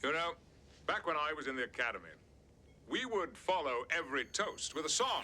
You know, back when I was in the academy, we would follow every toast with a song.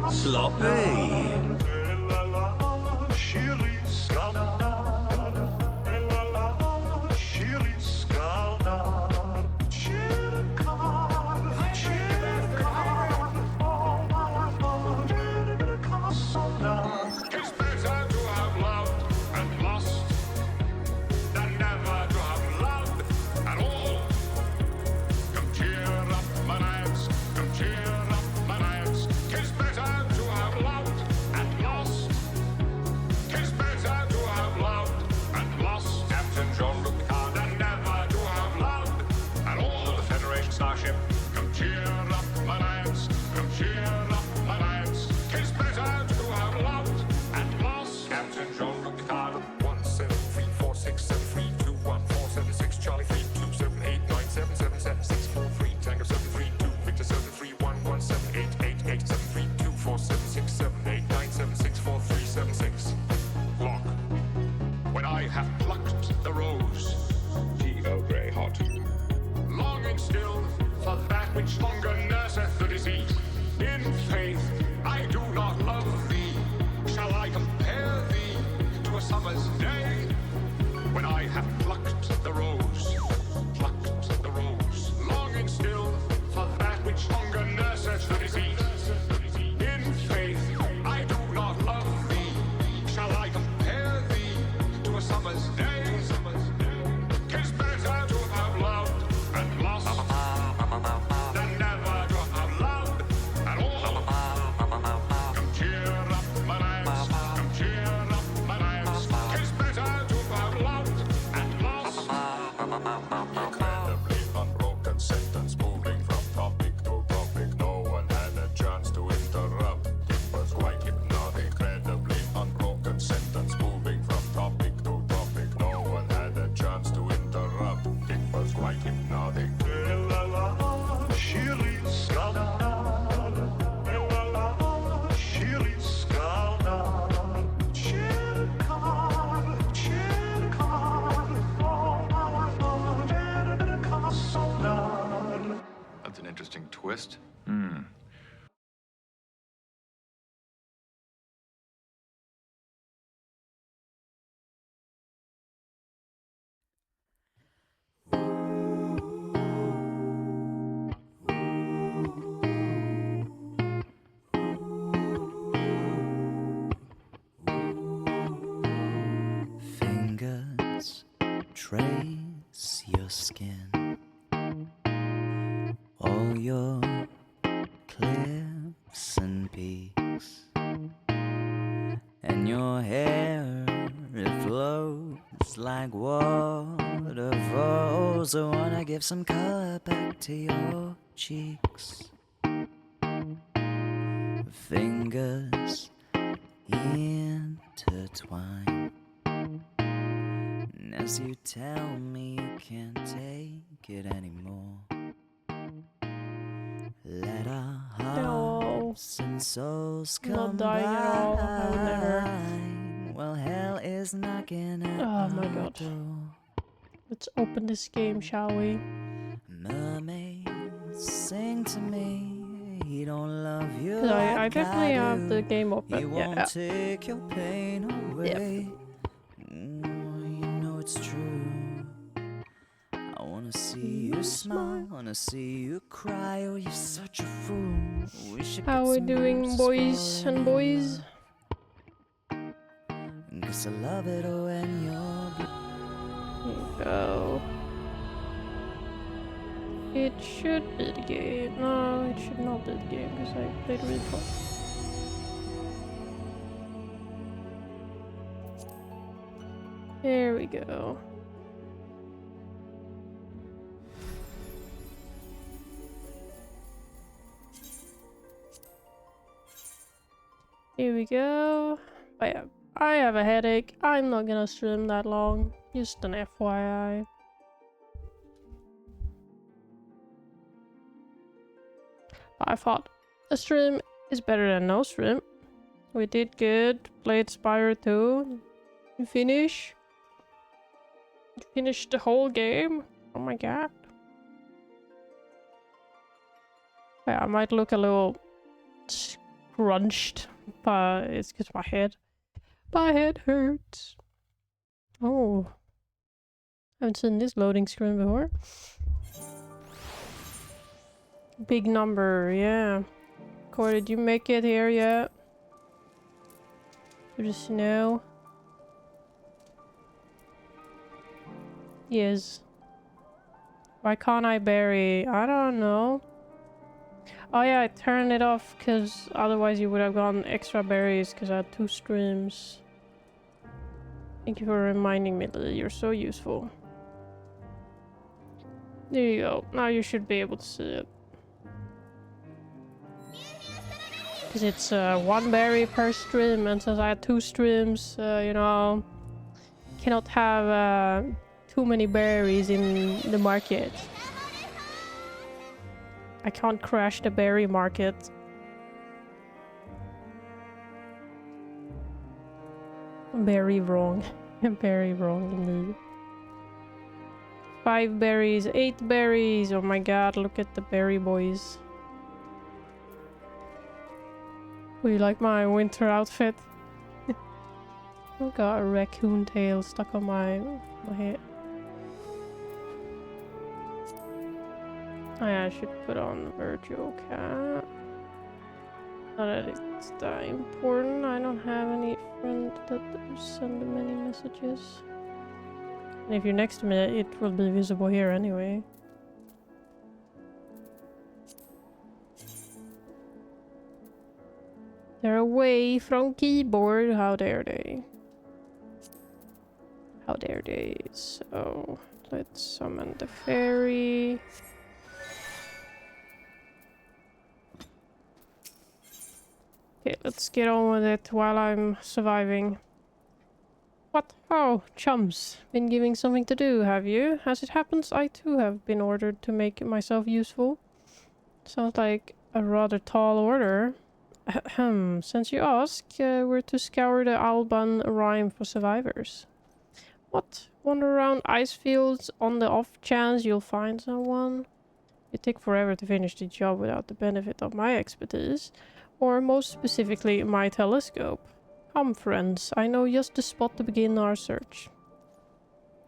Sloppy. It's better to have loved and lost than never to have loved at all. Come cheer up, my lads. Come cheer up, my lads. 'Tis better to have loved and lost. 'Tis better to have loved and lost. Captain Jean-Luc Picard than never to have loved at all. The Federation starship. Come cheer up, my lads. Come cheer up, my lads. 'Tis better to have loved and lost. Captain Jean-Luc Picard. 1734673214776 Charlie 32789777643 Tango 732 Victor 73117887324767897643776 Lock. When I have plucked the rose, G.O. Grey hot, longing still for that which longer nurseth the disease. In faith, I do not love thee. Shall I compare thee to a summer's day? When I have plucked the rose, longing still for that which longer nurseth the disease. In faith, I do not love thee. Shall I compare thee to a summer's day? 'Tis better to have loved and lost than never to have loved at all. Come cheer up, my lads. Come cheer up, my lads. 'Tis better to have loved and lost. Incredibly unbroken sentence moving from topic to topic. No one had a chance to interrupt. It was quite hypnotic. Incredibly unbroken sentence moving from topic to topic. No one had a chance to interrupt. It was quite hypnotic. That's an interesting twist. Fingers trace your skin, all your cliffs and peaks, and your hair, it flows like waterfalls. I wanna give some color back to your cheeks. Fingers intertwine, and as you tell me you can't take it anymore, let our hearts and souls Not dying at all. I would never. combine. Well, hell is knocking at Oh my our God. door. Let's open this game, shall we? Mermaids, sing to me. He don't love you 'Cause I like definitely I have do. the game He open. won't Yeah. take your pain away. You know it's true. I wanna see you smile, wanna see you cry. Oh, you're such a fool. We should How get we some doing, roses boys falling and in boys? love. 'Cause I love it when you're Here you go. It should be the game. No, it should not be the game because I played really fun. There we go. Here we go. Oh yeah, I have a headache. I'm not gonna stream that long. Just an FYI. I thought a stream is better than no stream. We did good. Played Spyro 2. You finish? You finished the whole game? Oh my god. Yeah, I might look a little scrunched, but it's because my head hurts. Oh. Haven't seen this loading screen before. Big number, yeah. Corey, did you make it here yet? To the snow? Yes. Why can't I bury? I don't know. Oh yeah, I turned it off because otherwise you would have gotten extra berries because I had 2 streams. Thank you for reminding me, Lee. You're so useful. There you go. Now you should be able to see it. Because it's 1 berry per stream, and since I had 2 streams, you know, cannot have too many berries in the market. I can't crash the berry market. Very wrong. Very wrong indeed. 5 berries, 8 berries. Oh my god, look at the berry boys. Do you like my winter outfit? I've got a raccoon tail stuck on my head. Oh yeah, I should put on virtual cat. Not that it's that important. I don't have any friend that send many messages. And if you're next to me, it will be visible here anyway. They're away from keyboard. How dare they? How dare they? So let's summon the fairy. Okay, let's get on with it while I'm surviving. What? Oh, chums. Been giving something to do, have you? As it happens, I too have been ordered to make myself useful. Sounds like a rather tall order. Ahem. Since you ask, we're to scour the Alban Rime for survivors. What? Wander around ice fields on the off chance you'll find someone? It take forever to finish the job without the benefit of my expertise. Or most specifically, my telescope. Come, friends, I know just the spot to begin our search.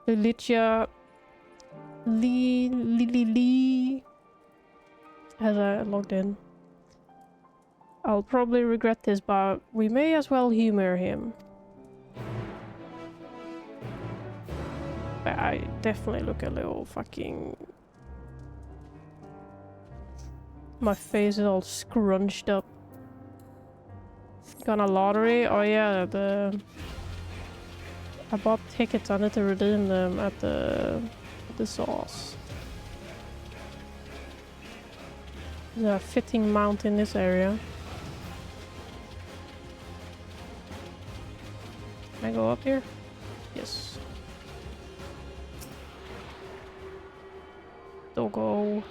Lilitia Lee has I logged in. I'll probably regret this, but we may as well humor him. I definitely look a little fucking... My face is all scrunched up. Gonna lottery? Oh yeah, I bought tickets. I need to redeem them at the sauce. There's a fitting mount in this area. Can I go up here? Yes. Doggo.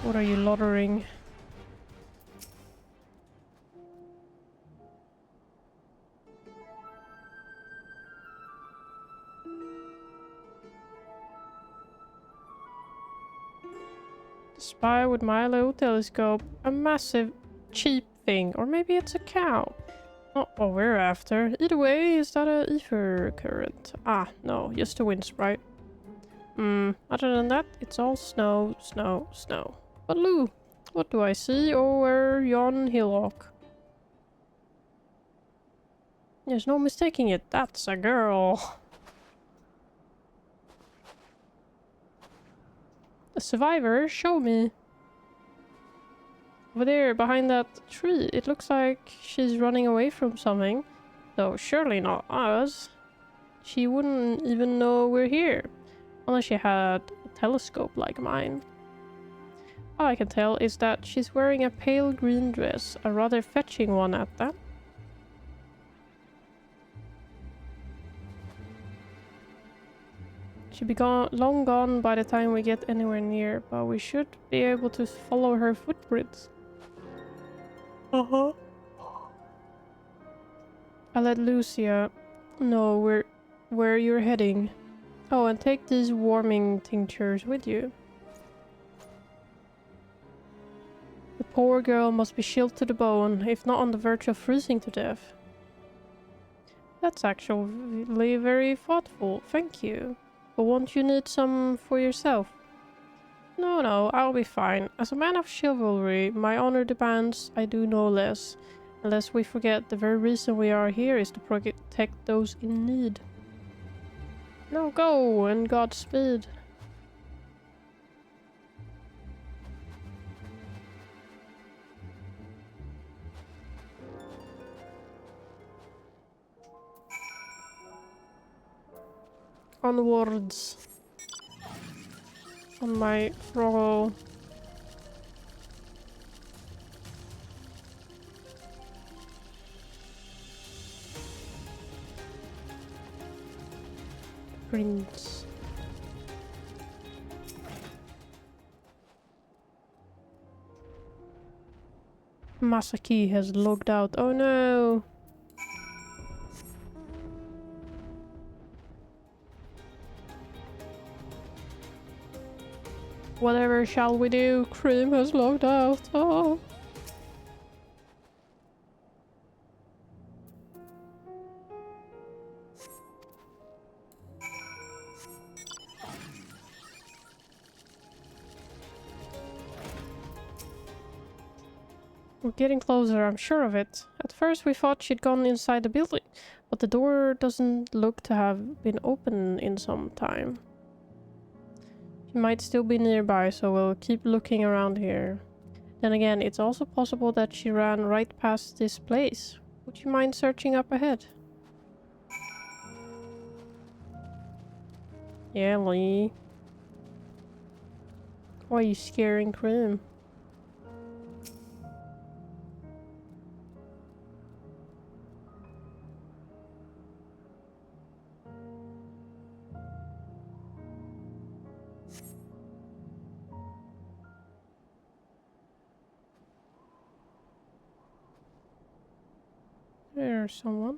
What are you lottering? The spy with my little telescope. A massive, cheap thing. Or maybe it's a cow. Not what we're after. Either way, is that a ether current? Ah, no, just a wind sprite. Other than that, it's all snow, snow, snow. But Lou, what do I see over yon hillock? There's no mistaking it. That's a girl. A survivor? Show me. Over there, behind that tree. It looks like she's running away from something. Though surely not us. she wouldn't even know we're here. Unless she had a telescope like mine. All I can tell is that she's wearing a pale green dress, a rather fetching one at that. She'll be long gone by the time we get anywhere near, but we should be able to follow her footprints. Uh-huh. I'll let Lucia know where you're heading. Oh, and take these warming tinctures with you. The poor girl must be chilled to the bone, if not on the verge of freezing to death. That's actually very thoughtful, thank you. But won't you need some for yourself? No, I'll be fine. As a man of chivalry, my honor demands I do no less. Unless we forget the very reason we are here is to protect those in need. Now go, and Godspeed. Onwards. On my froggle. Prince. Masaki has logged out. Oh no! Whatever shall we do? Cream has logged out. Oh. We're getting closer, I'm sure of it. At first we thought she'd gone inside the building, but the door doesn't look to have been open in some time. She might still be nearby, so we'll keep looking around here. Then again, it's also possible that she ran right past this place. Would you mind searching up ahead? Yeah, Lee. Why are you scaring Cream? There's someone.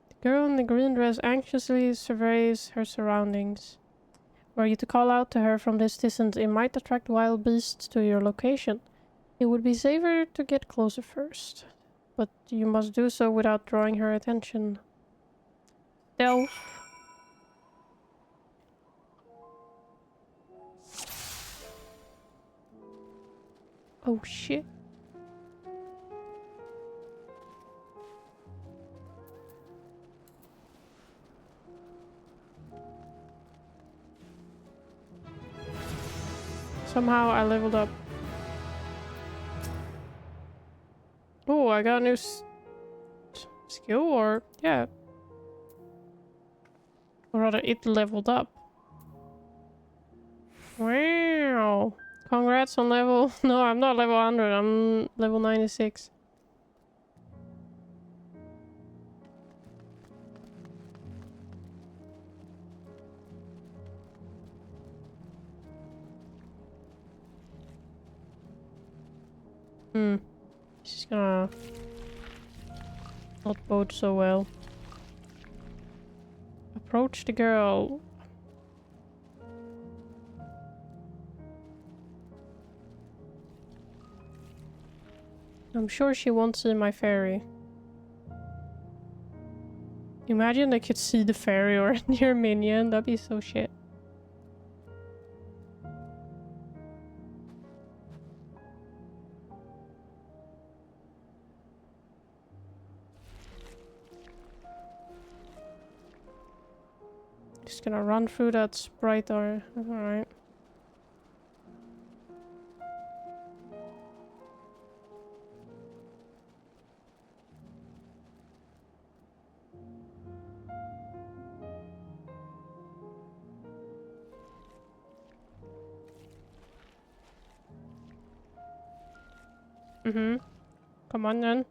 The girl in the green dress anxiously surveys her surroundings. Were you to call out to her from this distance, it might attract wild beasts to your location. It would be safer to get closer first, but you must do so without drawing her attention. Stealth. Oh shit. Somehow I leveled up. Oh, I got a new skill, or yeah. Or rather, it leveled up. Wow. Congrats on level... No, I'm not level 100. I'm level 96. This is gonna not bode so well. Approach the girl. I'm sure she won't see my fairy. Imagine they could see the fairy or your minion. That'd be so shit. Just gonna run through that sprite or alright. Mm-hmm. Come on then.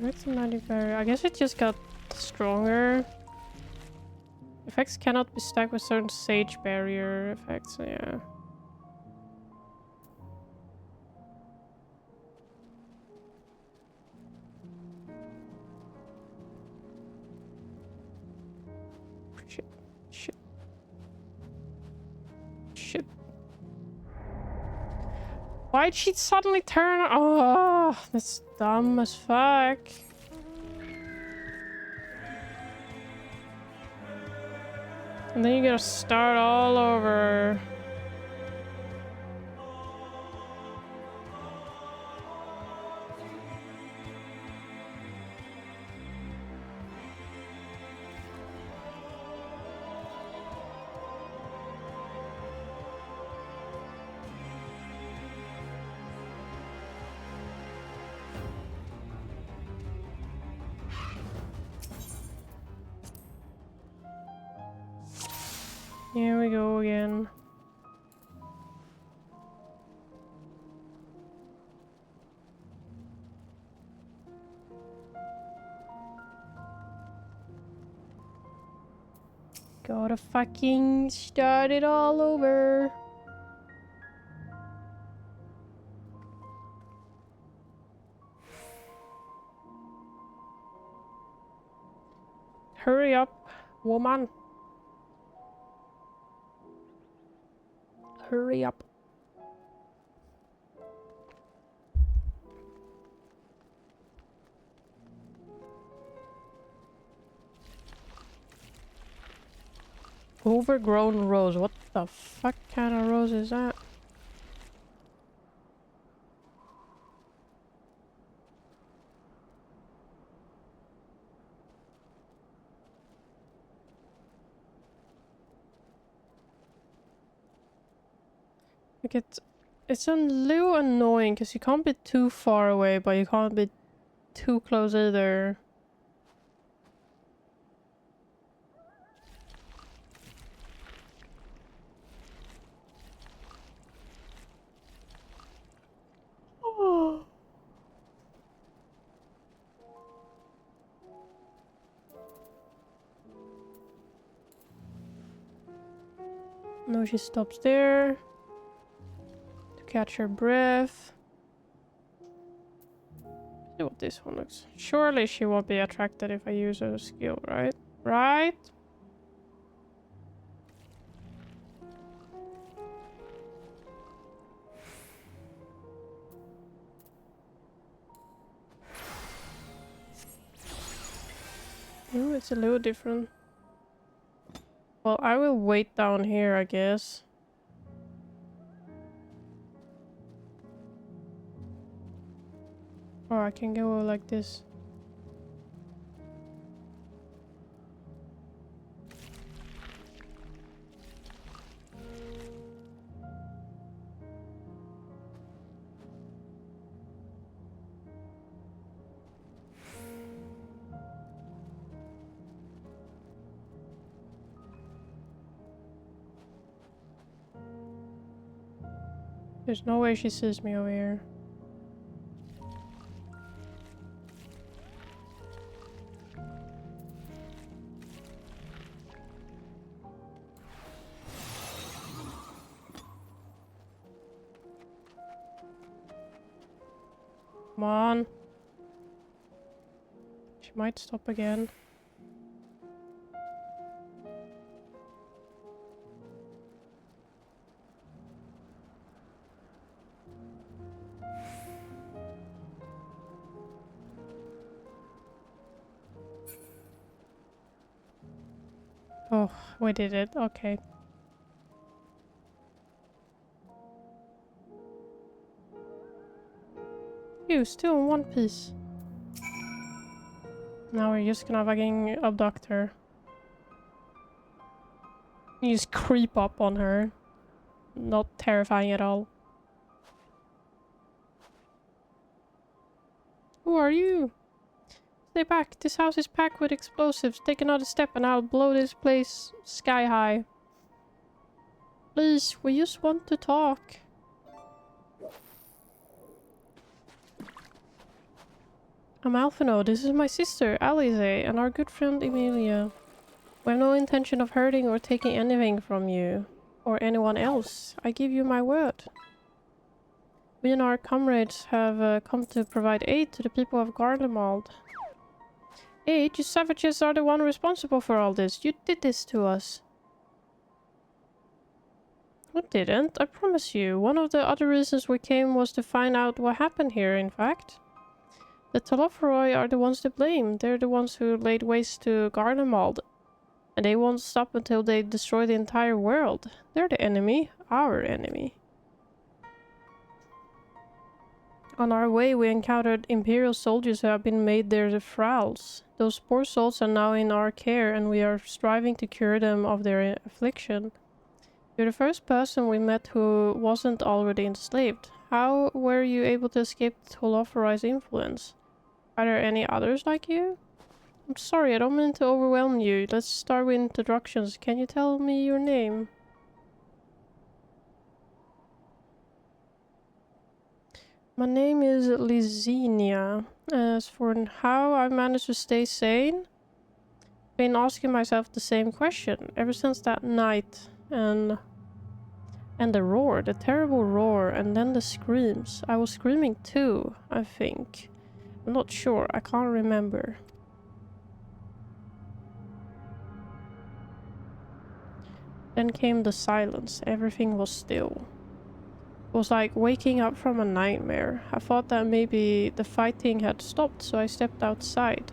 Where's the magic barrier? I guess it just got stronger. Effects cannot be stacked with certain sage barrier effects, so yeah. Shit. Shit. Shit. Why'd she suddenly turn? Oh, that's dumb as fuck. And then you gotta start all over. Here we go again. Gotta fucking start it all over. Hurry up, woman. Hurry up. Overgrown rose. What the fuck kind of rose is that? Like it's a little annoying because you can't be too far away, but you can't be too close either. Oh. No, she stops there to catch her breath. See what this one looks. Surely she won't be attracted if I use her skill, right? Right? Oh, it's a little different. Well, I will wait down here, I guess. Or I can go like this. There's no way she sees me over here. Come on. She might stop again. Oh, we did it. Okay. You still in one piece. Now we're just gonna fucking abduct her. You just creep up on her. Not terrifying at all. Who are you? Stay back. This house is packed with explosives. Take another step and I'll blow this place sky high. Please, we just want to talk. I'm Alphino. This is my sister, Alize, and our good friend Emilia. We have no intention of hurting or taking anything from you. Or anyone else. I give you my word. We and our comrades have come to provide aid to the people of Garlemald. Aid? You savages are the one responsible for all this. You did this to us. I didn't, I promise you. One of the other reasons we came was to find out what happened here, in fact. The Talofroi are the ones to blame. They're the ones who laid waste to Garlemald. And they won't stop until they destroy the entire world. They're the enemy. Our enemy. On our way, we encountered Imperial soldiers who have been made their thralls. Those poor souls are now in our care, and we are striving to cure them of their affliction. You're the first person we met who wasn't already enslaved. How were you able to escape the Talofrai's influence? Are there any others like you? I'm sorry, I don't mean to overwhelm you. Let's start with introductions. Can you tell me your name? My name is Lizenia. As for how I managed to stay sane, I've been asking myself the same question ever since that night. And the roar, the terrible roar, and then the screams. I was screaming too, I think. I'm not sure, I can't remember. Then came the silence. Everything was still. It was like waking up from a nightmare. I thought that maybe the fighting had stopped, so I stepped outside.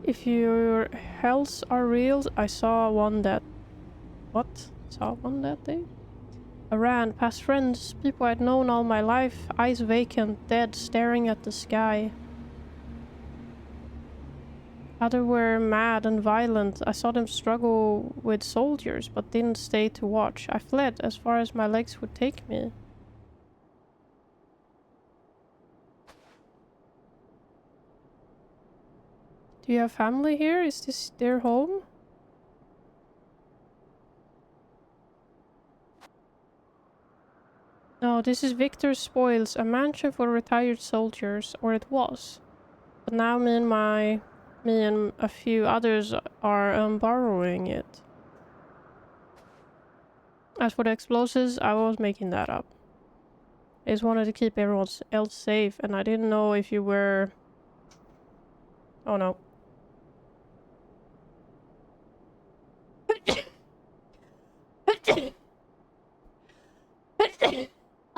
If your hells are real, I saw one that... What? Saw one that day? I ran past friends, people I'd known all my life, eyes vacant, dead, staring at the sky. Others were mad and violent. I saw them struggle with soldiers, but didn't stay to watch. I fled as far as my legs would take me. Do you have family here? Is this their home? No, this is Victor's Spoils, a mansion for retired soldiers, or it was. But now me and a few others are borrowing it. As for the explosives, I was making that up. I just wanted to keep everyone else safe, and I didn't know if you were... Oh no.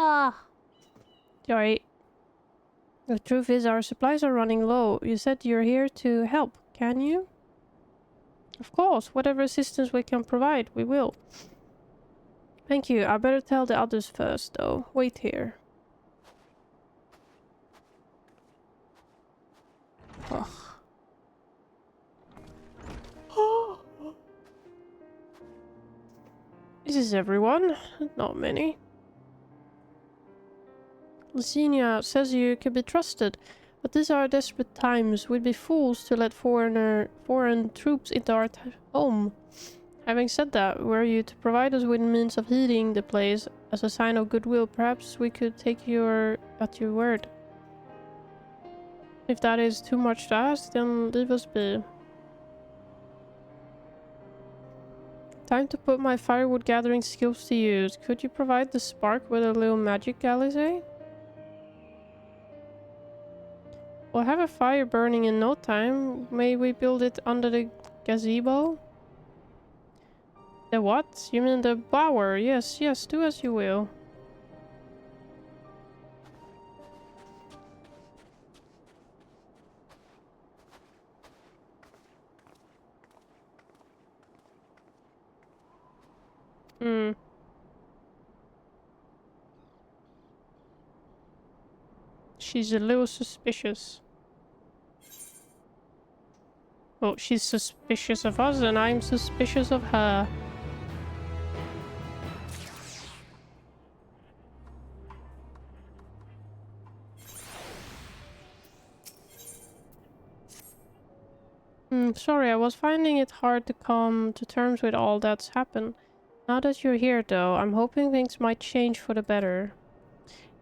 Ah. Sorry. The truth is our supplies are running low. You said you're here to help, can you? Of course, whatever assistance we can provide, we will. Thank you. I better tell the others first, though. Wait here. Ugh. This is everyone. Not many. Lysenia says you can be trusted, but these are desperate times. We'd be fools to let foreign troops into our home. Having said that, were you to provide us with means of heating the place as a sign of goodwill, perhaps we could take at your word. If that is too much to ask, then leave us be. Time to put my firewood gathering skills to use. Could you provide the spark with a little magic, Alize? We'll have a fire burning in no time. May we build it under the gazebo? The what? You mean the bower? Yes, yes, do as you will. Hmm. She's a little suspicious. Well, she's suspicious of us and I'm suspicious of her. Sorry, I was finding it hard to come to terms with all that's happened. Now that you're here, though, I'm hoping things might change for the better.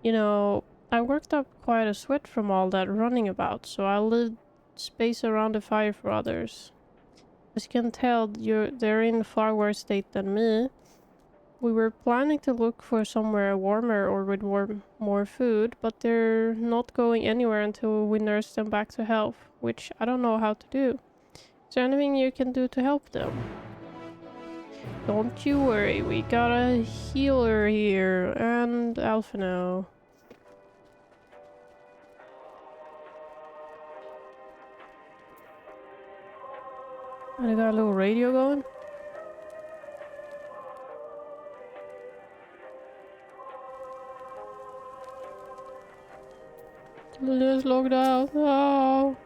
You know, I worked up quite a sweat from all that running about, so I'll leave space around the fire for others. As you can tell, they're in a far worse state than me. We were planning to look for somewhere warmer or with more food, but they're not going anywhere until we nurse them back to health, which I don't know how to do. Is there anything you can do to help them? Don't you worry, we got a healer here, and Alphino. And I got a little radio going. Just logged out. Oh.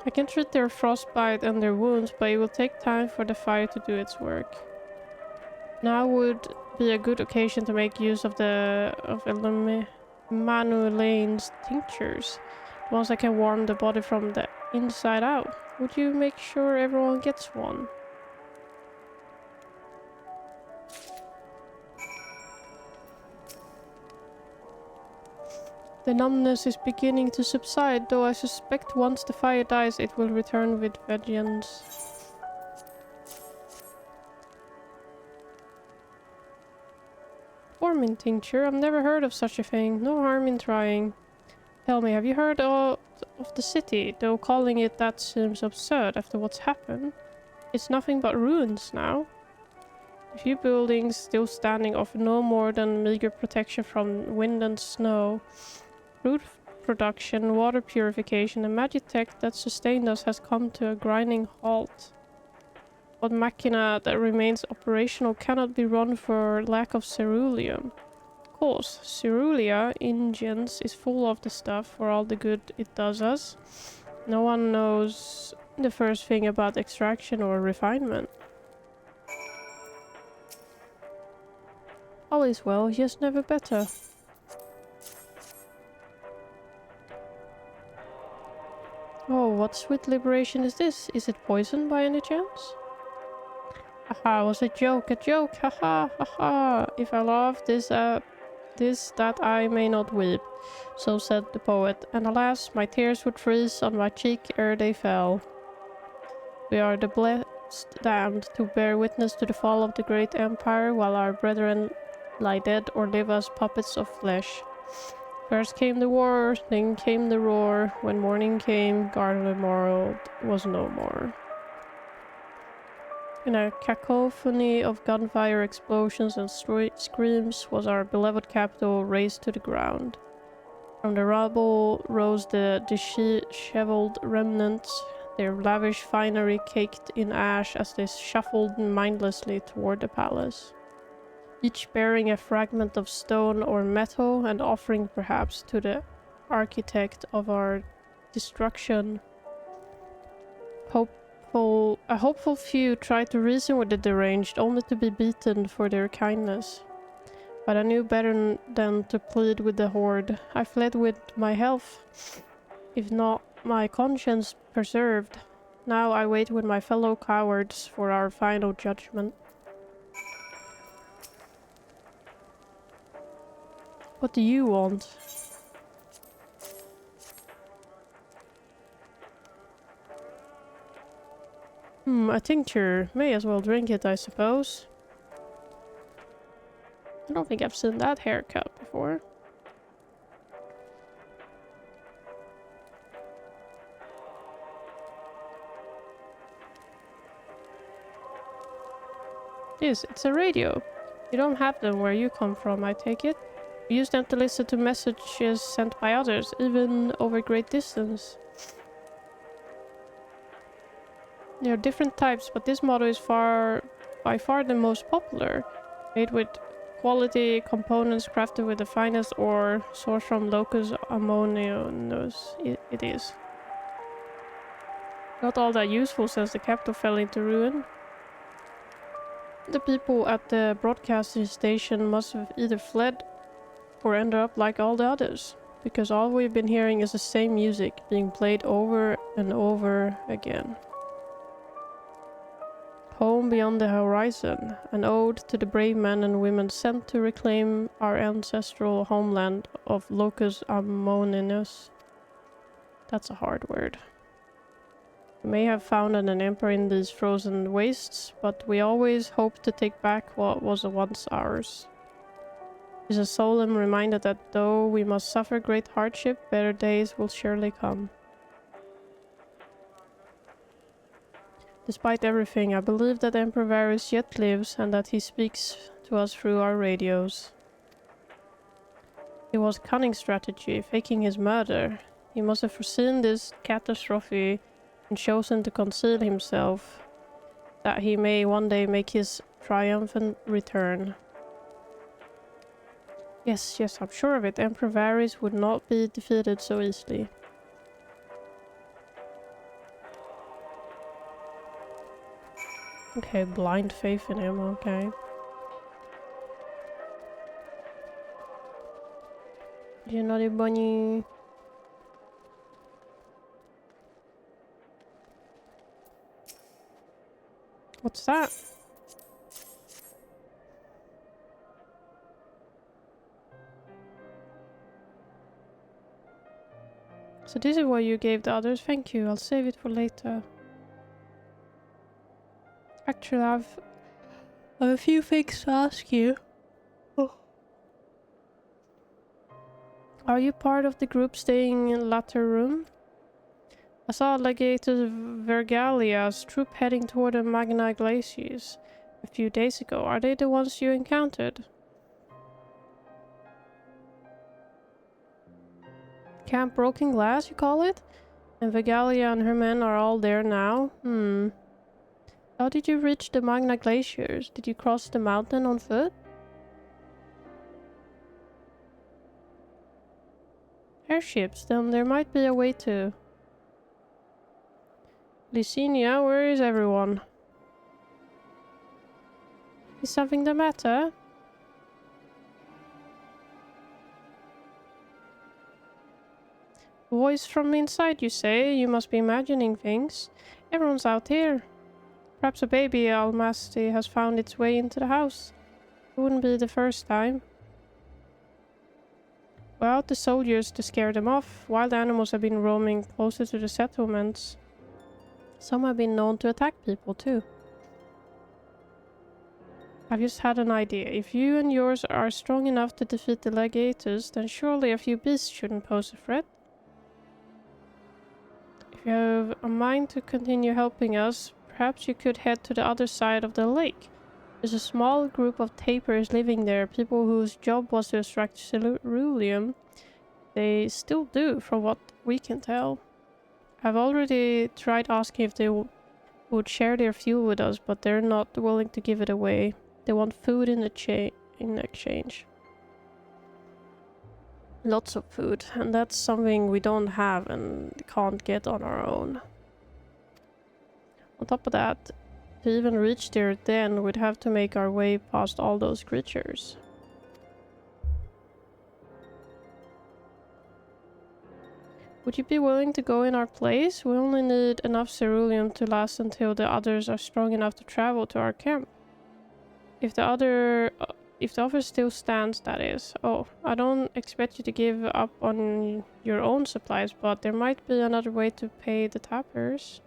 I can treat their frostbite and their wounds, but it will take time for the fire to do its work. Now would be a good occasion to make use of Manulane's tinctures. The ones that can warm the body from the inside out. Would you make sure everyone gets one? The numbness is beginning to subside, though I suspect once the fire dies it will return with vengeance. Warming tincture? I've never heard of such a thing. No harm in trying. Tell me, have you heard of the city? Though calling it that seems absurd after what's happened. It's nothing but ruins now. A few buildings still standing offer no more than meager protection from wind and snow. Food production, water purification, and magic tech that sustained us has come to a grinding halt. What machina that remains operational cannot be run for lack of ceruleum. Of course, cerulia engines is full of the stuff for all the good it does us. No one knows the first thing about extraction or refinement. All is well, yes, never better. Oh, what sweet liberation is this? Is it poison by any chance? Haha, was a joke, haha, haha. If I laugh, that I may not weep. So said the poet, and alas, my tears would freeze on my cheek ere they fell. We are the blessed damned to bear witness to the fall of the great empire, while our brethren lie dead or live as puppets of flesh. First came the war, then came the roar. When morning came, Garlemald was no more. In a cacophony of gunfire, explosions, and screams was our beloved capital razed to the ground. From the rubble rose the disheveled remnants, their lavish finery caked in ash as they shuffled mindlessly toward the palace. Each bearing a fragment of stone or metal, and offering perhaps to the architect of our destruction. A hopeful few tried to reason with the deranged, only to be beaten for their kindness. But I knew better than to plead with the horde. I fled with my health, if not my conscience, preserved. Now I wait with my fellow cowards for our final judgment. What do you want? A tincture. May as well drink it, I suppose. I don't think I've seen that haircut before. It's a radio. You don't have them where you come from, I take it? We use them to listen to messages sent by others, even over great distance. There are different types, but this model is by far the most popular. Made with quality components crafted with the finest ore sourced from Locus Ammonius. It is. Not all that useful since the capital fell into ruin. The people at the broadcasting station must have either fled or ended up like all the others, because all we've been hearing is the same music being played over and over again. Home beyond the horizon, an ode to the brave men and women sent to reclaim our ancestral homeland of Locus Ammonius. That's a hard word. We may have founded an empire in these frozen wastes, but we always hope to take back what was once ours. It's a solemn reminder that though we must suffer great hardship, better days will surely come. Despite everything, I believe that Emperor Varys yet lives and that he speaks to us through our radios. It was a cunning strategy, faking his murder. He must have foreseen this catastrophe and chosen to conceal himself, that he may one day make his triumphant return. Yes, I'm sure of it. Emperor Varys would not be defeated so easily. Okay, blind faith in him, okay. You naughty bunny. What's that? So this is what you gave the others. Thank you. I'll save it for later. Actually, I have a few things to ask you. Oh. Are you part of the group staying in the latter room? I saw Legatus Vergalia's troop heading toward the Magna Glaciers a few days ago. Are they the ones you encountered? Camp Broken Glass, you call it? And Vergalia and her men are all there now? How did you reach the Magna Glaciers? Did you cross the mountain on foot? Airships, then there might be a way to... Lysenia, where is everyone? Is something the matter? Voice from inside, you say? You must be imagining things. Everyone's out here. Perhaps a baby Almasty has found its way into the house. It wouldn't be the first time. Well, the soldiers to scare them off. Wild animals have been roaming closer to the settlements. Some have been known to attack people too. I've just had an idea. If you and yours are strong enough to defeat the Legatus, then surely a few beasts shouldn't pose a threat. If you have a mind to continue helping us, perhaps you could head to the other side of the lake. There's a small group of tapirs living there, people whose job was to extract ceruleum. They still do, from what we can tell. I've already tried asking if they would share their fuel with us, but they're not willing to give it away. They want food in exchange. Lots of food, and that's something we don't have and can't get on our own. On top of that, to even reach their den, we'd have to make our way past all those creatures. Would you be willing to go in our place? We only need enough ceruleum to last until the others are strong enough to travel to our camp. If the offer still stands, that is. Oh, I don't expect you to give up on your own supplies, but there might be another way to pay the tappers.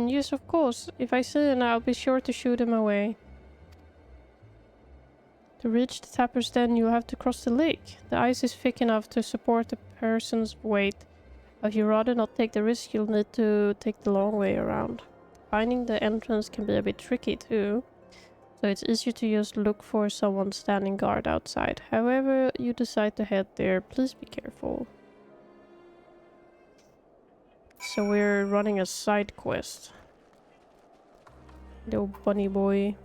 Yes, of course. If I see them, I'll be sure to shoot them away. To reach the tapper's den, you'll have to cross the lake. The ice is thick enough to support a person's weight. If you'd rather not take the risk, you'll need to take the long way around. Finding the entrance can be a bit tricky too. So it's easier to just look for someone standing guard outside. However you decide to head there, please be careful. So we're running a side quest. Little bunny boy.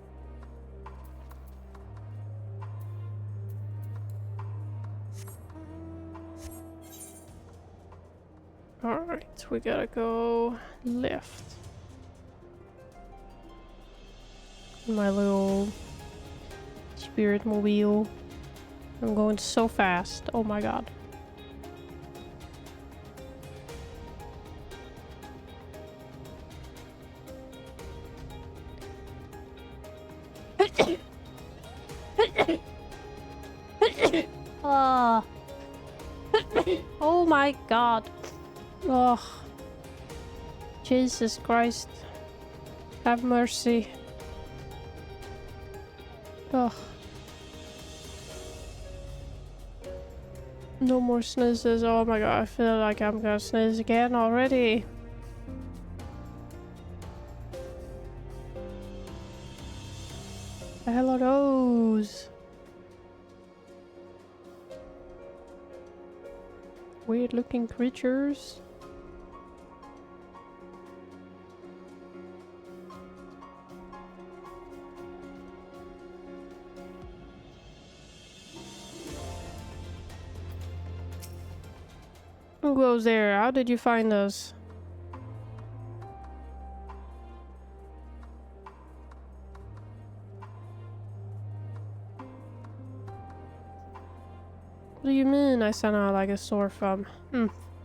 Alright, we gotta go left. My little spirit mobile. I'm going so fast. Oh my god. Ah. Oh my god. Oh. Jesus Christ. Have mercy. Oh. No more sneezes. Oh my god, I feel like I'm gonna sneeze again already. The hell are those? Weird looking creatures. Who goes there? How did you find us? What do you mean? I sound out like a sore thumb.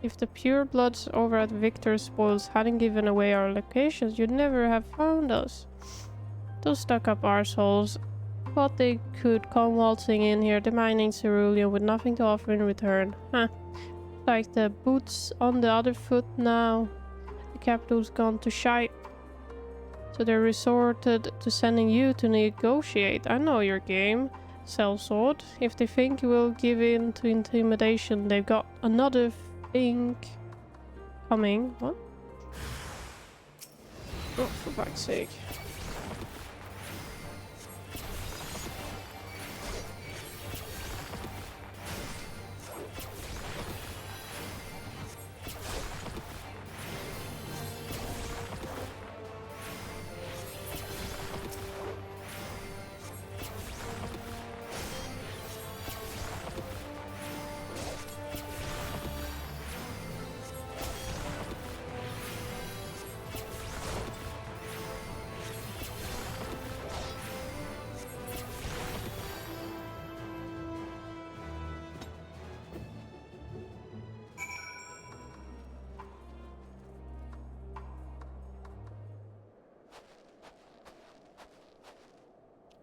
If the purebloods over at Victor's Spoils hadn't given away our locations, you'd never have found us. Those stuck-up arseholes thought they could come waltzing in here, demanding cerulean with nothing to offer in return. Huh. Like the boots on the other foot now. The capital's gone to shite. So they resorted to sending you to negotiate. I know your game. Sellsword. If they think you will give in to intimidation, they've got another thing coming. What? Oh, for fuck's sake.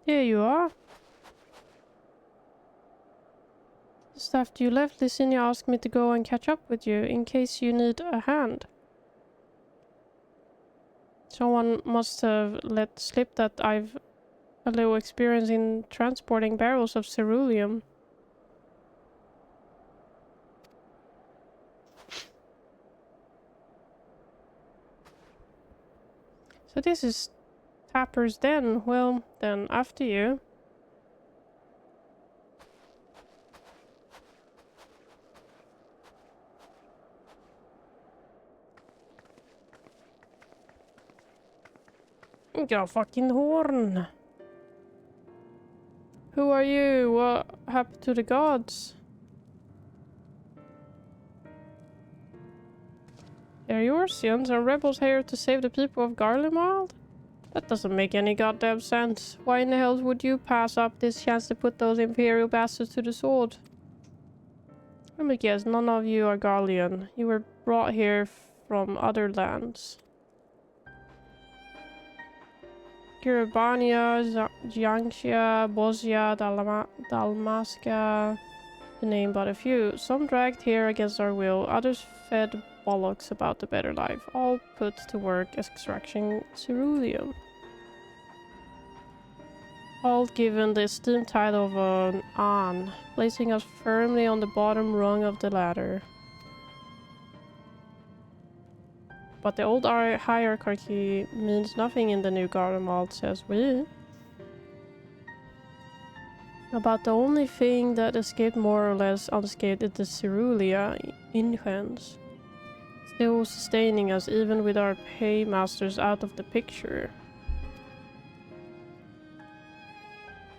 Here you are. Just after you left, Licinia asked me to go and catch up with you, in case you need a hand. Someone must have let slip that I've a little experience in transporting barrels of ceruleum. So this is Tapper's Den. Well, then, after you. You got a fucking horn. Who are you? What happened to the gods? They're Yorsians and rebels here to save the people of Garlemald? That doesn't make any goddamn sense. Why in the hell would you pass up this chance to put those Imperial bastards to the sword? Let me guess, none of you are Garlean. You were brought here from other lands. Kiribania, Jiangxia, Bosnia, Dalmasca, to name but a few. Some dragged here against our will, others fed bollocks about the better life, all put to work extracting ceruleum. All given the esteemed title of an An, placing us firmly on the bottom rung of the ladder. But the old hierarchy means nothing in the new Garlemald, says we. About the only thing that escaped more or less unscathed is the cerulean ingens, still sustaining us even with our paymasters out of the picture.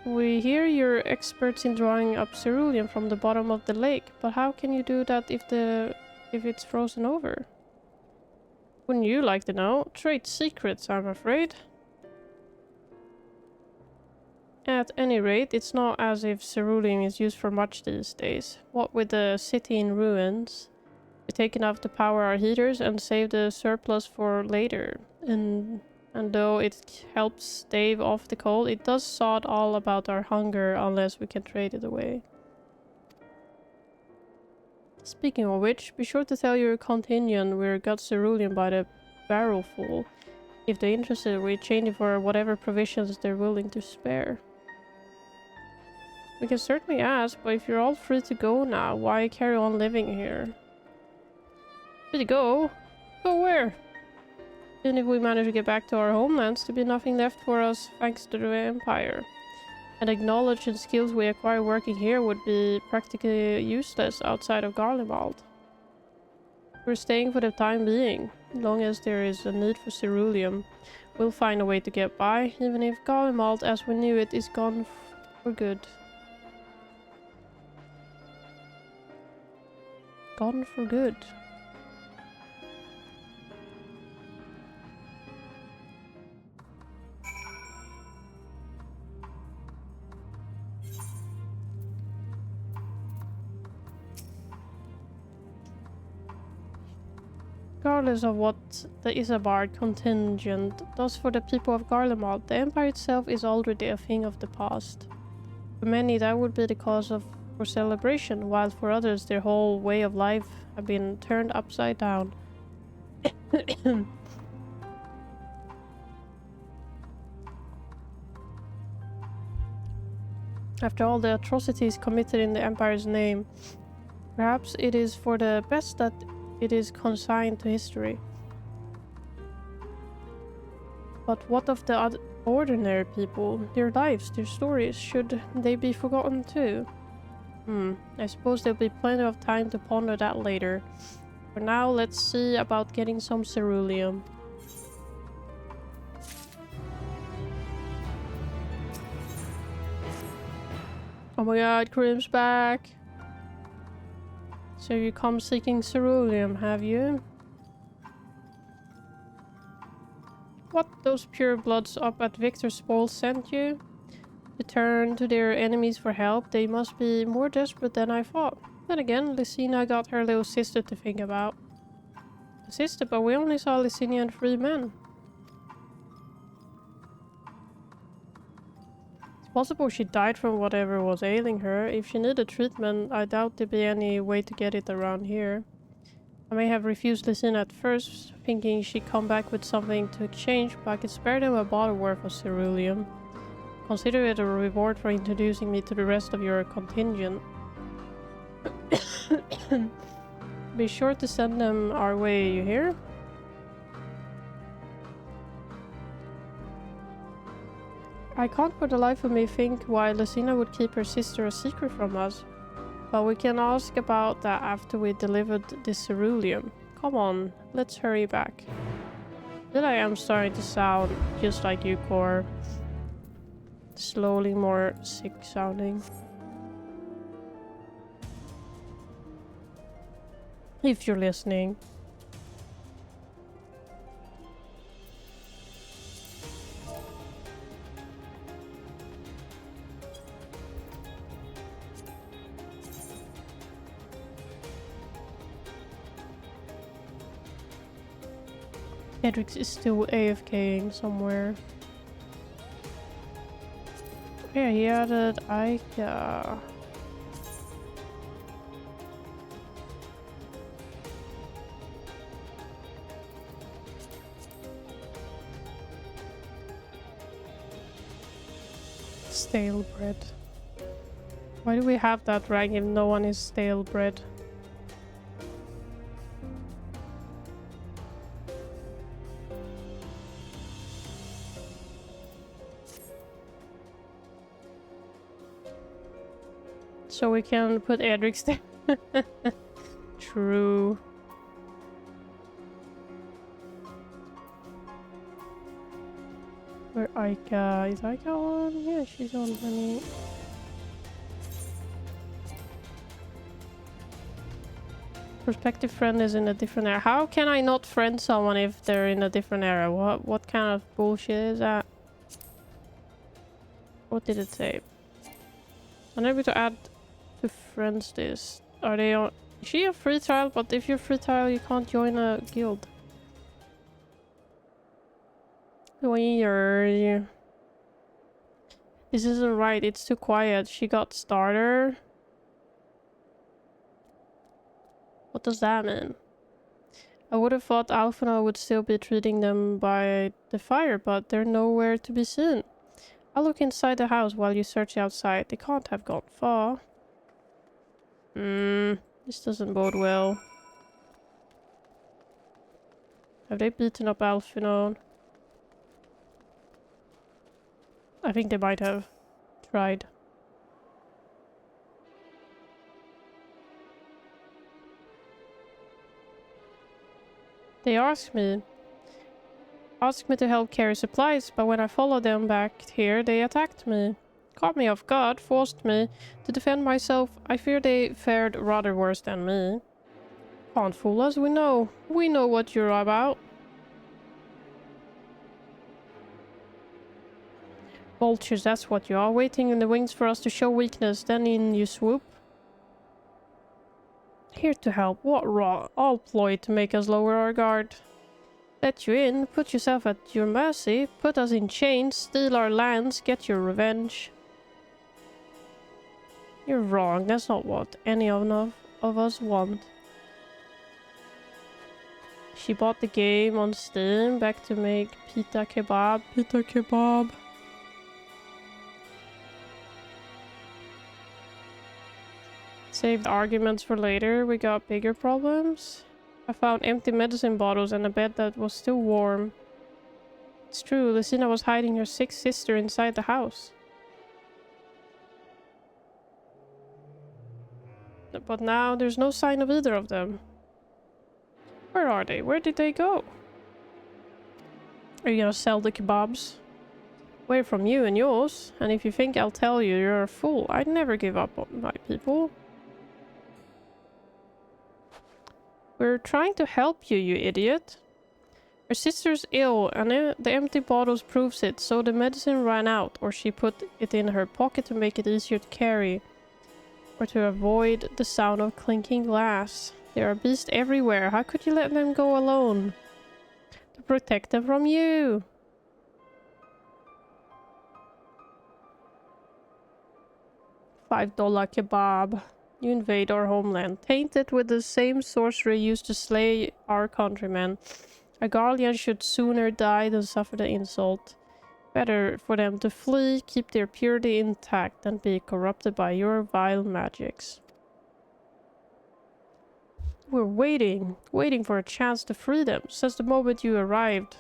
We hear you're experts in drawing up cerulean from the bottom of the lake, but how can you do that if it's frozen over? Wouldn't you like to know? Trade secrets, I'm afraid. At any rate, it's not as if cerulean is used for much these days. What with the city in ruins, we've taken off to power our heaters and save the surplus for later. And though it helps stave off the cold, it does sod all about our hunger unless we can trade it away. Speaking of which, be sure to tell your contingent we've got cerulean by the barrelful. If they're interested, we change it for whatever provisions they're willing to spare. We can certainly ask, but if you're all free to go now, why carry on living here? Free to go? Go where? Even if we manage to get back to our homelands, there'll be nothing left for us thanks to the Empire. And the knowledge and skills we acquire working here would be practically useless outside of Garlemald. We're staying for the time being. As long as there is a need for cerulean, we'll find a way to get by, even if Garlemald as we knew it is gone for good. Gone for good. Regardless of what the Isambard contingent does for the people of Garlemald, the Empire itself is already a thing of the past. For many, that would be the cause for celebration, while for others, their whole way of life have been turned upside down. After all the atrocities committed in the Empire's name, perhaps it is for the best that it is consigned to history. But what of the ordinary people? Their lives, their stories, should they be forgotten too? I suppose there'll be plenty of time to ponder that later. For now, let's see about getting some cerulean. Oh my god, Cream's back! So you come seeking cerulean, have you? What, those purebloods up at Victor's Spoil sent you? To turn to their enemies for help, they must be more desperate than I thought. Then again, Lysina got her little sister to think about. A sister, but we only saw Lysina and 3 men. It's possible she died from whatever was ailing her. If she needed treatment, I doubt there'd be any way to get it around here. I may have refused Lysina at first, thinking she'd come back with something to exchange, but I could spare them a bottle worth of cerulean. Consider it a reward for introducing me to the rest of your contingent. Be sure to send them our way, you hear? I can't for the life of me think why Lysina would keep her sister a secret from us. But we can ask about that after we delivered this cerulean. Come on, let's hurry back. But I am starting to sound just like you, Cor. Slowly more sick sounding. If you're listening. Edrix is still AFKing somewhere. Yeah, he added Aika. Stale bread. Why do we have that rank if no one is stale bread? so we can put Edric's there. True. Where Aika? Is Aika on? Yeah, she's on, honey. Prospective friend is in a different area. How can I not friend someone if they're in a different area? What kind of bullshit is that? What did it say? Unable to add to friends list. Are they on? Is she a free trial? But if you're free trial, you can't join a guild. Weird. This isn't right. It's too quiet. She got starter. What does that mean? I would have thought Alphina would still be treating them by the fire, but they're nowhere to be seen. I'll look inside the house while you search outside. They can't have gone far. This doesn't bode well. Have they beaten up Alphina? I think they might have tried. They asked me to help carry supplies, but when I followed them back here, they attacked me. Caught me off guard, forced me to defend myself. I fear they fared rather worse than me. Can't fool us, we know. We know what you're about. Vultures, that's what you are. Waiting in the wings for us to show weakness, then in you swoop. Here to help. What all ploy to make us lower our guard. Let you in, put yourself at your mercy, put us in chains, steal our lands, get your revenge. You're wrong, that's not what any of us want. She bought the game on Steam, back to make pita kebab. Pita kebab. Saved arguments for later, we got bigger problems. I found empty medicine bottles and a bed that was still warm. It's true, Lucina was hiding her sick sister inside the house. But now there's no sign of either of them. Where are they? Where did they go? Are you gonna sell the kebabs? Away from you and yours. And if you think I'll tell you, you're a fool. I'd never give up on my people. We're trying to help you, you idiot. Her sister's ill, and the empty bottles proves it, so the medicine ran out, or she put it in her pocket to make it easier to carry, or to avoid the sound of clinking glass. There are beasts everywhere. How could you let them go alone? To protect them from you. $5 kebab. You invade our homeland, tainted with the same sorcery used to slay our countrymen. A guardian should sooner die than suffer the insult. Better for them to flee, keep their purity intact, than be corrupted by your vile magics. We're waiting for a chance to free them, since the moment you arrived.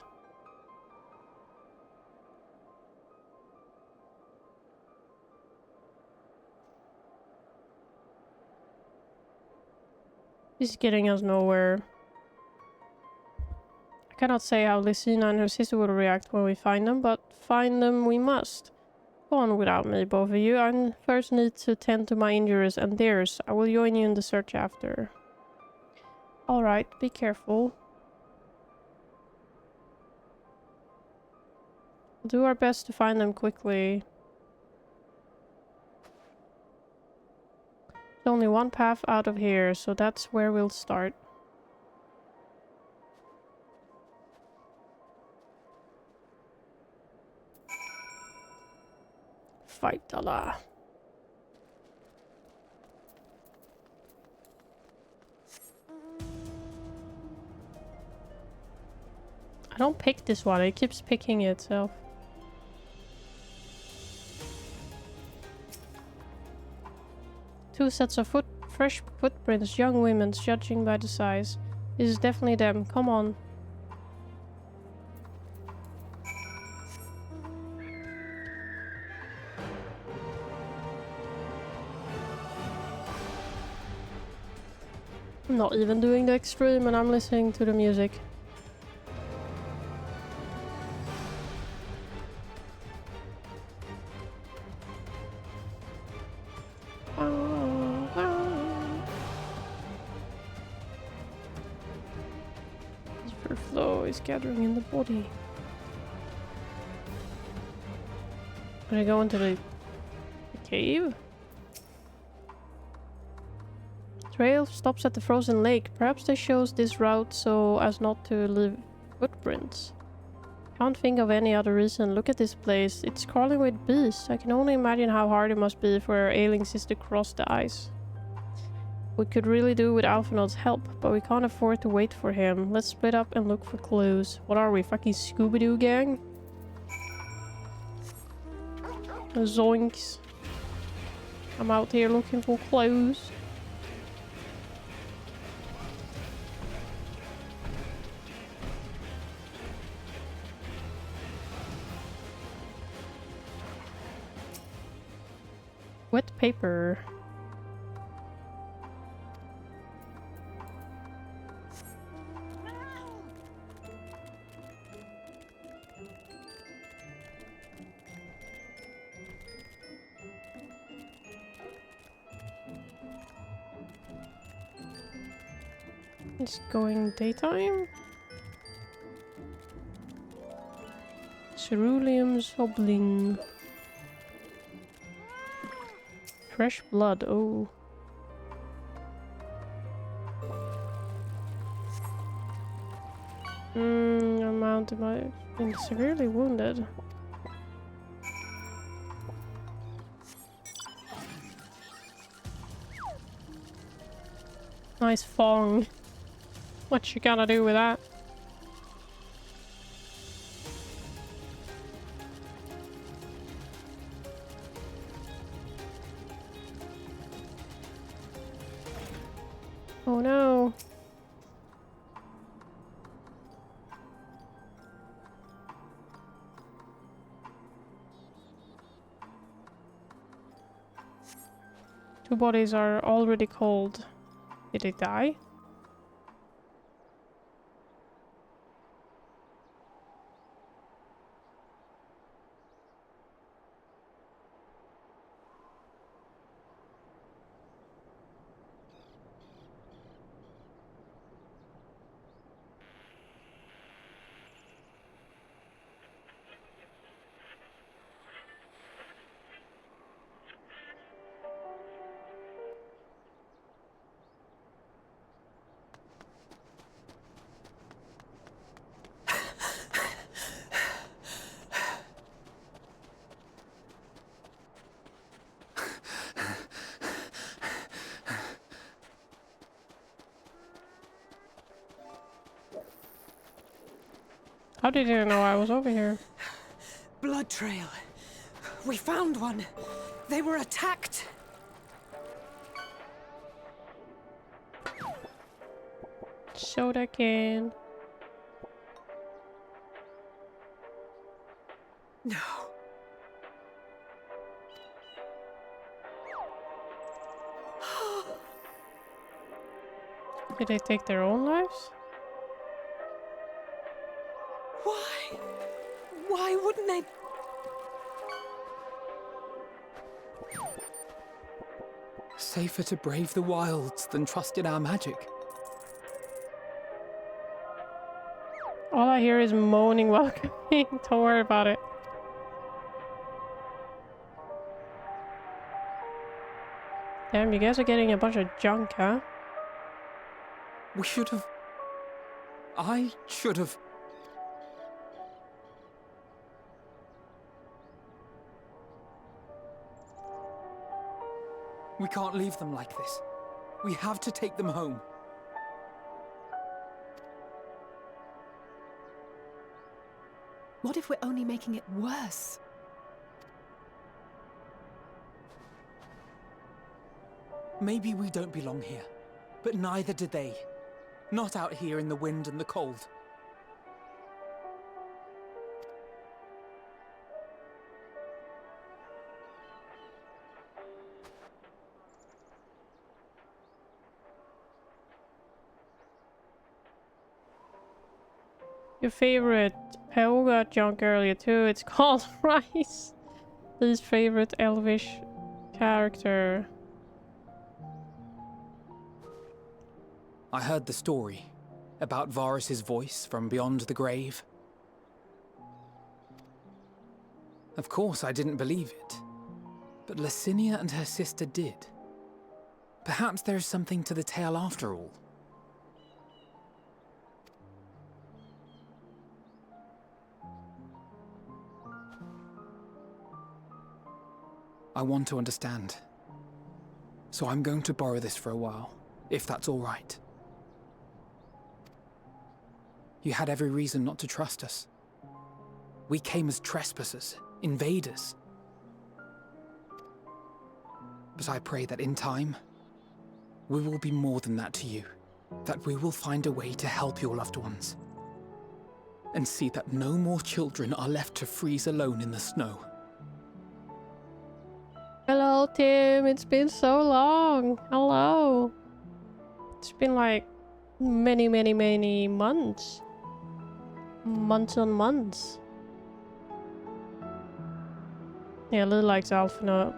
This is getting us nowhere. I cannot say how Lucina and her sister will react when we find them, but find them we must. Go on without me, both of you. I first need to tend to my injuries and theirs. I will join you in the search after. Alright, be careful. We'll do our best to find them quickly. There's only one path out of here, so that's where we'll start. $5. I don't pick this one, it keeps picking itself. Two sets of fresh footprints, young women, judging by the size. This is definitely them, come on. I'm not even doing the extreme and I'm listening to the music. Super flow is gathering in the body. Can I go into the cave? Trail stops at the frozen lake. Perhaps they chose this route so as not to leave footprints. Can't think of any other reason. Look at this place. It's crawling with bees. I can only imagine how hard it must be for our ailing sister to cross the ice. We could really do with Alphinaud's help, but we can't afford to wait for him. Let's split up and look for clues. What are we, fucking Scooby-Doo gang? Zoinks. I'm out here looking for clues. Wet paper. It's going daytime. Ceruleum's hobbling. Fresh blood, oh. Amount of my been severely wounded. Nice fong. What you gonna do with that? Oh no. Two bodies are already cold. Did they die? How did you know I was over here? Blood trail. We found one. They were attacked. Soda can. No. Did they take their own lives? Why? Why wouldn't they? Safer to brave the wilds than trust in our magic. All I hear is moaning welcoming. Don't worry about it. Damn, you guys are getting a bunch of junk, huh? We should have... I should have... We can't leave them like this. We have to take them home. What if we're only making it worse? Maybe we don't belong here, but neither do they. Not out here in the wind and the cold. Your favorite. Peo got junk earlier too. It's called Rice. His favorite elvish character. I heard the story about Varus's voice from beyond the grave. Of course, I didn't believe it. But Licinia and her sister did. Perhaps there is something to the tale after all. I want to understand. So I'm going to borrow this for a while, if that's all right. You had every reason not to trust us. We came as trespassers, invaders. But I pray that in time, we will be more than that to you. That we will find a way to help your loved ones. And see that no more children are left to freeze alone in the snow. Hello, Tim. It's been so long. Hello. It's been like many months. Months on months. Yeah, Lily likes Alphina.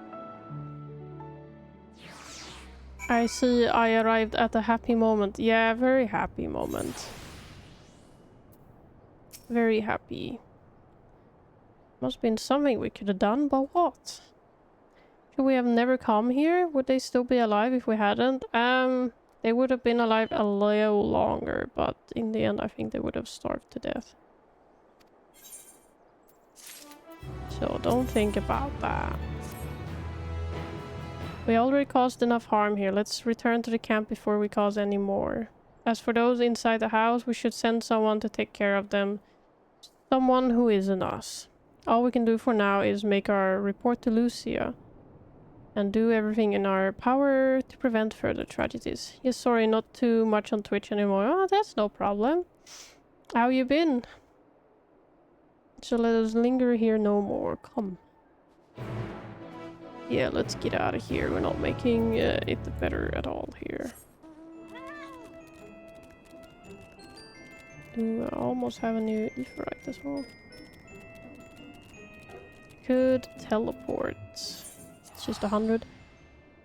I see I arrived at a happy moment. Yeah, very happy moment. Very happy. Must have been something we could have done, but what? Should we have never come here? Would they still be alive if we hadn't? They would have been alive a little longer, but in the end I think they would have starved to death. So don't think about that. We already caused enough harm here. Let's return to the camp before we cause any more. As for those inside the house, we should send someone to take care of them. Someone who isn't us. All we can do for now is make our report to Lucia. And do everything in our power to prevent further tragedies. Yes, sorry, not too much on Twitch anymore. Oh, that's no problem. How you been? So let us linger here no more. Come. Yeah, let's get out of here. We're not making it better at all here. Do I almost have a new Etherite as well? Could teleport. It's just 100.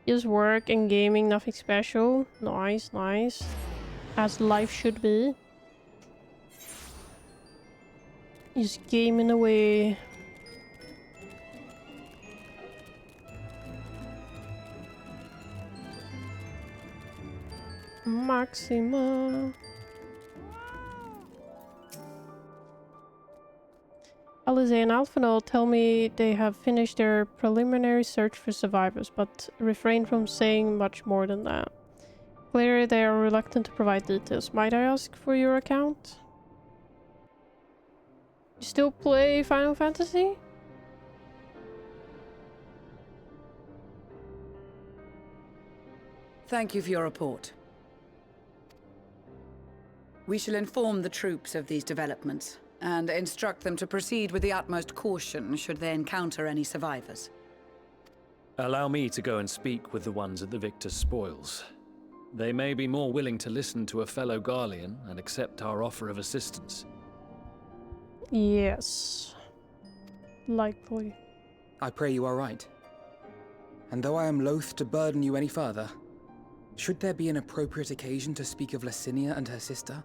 Just work and gaming, nothing special. Nice, nice. As life should be. Just gaming away. Maxima. Alize and Alphino tell me they have finished their preliminary search for survivors, but refrain from saying much more than that. Clearly they are reluctant to provide details. Might I ask for your account? You still play Final Fantasy? Thank you for your report. We shall inform the troops of these developments and instruct them to proceed with the utmost caution should they encounter any survivors. Allow me to go and speak with the ones at the victor's spoils. They may be more willing to listen to a fellow Garlean and accept our offer of assistance. Yes. Likely. I pray you are right. And though I am loath to burden you any further, should there be an appropriate occasion to speak of Licinia and her sister,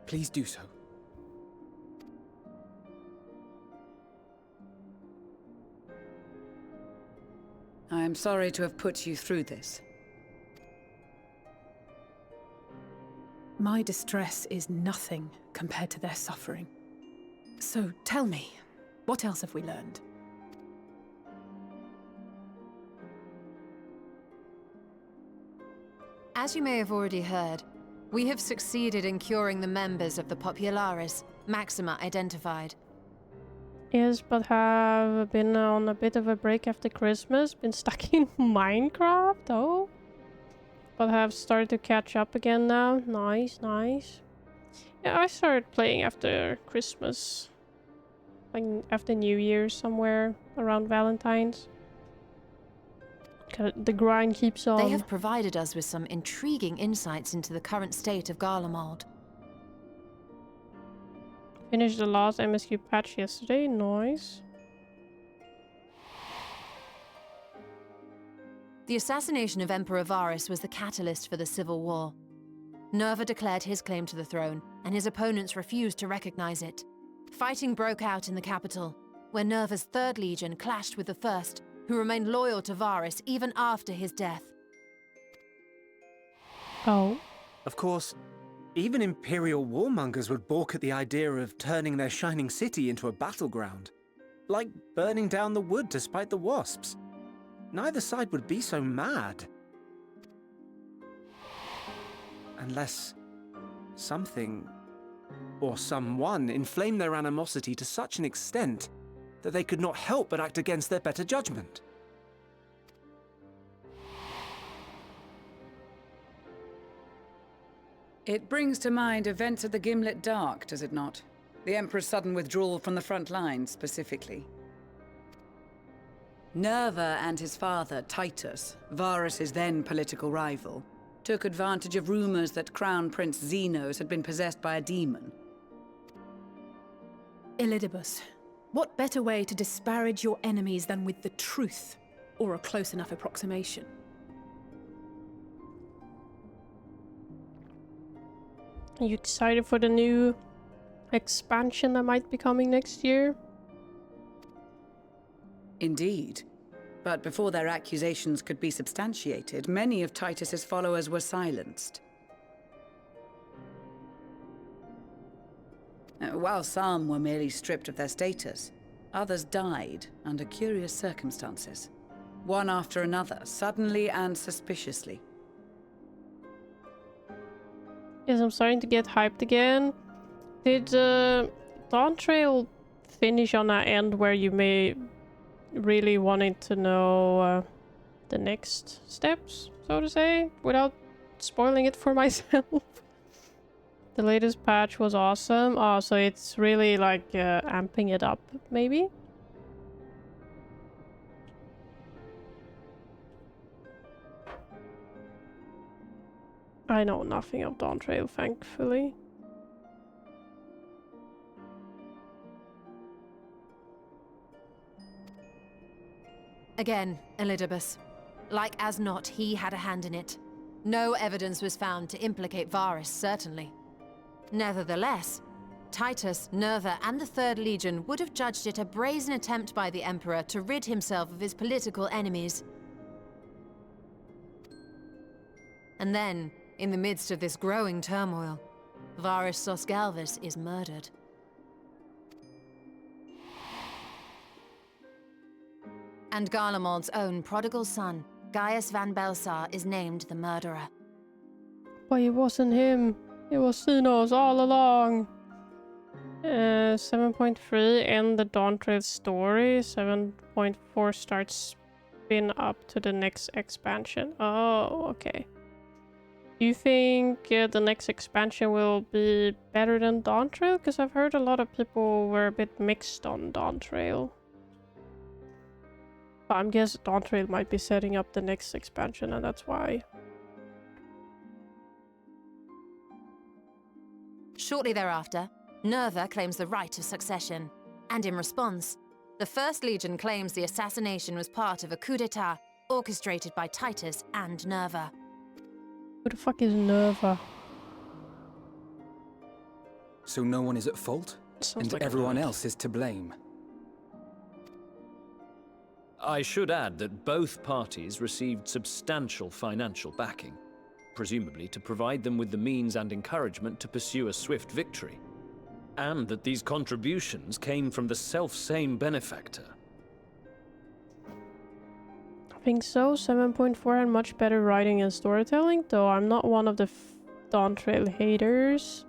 please do so. I am sorry to have put you through this. My distress is nothing compared to their suffering. So tell me, what else have we learned? As you may have already heard, we have succeeded in curing the members of the Populares, Maxima identified. Yes, but have been on a bit of a break after Christmas. Been stuck in Minecraft, oh. But have started to catch up again now. Nice, nice. Yeah, I started playing after Christmas. Like after New Year somewhere around Valentine's. The grind keeps on. They have provided us with some intriguing insights into the current state of Garlemald. Finished the last MSQ patch yesterday. Nice. The assassination of Emperor Varus was the catalyst for the civil war. Nerva declared his claim to the throne, and his opponents refused to recognize it. Fighting broke out in the capital, where Nerva's 3rd Legion clashed with the 1st, who remained loyal to Varus even after his death. Oh. Of course, even Imperial warmongers would balk at the idea of turning their shining city into a battleground. Like burning down the wood to spite the wasps. Neither side would be so mad. Unless something or someone inflamed their animosity to such an extent that they could not help but act against their better judgment. It brings to mind events at the Gimlet Dark, does it not? The Emperor's sudden withdrawal from the front lines, specifically. Nerva and his father, Titus, Varus's then political rival, took advantage of rumors that Crown Prince Xenos had been possessed by a demon. Elidibus, what better way to disparage your enemies than with the truth, or a close enough approximation? Are you excited for the new expansion that might be coming next year? Indeed. But before their accusations could be substantiated, many of Titus's followers were silenced. While some were merely stripped of their status, others died under curious circumstances. One after another, suddenly and suspiciously. Yes, I'm starting to get hyped again. Did Dawn Trail finish on that end where you may really wanted to know the next steps, so to say, without spoiling it for myself? The latest patch was awesome. Oh, so it's really like amping it up, maybe? I know nothing of Dawn Trail, thankfully. Again, Elidibus. Like as not, he had a hand in it. No evidence was found to implicate Varus, certainly. Nevertheless, Titus, Nerva, and the 3rd Legion would have judged it a brazen attempt by the Emperor to rid himself of his political enemies. And then, in the midst of this growing turmoil, Varus Sosgalvis is murdered. And Garlemald's own prodigal son, Gaius van Belsar, is named the murderer. But it wasn't him. It was Xenos all along. 7.3 end the Dawn Trail story. 7.4 starts spin up to the next expansion. Oh, okay. Do you think the next expansion will be better than Dawn Trail? Because I've heard a lot of people were a bit mixed on Dawn Trail. But I'm guessing Dawn Trail might be setting up the next expansion, and that's why. Shortly thereafter, Nerva claims the right of succession. And in response, the 1st Legion claims the assassination was part of a coup d'etat orchestrated by Titus and Nerva. Who the fuck is Nerva? So no one is at fault? Sounds And like everyone else is to blame? I should add that both parties received substantial financial backing, presumably to provide them with the means and encouragement to pursue a swift victory, and that these contributions came from the self-same benefactor. I think so. 7.4 had much better writing and storytelling, though I'm not one of the Dawn Trail haters.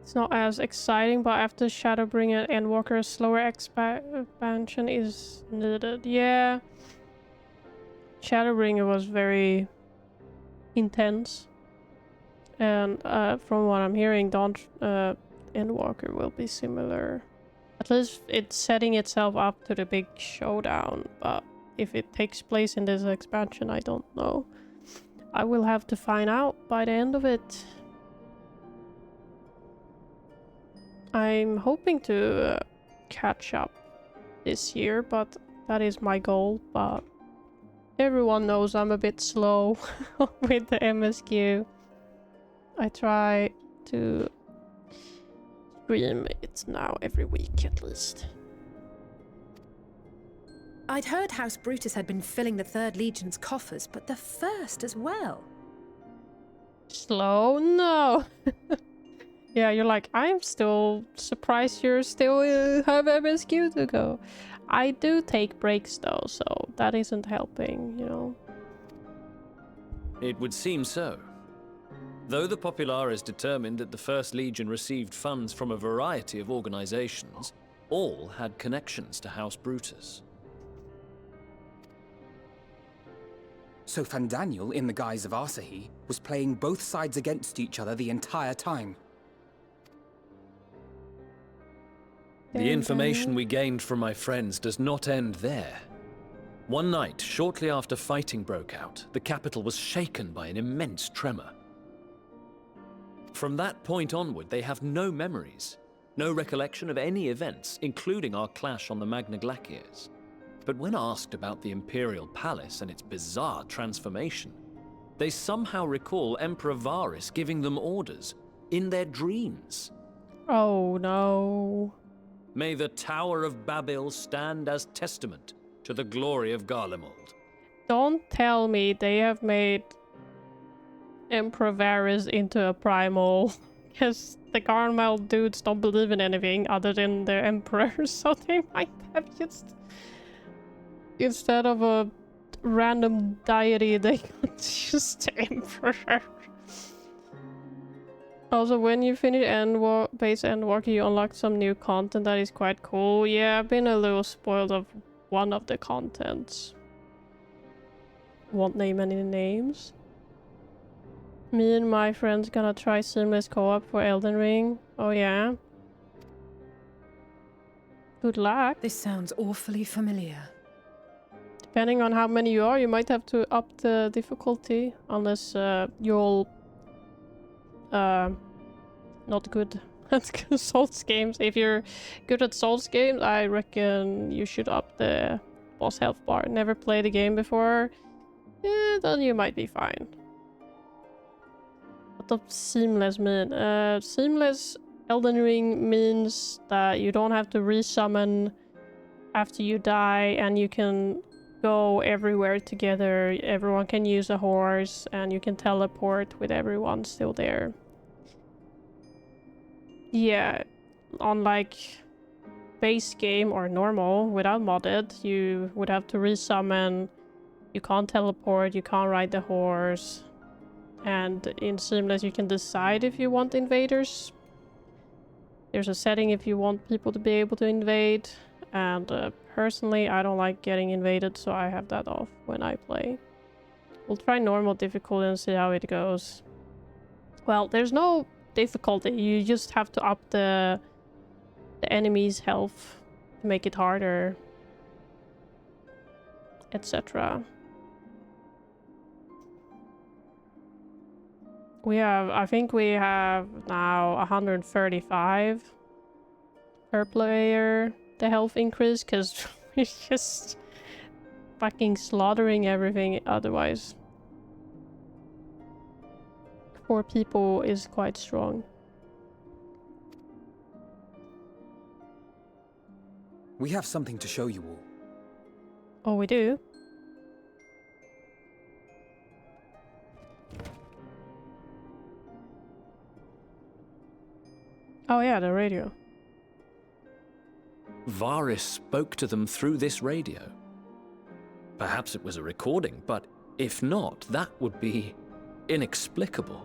It's not as exciting, but after Shadowbringer and Endwalker, a slower expansion is needed. Yeah. Shadowbringer was very intense. And from what I'm hearing, Endwalker will be similar. At least it's setting itself up to the big showdown, but if it takes place in this expansion, I don't know. I will have to find out by the end of it. I'm hoping to catch up this year, but that is my goal. But everyone knows I'm a bit slow with the MSQ. I try to stream it now every week at least. I'd heard House Brutus had been filling the Third Legion's coffers, but the First as well. Slow? No. Yeah, you're like, I'm still surprised you're still have MSQ to go. I do take breaks though, so that isn't helping, you know. It would seem so. Though the Populares determined that the First Legion received funds from a variety of organizations, all had connections to House Brutus. So Fandaniel, in the guise of Asahi, was playing both sides against each other the entire time. The information we gained from my friends does not end there. One night, shortly after fighting broke out, the capital was shaken by an immense tremor. From that point onward, they have no memories, no recollection of any events, including our clash on the Magna Glaciers. But when asked about the Imperial Palace and its bizarre transformation, they somehow recall Emperor Varys giving them orders in their dreams. Oh no. May the Tower of Babel stand as testament to the glory of Garlemald. Don't tell me they have made Emperor Varys into a primal. Because the Garlemald dudes don't believe in anything other than their emperor, so they might have just... Instead of a random deity, they got just the emperor. Also, when you finish base Endwalker, you unlock some new content that is quite cool. Yeah, I've been a little spoiled of one of the contents. Won't name any names. Me and my friends gonna try seamless co-op for Elden Ring. Oh yeah. Good luck. This sounds awfully familiar. Depending on how many you are, you might have to up the difficulty. Unless you're all not good at Souls games. If you're good at Souls games, I reckon you should up the boss health bar. Never played the game before? Yeah, then you might be fine. What does seamless mean? Seamless Elden Ring means that you don't have to resummon after you die, and you can go everywhere together. Everyone can use a horse, and you can teleport with everyone still there. Yeah, on like base game or normal without modded, you would have to resummon. You can't teleport, you can't ride the horse. And in Seamless you can decide if you want invaders. There's a setting if you want people to be able to invade. And personally I don't like getting invaded, so I have that off when I play. We'll try normal difficulty and see how it goes. Well, there's no difficulty, you just have to up the enemy's health to make it harder, etc. I think we have now 135 per player, the health increase, because we're just fucking slaughtering everything otherwise. 4 people is quite strong. We have something to show you all. Oh, we do? Oh yeah, the radio. Varys spoke to them through this radio. Perhaps it was a recording, but if not, that would be inexplicable.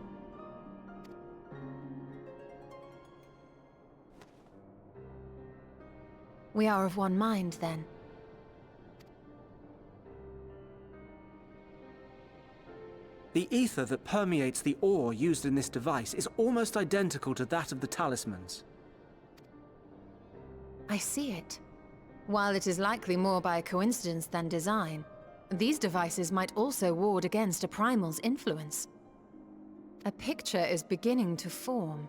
We are of one mind, then. The ether that permeates the ore used in this device is almost identical to that of the talismans. I see it. While it is likely more by coincidence than design, These devices might also ward against a primal's influence. A picture is beginning to form.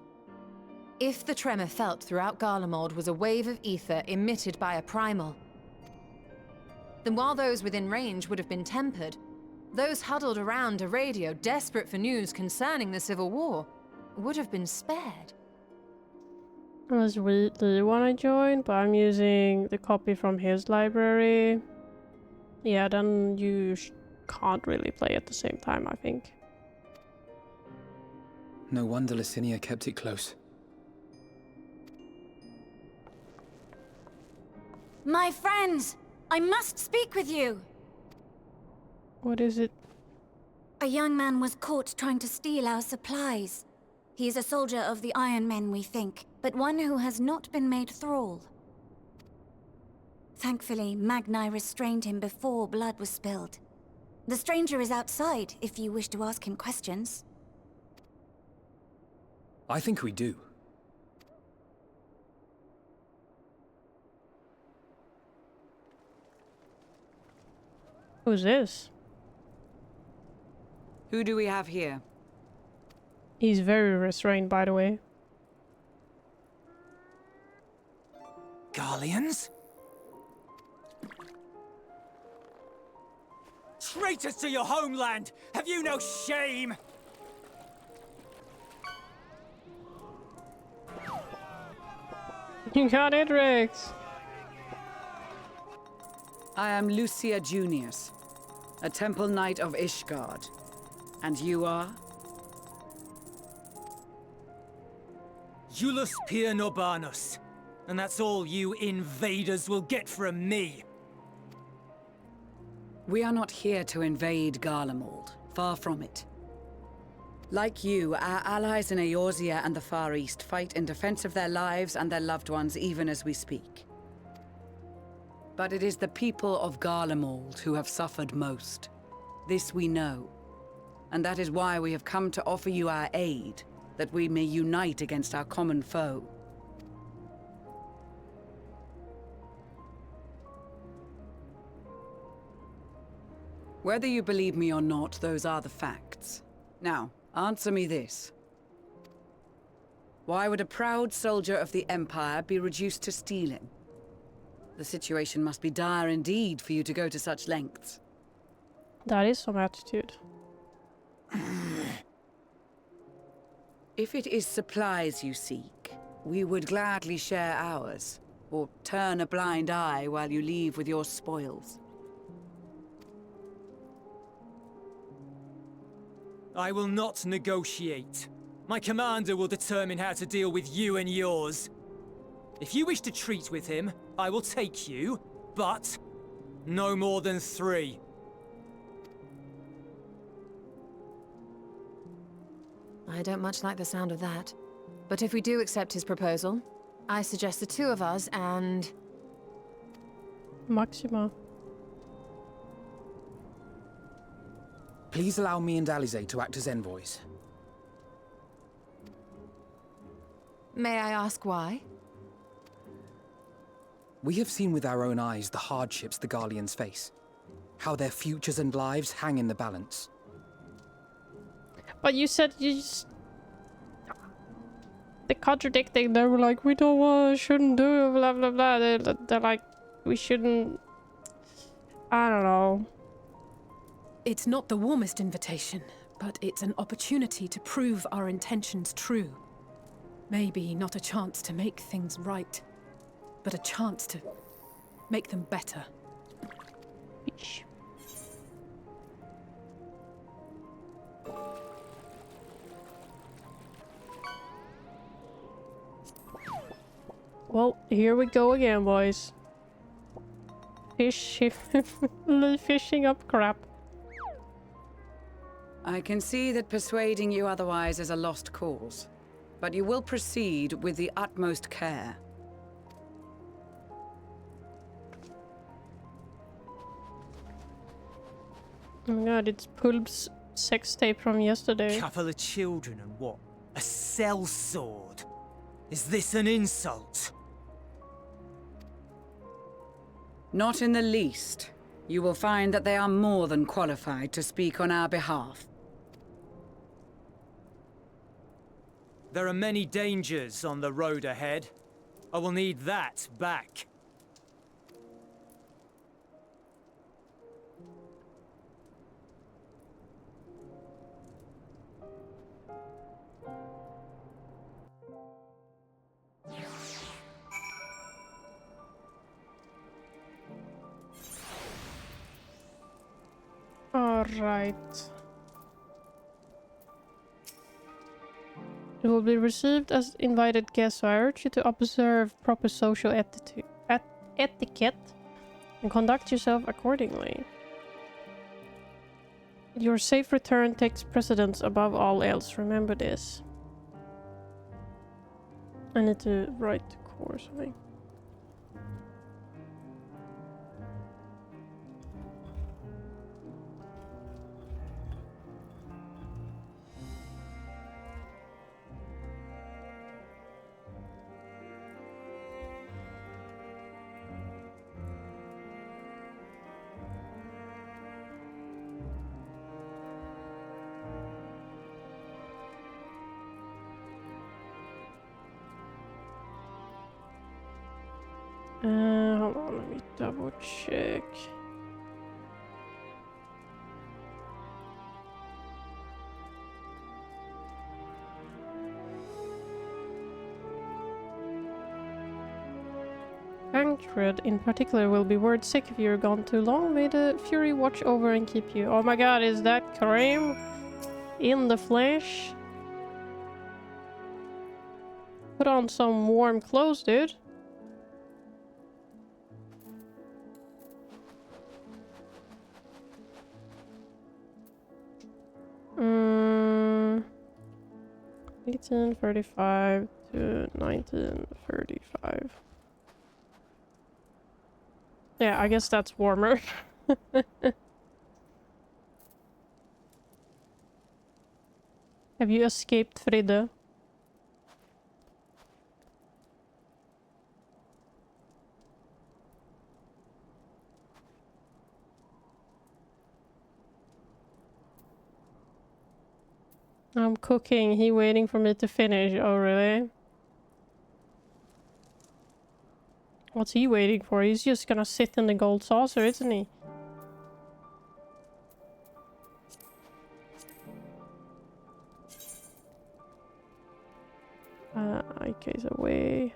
If the tremor felt throughout Garlemald was a wave of ether emitted by a primal, then while those within range would have been tempered, those huddled around a radio desperate for news concerning the Civil War would have been spared. Unless do you want to join? But I'm using the copy from his library. Yeah, then you can't really play at the same time, I think. No wonder Licinia kept it close. My friends! I must speak with you! What is it? A young man was caught trying to steal our supplies. He is a soldier of the Iron Men, we think, but one who has not been made thrall. Thankfully, Magni restrained him before blood was spilled. The stranger is outside, if you wish to ask him questions. I think we do. Who's this? Who do we have here? He's very restrained, by the way. Garleans? Traitors to your homeland! Have you no shame? You got it, Rex! I am Lucia Junius, a Temple Knight of Ishgard. And you are? Iulus Pier Norbanus. And that's all you invaders will get from me. We are not here to invade Garlemald. Far from it. Like you, our allies in Eorzea and the Far East fight in defense of their lives and their loved ones even as we speak. But it is the people of Garlemald who have suffered most. This we know. And that is why we have come to offer you our aid, that we may unite against our common foe. Whether you believe me or not, those are the facts. Now, answer me this. Why would a proud soldier of the Empire be reduced to stealing? The situation must be dire indeed for you to go to such lengths. That is some attitude. If it is supplies you seek, we would gladly share ours, or turn a blind eye while you leave with your spoils. I will not negotiate. My commander will determine how to deal with you and yours. If you wish to treat with him, I will take you, but no more than 3. I don't much like the sound of that. But if we do accept his proposal, I suggest the 2 of us and... Maxima. Please allow me and Alize to act as envoys. May I ask why? We have seen with our own eyes the hardships the Garleans face. How their futures and lives hang in the balance. But you said you just... They're contradicting. They were like, we don't want, shouldn't do it, blah blah blah. They're like, we shouldn't... I don't know. It's not the warmest invitation, but it's an opportunity to prove our intentions true. Maybe not a chance to make things right, but a chance to make them better. Well, here we go again, boys. Fishing up crap. I can see that persuading you otherwise is a lost cause, but you will proceed with the utmost care. Oh my god, it's Pulp's sex tape from yesterday. Couple of children and what? A sellsword? Is this an insult? Not in the least. You will find that they are more than qualified to speak on our behalf. There are many dangers on the road ahead. I will need that back. All right. You will be received as invited guests, so I urge you to observe proper social etiquette and conduct yourself accordingly. Your safe return takes precedence above all else. Remember this. I need to write the course, I think. Hold on, let me double check. Tancred in particular will be word sick if you're gone too long. May the Fury watch over and keep you. Oh my god, is that Karim in the flesh? Put on some warm clothes, dude. Mm, 1835 to 1935. Yeah, I guess that's warmer. Have you escaped Frida? I'm cooking. He waiting for me to finish. Oh, really? What's he waiting for? He's just gonna sit in the gold saucer, isn't he? Okay, so away.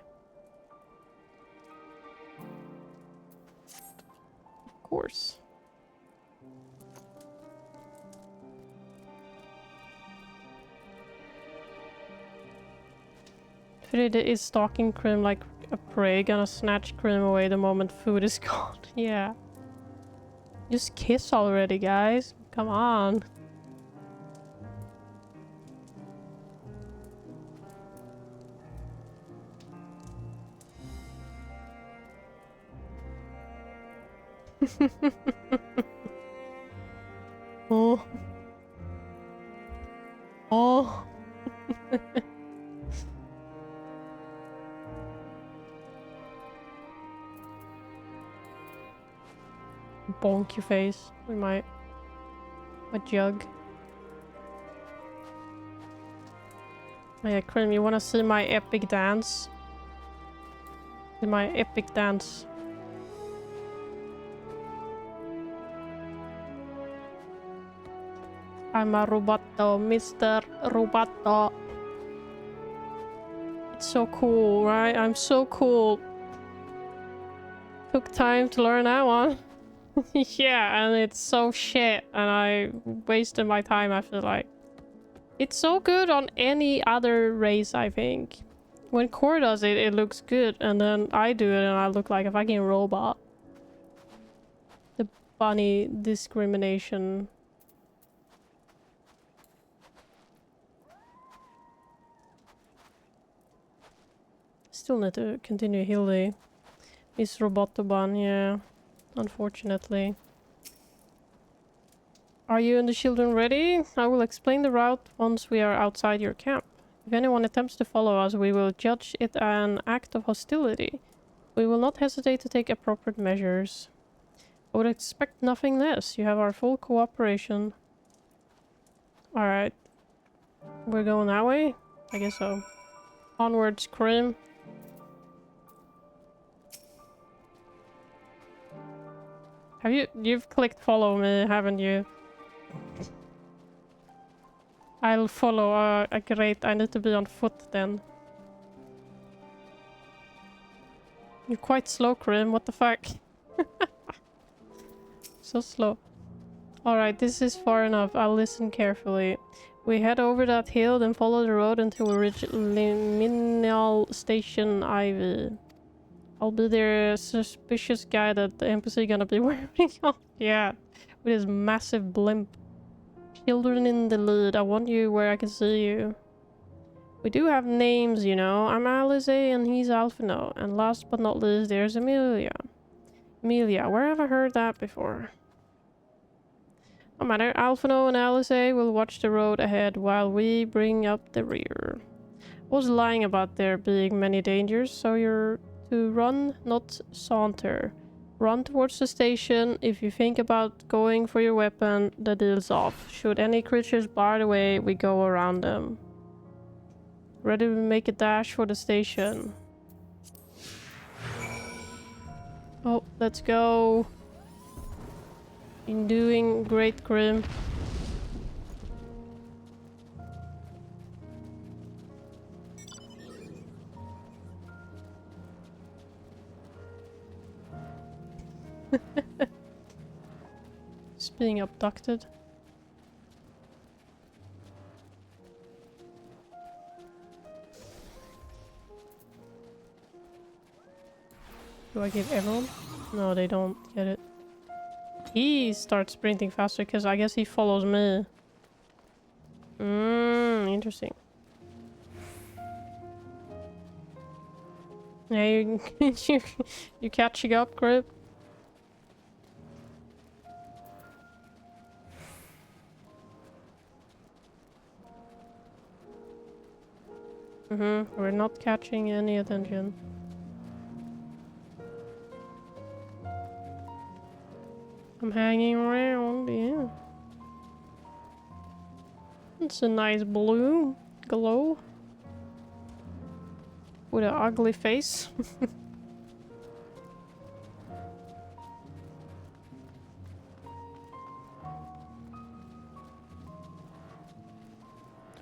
Of course. Frida is stalking Krim like a prey, gonna snatch Krim away the moment food is gone. Yeah. Just kiss already, guys. Come on. Oh. Oh. Bonk your face with my jug. Oh yeah, Krim, you wanna see my epic dance? My epic dance. I'm a roboto, Mr. Roboto. It's so cool, right? I'm so cool. Took time to learn that one. Yeah, and it's so shit, and I wasted my time, I feel like. It's so good on any other race, I think. When Core does it, it looks good, and then I do it and I look like a fucking robot. The bunny discrimination. Still need to continue Hildy. Miss Robotoban, yeah. Unfortunately. Are you and the children ready? I will explain the route once we are outside your camp. If anyone attempts to follow us, we will judge it an act of hostility. We will not hesitate to take appropriate measures. I would expect nothing less. You have our full cooperation. Alright. We're going that way? I guess so. Onwards, Krim. You've clicked follow me, haven't you? I'll follow. Great, I need to be on foot then. You're quite slow, Krim. What the fuck? So slow. Alright, this is far enough. I'll listen carefully. We head over that hill, then follow the road until we reach Liminal Station IV. I'll be their suspicious guy that the NPC gonna be wearing on. Yeah, with his massive blimp. Children in the lead. I want you where I can see you. We do have names, you know. I'm Alice and he's Alphino. And last but not least, there's Amelia. Amelia, where have I heard that before? No matter, Alphino and Alice will watch the road ahead while we bring up the rear. I was lying about there being many dangers, so you're to run, not saunter. Run towards the station. If you think about going for your weapon, the deal's off. Should any creatures bar the way, we go around them. Ready to make a dash for the station. Oh, let's go. Been doing great, Grim. Just being abducted. Do I give everyone? No, they don't get it. He starts sprinting faster because I guess he follows me. Interesting. Yeah, you catching up, Grip? We're not catching any attention. I'm hanging around, yeah. It's a nice blue glow. With an ugly face.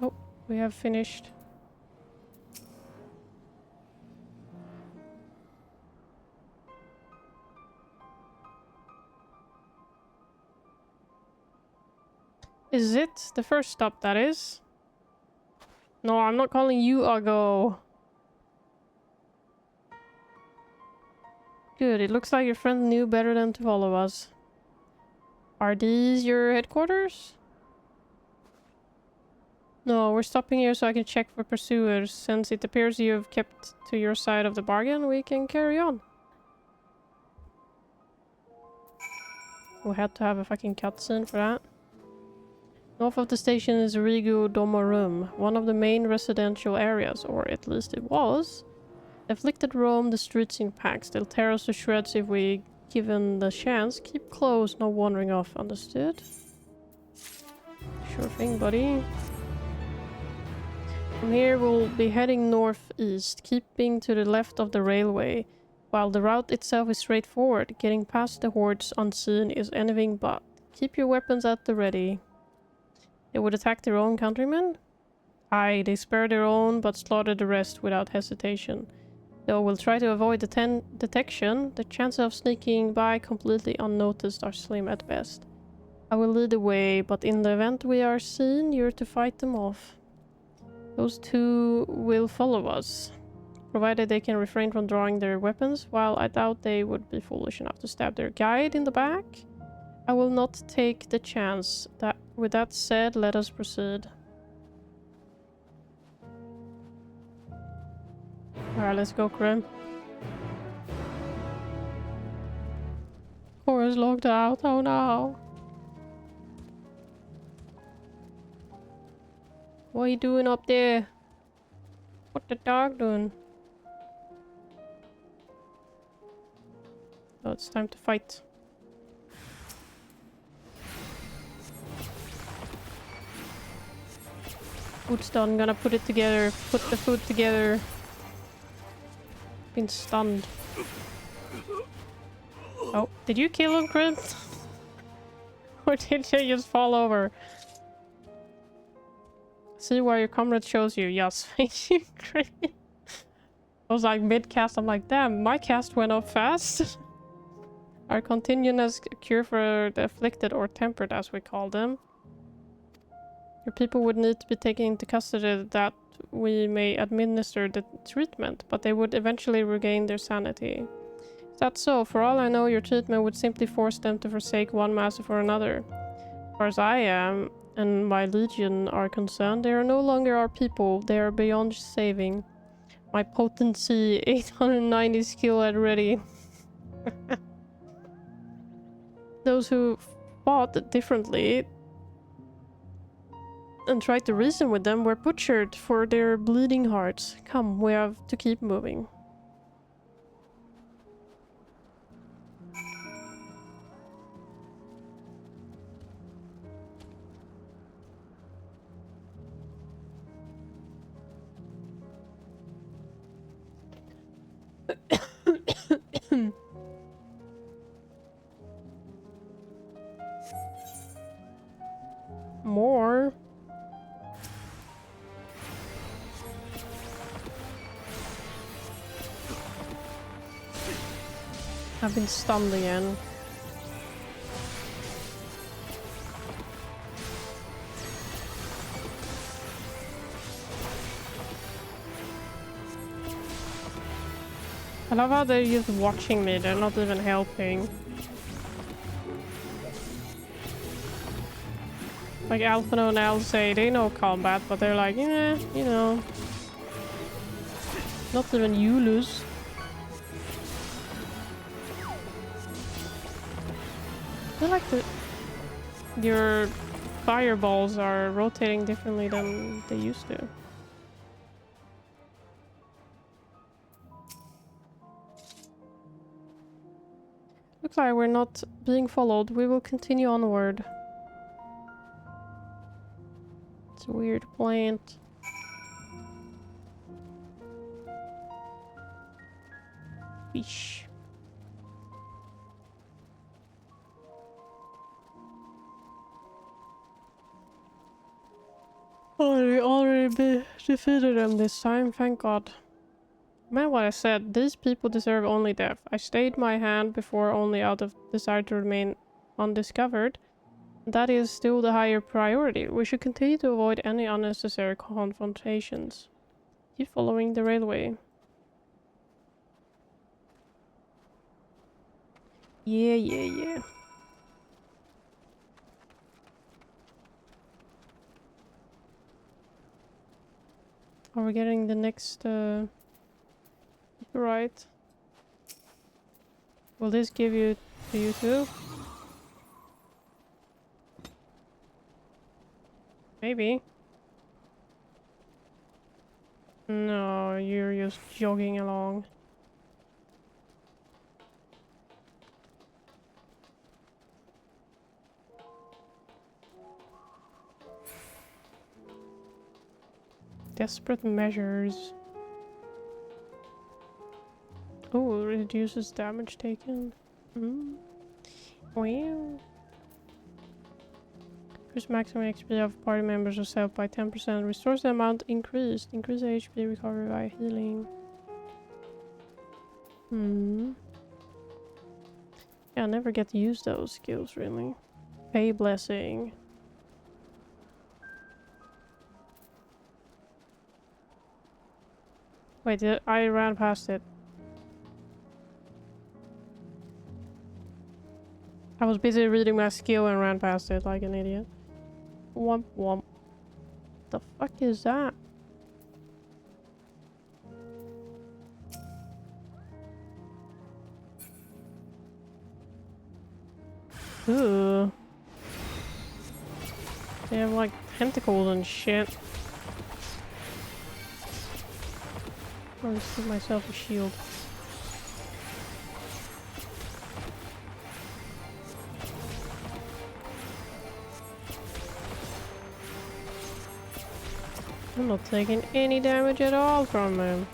Oh, we have finished. Is it the first stop, that is? No, I'm not calling you Uggo. Good, it looks like your friend knew better than to follow us. Are these your headquarters? No, we're stopping here so I can check for pursuers. Since it appears you have kept to your side of the bargain, we can carry on. We had to have a fucking cutscene for that. North of the station is Rigu Domorum, one of the main residential areas, or at least it was. The afflicted roam the streets in packs. They'll tear us to shreds if we given the chance. Keep close, no wandering off, understood? Sure thing, buddy. From here we'll be heading northeast, keeping to the left of the railway. While the route itself is straightforward, getting past the hordes unseen is anything but. Keep your weapons at the ready. They would attack their own countrymen? Aye, they spare their own, but slaughter the rest without hesitation. Though we'll try to avoid detection, the chances of sneaking by completely unnoticed are slim at best. I will lead the way, but in the event we are seen, you're to fight them off. Those two will follow us, provided they can refrain from drawing their weapons, while I doubt they would be foolish enough to stab their guide in the back. I will not take the chance. With that said, let us proceed. Alright, let's go, Grim. Cora's logged out, oh no. What are you doing up there? What the dog doing? Oh, it's time to fight. Food's done. Gonna put it together. Put the food together. Been stunned. Oh, did you kill him, Chris? Or did you just fall over? See why your comrade shows you. Yes, thank you, Chris. I was like mid-cast. I'm like, damn, my cast went up fast. Our continuous cure for the afflicted or tempered, as we call them. Your people would need to be taken into custody that we may administer the treatment, but they would eventually regain their sanity. Is that so? For all I know, your treatment would simply force them to forsake one master for another. As far as I am and my legion are concerned, they are no longer our people. They are beyond saving. My potency 890 skill at ready. Those who fought differently and tried to reason with them were butchered for their bleeding hearts. Come, we have to keep moving. More. I've been stunned again. I love how they're just watching me, they're not even helping. Like Alphino and Al say, they know combat, but they're like, yeah, you know. Not even you lose. I feel like your fireballs are rotating differently than they used to. Looks like we're not being followed. We will continue onward. It's a weird plant. Fish. Oh, we already defeated them this time, thank God. Man, what I said, these people deserve only death. I stayed my hand before only out of desire to remain undiscovered. That is still the higher priority. We should continue to avoid any unnecessary confrontations. Keep following the railway. Yeah. Are we getting the next right? Will this give you to you too? Maybe. No, you're just jogging along. Desperate measures. Oh, reduces damage taken. Well. Increase maximum XP of party members or self by 10%. Restores the amount increased. Increase HP recovery by healing. Yeah, I never get to use those skills really. Pay blessing. Wait, I ran past it. I was busy reading my skill and ran past it like an idiot. Womp womp. The fuck is that? Ooh. They have like tentacles and shit. I'll just give myself a shield. I'm not taking any damage at all from him.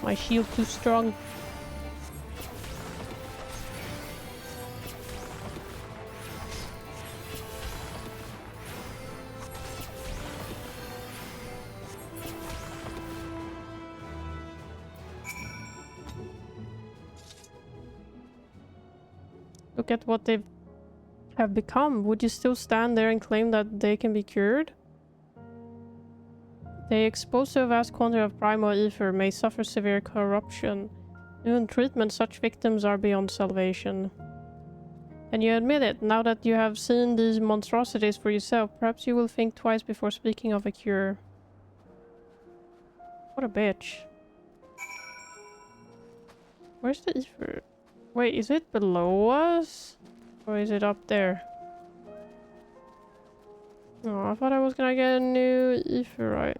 My shield too strong. Look at what they have become. Would you still stand there and claim that they can be cured? They exposed to a vast quantity of primal ether may suffer severe corruption. Even treatment, such victims are beyond salvation. And you admit it, now that you have seen these monstrosities for yourself, perhaps you will think twice before speaking of a cure. What a bitch. Where's the ether? Wait, is it below us? Or is it up there? Oh, I thought I was gonna get a new ether, right?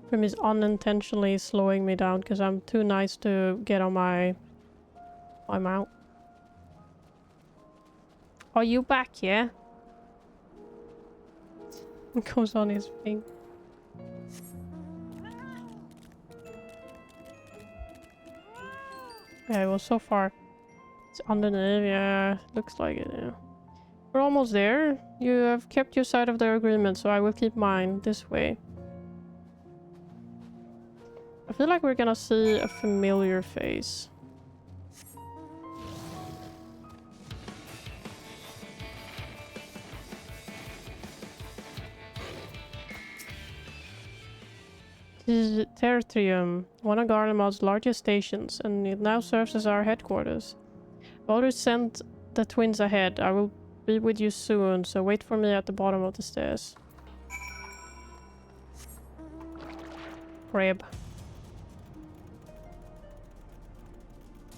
Grim is unintentionally slowing me down because I'm too nice to get on my mount. Are you back, yeah? It goes on his thing. Okay, well, so far it's underneath. Yeah, looks like it. Yeah. We're almost there. You have kept your side of the agreement, so I will keep mine this way. I feel like we're gonna see a familiar face. This is Territorium, one of Garlemald's largest stations, and it now serves as our headquarters. I've already sent the twins ahead. I will be with you soon, so wait for me at the bottom of the stairs. Crib.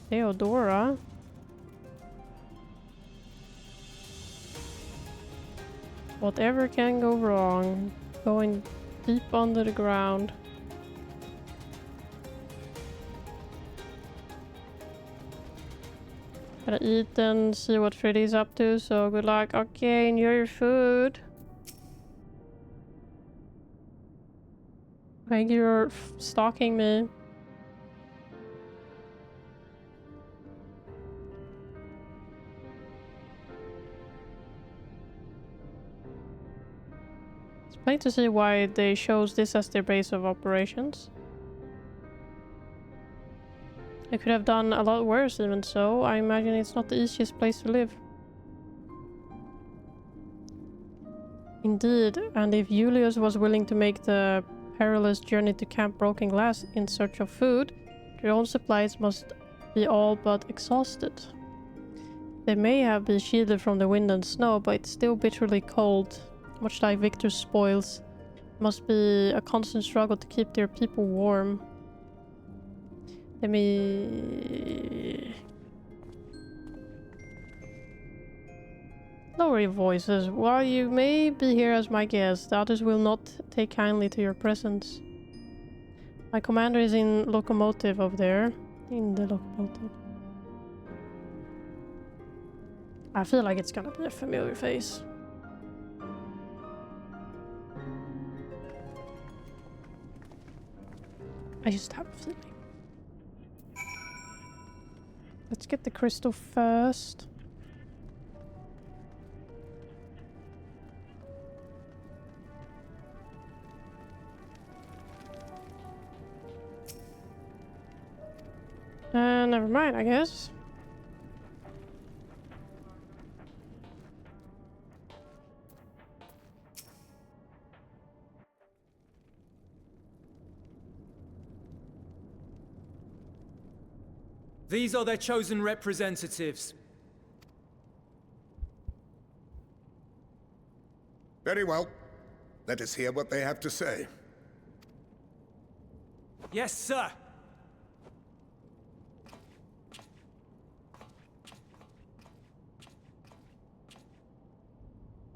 Theodora? Whatever can go wrong. Going deep under the ground. Gotta eat and see what Freddy's up to, so good luck. Okay, enjoy your food. Thank you for stalking me. It's plain to see why they chose this as their base of operations. They could have done a lot worse, even so. I imagine it's not the easiest place to live. Indeed, and if Julius was willing to make the perilous journey to Camp Broken Glass in search of food, their own supplies must be all but exhausted. They may have been shielded from the wind and snow, but it's still bitterly cold, much like Victor's spoils. It must be a constant struggle to keep their people warm. Let me... Lower your voices. While you may be here as my guest, the others will not take kindly to your presence. My commander is in locomotive over there. In the locomotive. I feel like it's gonna be a familiar face. I just have a feeling. Let's get the crystal first. Never mind, I guess. These are their chosen representatives. Very well. Let us hear what they have to say. Yes, sir.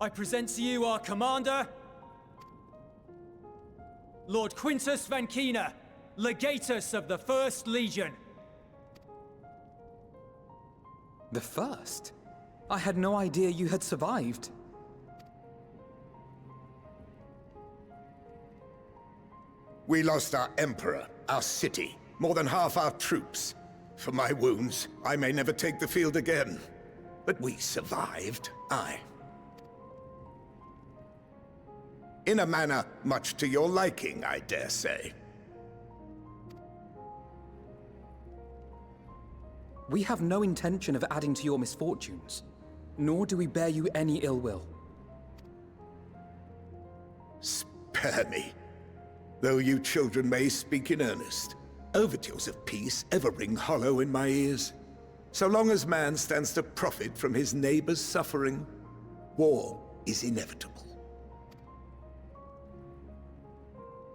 I present to you our commander, Lord Quintus Van Kina, Legatus of the First Legion. The first? I had no idea you had survived. We lost our emperor, our city, more than half our troops. For my wounds, I may never take the field again. But we survived, aye. In a manner much to your liking, I dare say. We have no intention of adding to your misfortunes, nor do we bear you any ill will. Spare me. Though you children may speak in earnest, overtures of peace ever ring hollow in my ears. So long as man stands to profit from his neighbor's suffering, war is inevitable.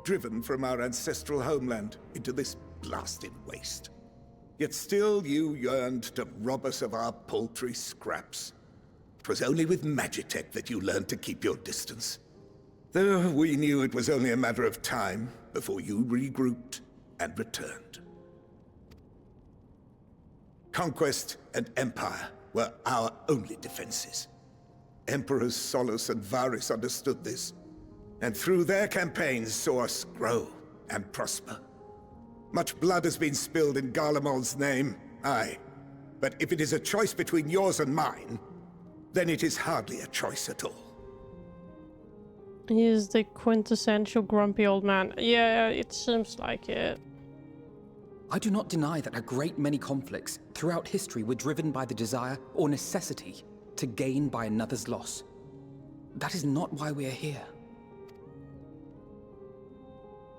Driven from our ancestral homeland into this blasted waste. Yet still you yearned to rob us of our paltry scraps. 'Twas only with Magitech that you learned to keep your distance. Though we knew it was only a matter of time before you regrouped and returned. Conquest and empire were our only defenses. Emperors Solus and Varys understood this, and through their campaigns saw us grow and prosper. Much blood has been spilled in Garlemald's name, aye. But if it is a choice between yours and mine, then it is hardly a choice at all. He is the quintessential grumpy old man. Yeah, it seems like it. I do not deny that a great many conflicts throughout history were driven by the desire or necessity to gain by another's loss. That is not why we are here.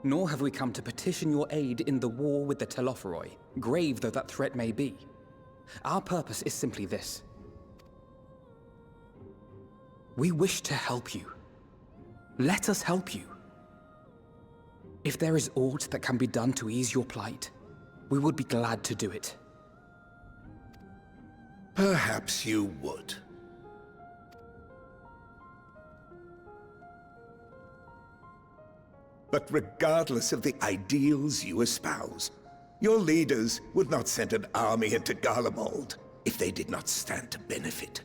Nor have we come to petition your aid in the war with the Telophoroi, grave though that threat may be. Our purpose is simply this. We wish to help you. Let us help you. If there is aught that can be done to ease your plight, we would be glad to do it. Perhaps you would. But regardless of the ideals you espouse, your leaders would not send an army into Garlemald if they did not stand to benefit.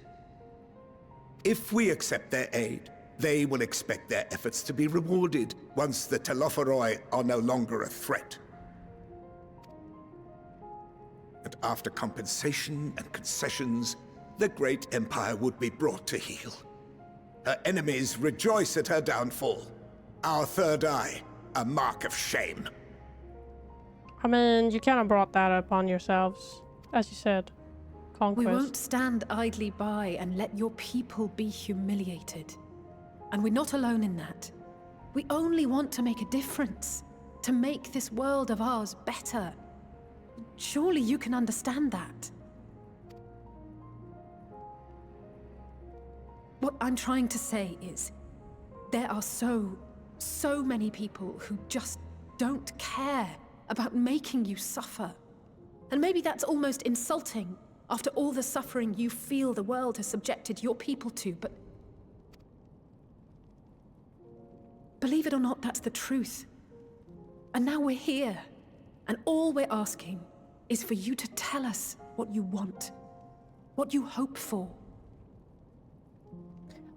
If we accept their aid, they will expect their efforts to be rewarded once the Telophoroi are no longer a threat. And after compensation and concessions, the great empire would be brought to heel. Her enemies rejoice at her downfall. Our third eye, a mark of shame. I mean, you kind of brought that upon yourselves, as you said. Conquest. We won't stand idly by and let your people be humiliated. And we're not alone in that. We only want to make a difference, to make this world of ours better. Surely you can understand that. What I'm trying to say is, there are so many people who just don't care about making you suffer. And maybe that's almost insulting after all the suffering you feel the world has subjected your people to, but believe it or not, that's the truth. And now we're here, and all we're asking is for you to tell us what you want, what you hope for.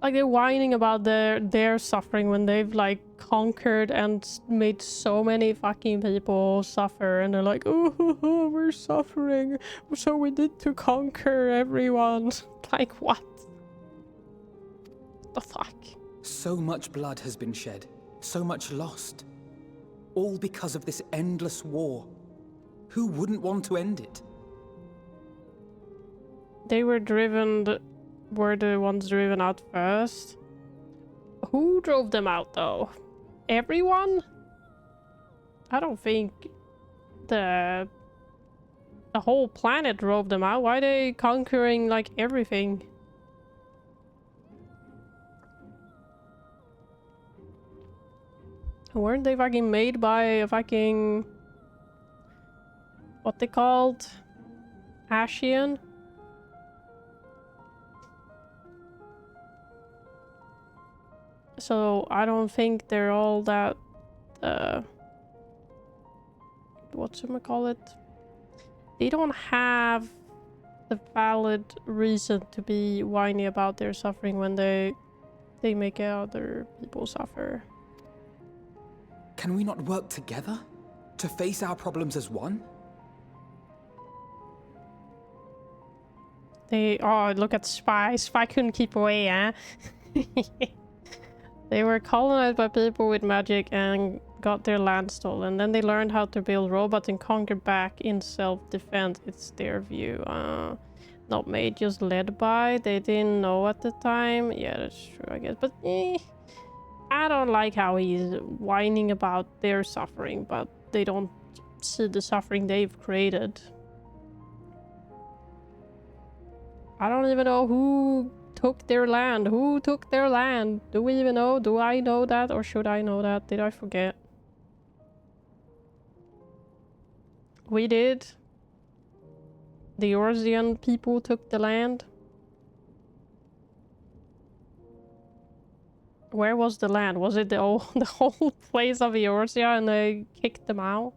Like, they're whining about their suffering when they've like conquered and made so many fucking people suffer, and they're like, oh, we're suffering, so we need to conquer everyone. Like, what the fuck? So much blood has been shed, so much lost, all because of this endless war. Who wouldn't want to end it? They were the ones driven out first. Who drove them out though? Everyone? I don't think the whole planet drove them out. Why are they conquering like everything? Weren't they fucking made by a fucking what they called? Ashian? So I don't think they're all that whatchamacallit? They don't have a valid reason to be whiny about their suffering when they make other people suffer. Can we not work together to face our problems as one? Oh, look at Spy. Spy couldn't keep away, huh? They were colonized by people with magic and got their land stolen. Then they learned how to build robots and conquer back in self-defense. It's their view. Not made, just led by. They didn't know at the time. Yeah, that's true, I guess. But I don't like how he's whining about their suffering, but they don't see the suffering they've created. I don't even know who took their land. Who took their land? Do we even know? Do I know that? Or should I know that? Did I forget? We did. The Eorzean people took the land. Where was the land? Was it the whole place of Eorzea and they kicked them out?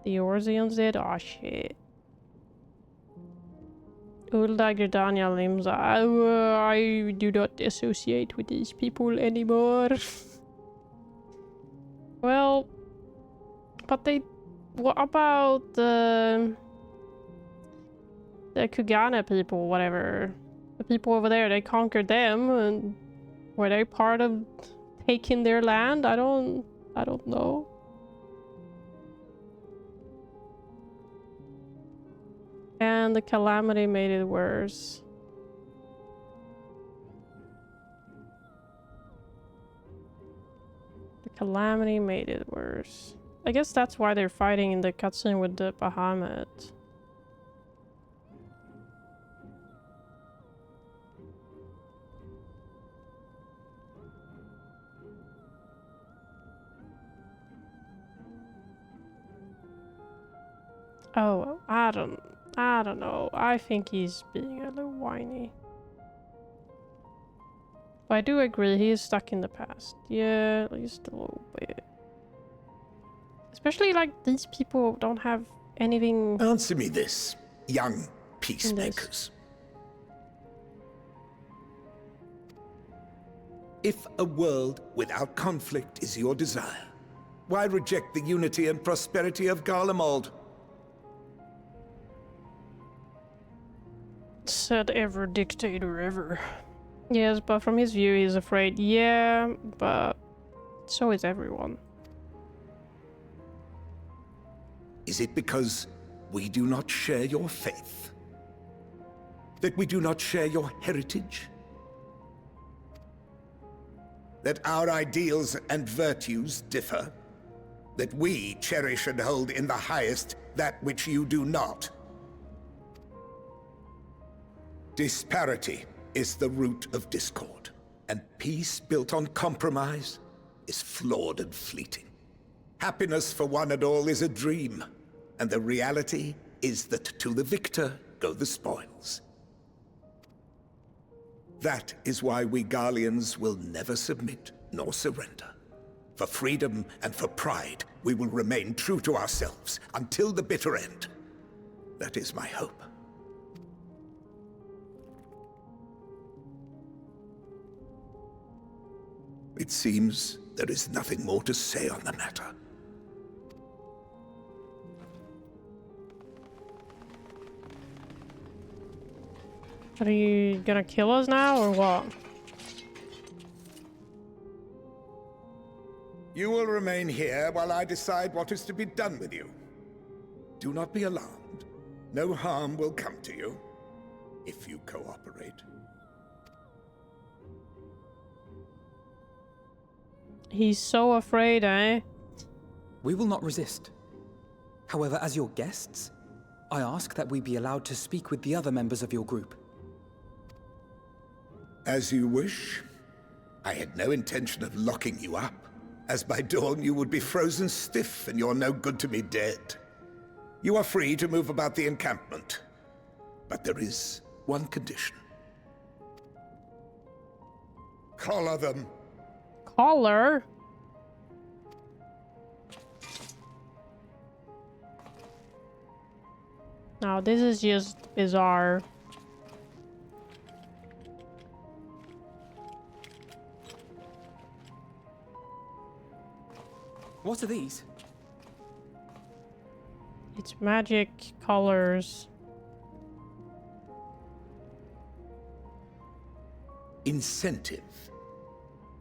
The Eorzeans did? Oh shit. Uldagr Daniel Limsa. I do not associate with these people anymore. Well, but what about the Kugana people, whatever? The people over there, they conquered them, and were they part of taking their land? I don't know. And the calamity made it worse. The calamity made it worse. I guess that's why they're fighting in the cutscene with the Bahamut. Oh, I don't know. I think he's being a little whiny. But I do agree, he is stuck in the past. Yeah, at least a little bit. Especially like these people don't have anything. Answer me this, young peacemakers. If a world without conflict is your desire, why reject the unity and prosperity of Garlemald? Said ever dictator ever. Yes, but from his view he's afraid. Yeah, but so is everyone. Is it because we do not share your faith? That we do not share your heritage? That our ideals and virtues differ? That we cherish and hold in the highest that which you do not? Disparity is the root of discord, and peace built on compromise is flawed and fleeting. Happiness for one and all is a dream, and the reality is that to the victor go the spoils. That is why we Garleans will never submit nor surrender. For freedom and for pride, we will remain true to ourselves until the bitter end. That is my hope. It seems there is nothing more to say on the matter. Are you gonna kill us now or what? You will remain here while I decide what is to be done with you. Do not be alarmed. No harm will come to you if you cooperate. He's so afraid, eh? We will not resist. However, as your guests, I ask that we be allowed to speak with the other members of your group. As you wish. I had no intention of locking you up, as by dawn you would be frozen stiff and you're no good to me dead. You are free to move about the encampment, but there is one condition. Collar them. Collar? No, No, this is just bizarre. What are these? It's magic colors. Incentive.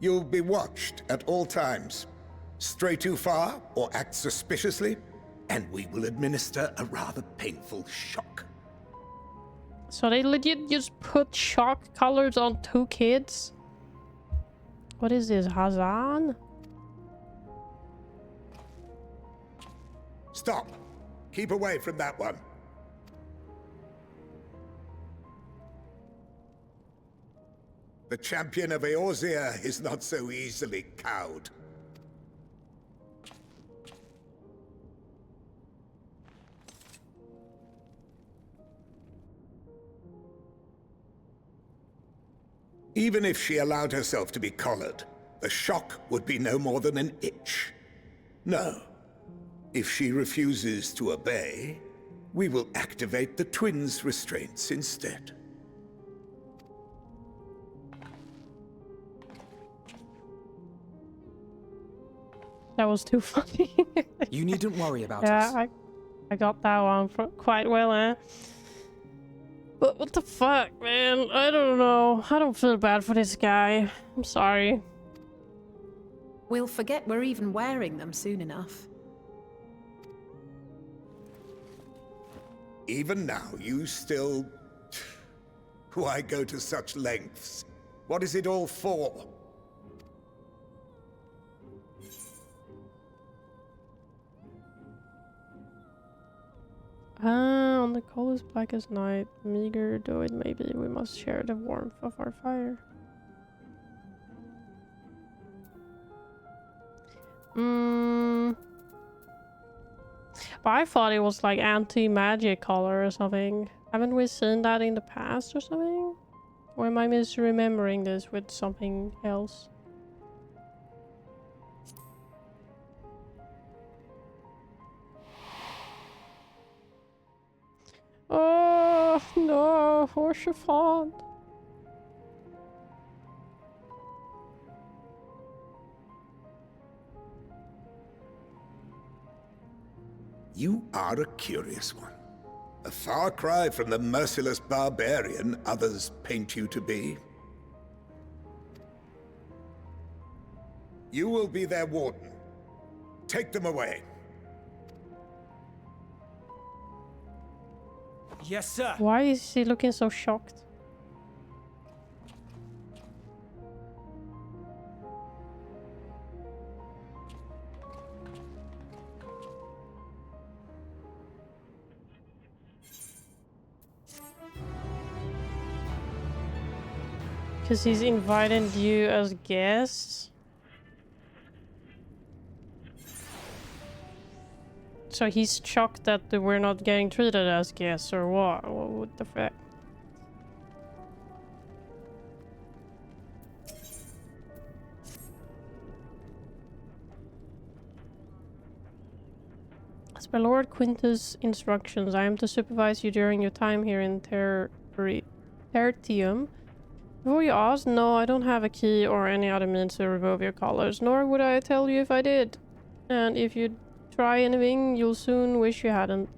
You'll be watched at all times. Stray too far or act suspiciously, and we will administer a rather painful shock. So they legit just put shock colors on 2 kids? What is this, Hazan? Stop. Keep away from that one. The champion of Eorzea is not so easily cowed. Even if she allowed herself to be collared, the shock would be no more than an itch. No. If she refuses to obey, we will activate the twins' restraints instead. That was too funny. You needn't worry about us. Yeah, I got that one quite well, eh? But what the fuck, man? I don't know. I don't feel bad for this guy. I'm sorry. We'll forget we're even wearing them soon enough. Even now, you still... Why go to such lengths? What is it all for? On the coldest, blackest night, meager though it may be, we must share the warmth of our fire. But I thought it was like anti-magic color or something. Haven't we seen that in the past or something? Or am I misremembering this with something else? Oh no, Horsefant. You are a curious one. A far cry from the merciless barbarian others paint you to be. You will be their warden. Take them away. Yes, sir. Why is he looking so shocked? Because he's invited you as guests. So he's shocked that we're not getting treated as guests, or what? What the fuck? As per Lord Quintus' instructions, I am to supervise you during your time here in Tertium. Before you ask, no, I don't have a key or any other means to remove your collars, nor would I tell you if I did. And if you try anything, you'll soon wish you hadn't.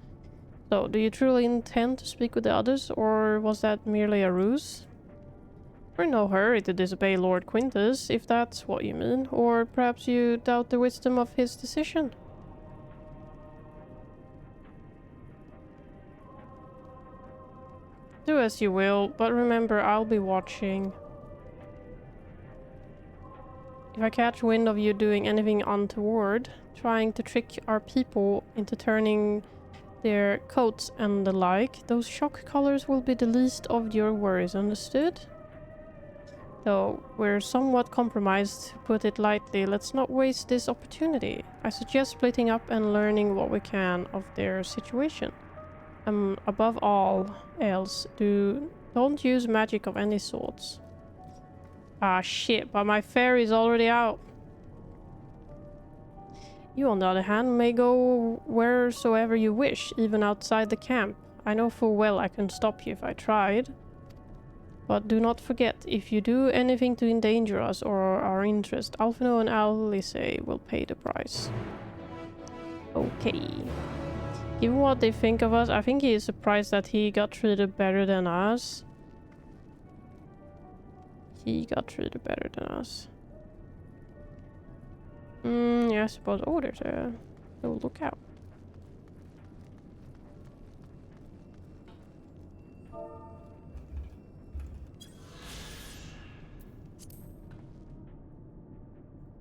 So, do you truly intend to speak with the others, or was that merely a ruse? We're in no hurry to disobey Lord Quintus, if that's what you mean, or perhaps you doubt the wisdom of his decision. Do as you will, but remember, I'll be watching. If I catch wind of you doing anything untoward, trying to trick our people into turning their coats and the like, those shock colors will be the least of your worries, understood? Though we're somewhat compromised, to put it lightly, let's not waste this opportunity. I suggest splitting up and learning what we can of their situation. Above all else, don't use magic of any sorts. Ah shit, but my fairy's already out. You, on the other hand, may go wheresoever you wish, even outside the camp. I know full well I can stop you if I tried. But do not forget, if you do anything to endanger us or our interest, Alphino and Alice will pay the price. Okay. Given what they think of us, I think he is surprised that he got treated better than us. He got treated better than us. Yeah, I suppose. Oh, there's a little lookout.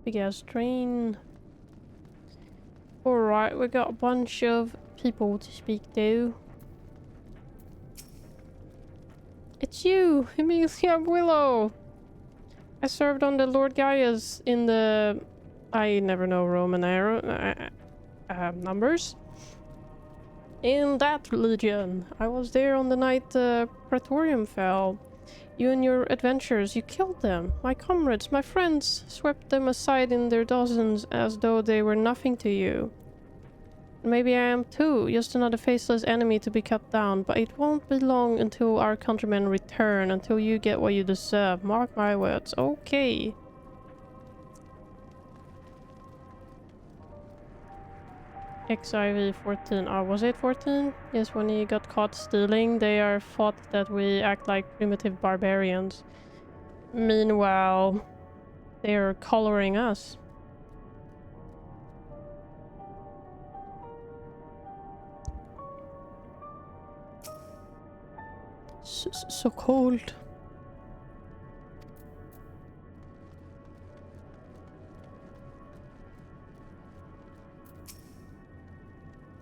Big ass train. Alright, we got a bunch of people to speak to. It's you, Emilia Willow! I served on the Lord Gaius in the... I never know Roman era... numbers. In that legion. I was there on the night Praetorium fell. You and your adventurers, you killed them. My comrades, my friends, swept them aside in their dozens as though they were nothing to you. Maybe I am too, just another faceless enemy to be cut down, but it won't be long until our countrymen return, until you get what you deserve. Mark my words. Okay. FFXIV 14. Oh, was it 14? Yes, when he got caught stealing, they are thought that we act like primitive barbarians. Meanwhile, they are coloring us. So cold.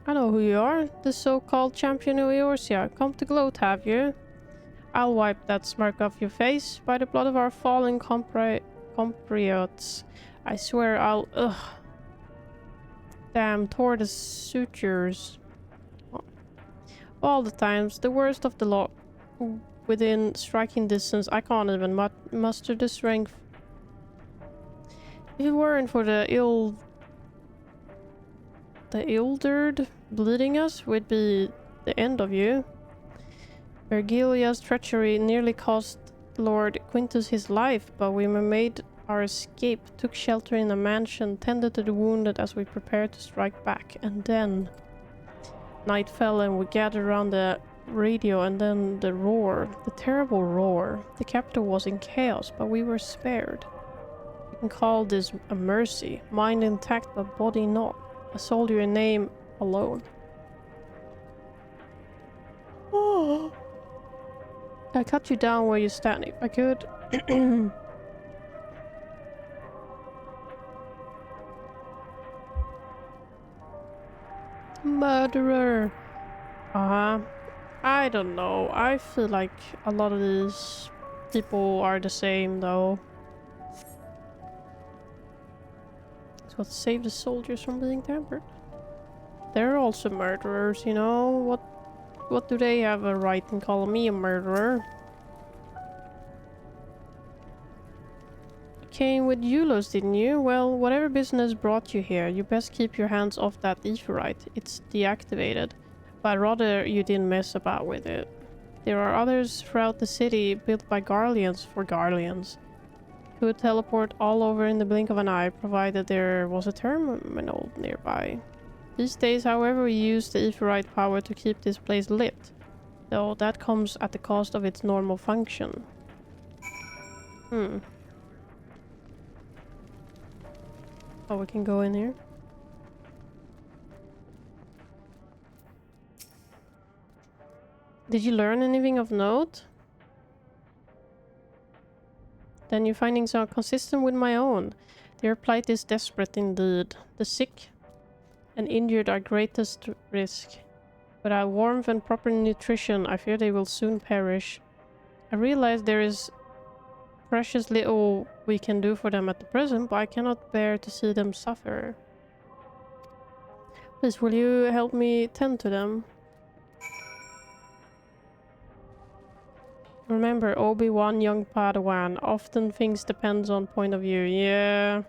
I know who you are, the so-called champion of Eorzea. Come to gloat, have you? I'll wipe that smirk off your face. By the blood of our fallen compatriots, I swear I'll... Ugh. Damn, tore the sutures. All the times, the worst of the lot. Within striking distance, I can't even muster the strength. If it weren't for the Ildered bleeding us, would be the end of you. Vergilia's treachery nearly cost Lord Quintus his life, but we made our escape, took shelter in a mansion, tended to the wounded as we prepared to strike back, and then night fell and we gathered around the radio, and then the roar, the terrible roar. The capital was in chaos, but we were spared. You can call this a mercy, mind intact but body not. A soldier in name alone. Oh. I cut you down where you stand if I could. Murderer. I don't know. I feel like a lot of these people are the same though. It's what saved the soldiers from being tampered. They're also murderers, you know. What do they have a right in calling me a murderer? You came with Eulos, didn't you? Well, whatever business brought you here, you best keep your hands off that aetheryte. It's deactivated. But I'd rather you didn't mess about with it. There are others throughout the city built by Garleans for Garleans, who would teleport all over in the blink of an eye, provided there was a terminal nearby. These days, however, we use the aetheryte power to keep this place lit, though that comes at the cost of its normal function. Oh, we can go in here. Did you learn anything of note? Then your findings are consistent with my own. Their plight is desperate indeed. The sick and injured are greatest risk. Without warmth and proper nutrition, I fear they will soon perish. I realize there is precious little we can do for them at the present, but I cannot bear to see them suffer. Please, will you help me tend to them? Remember, Obi-Wan, young Padawan. Often things depends on point of view. Yeah.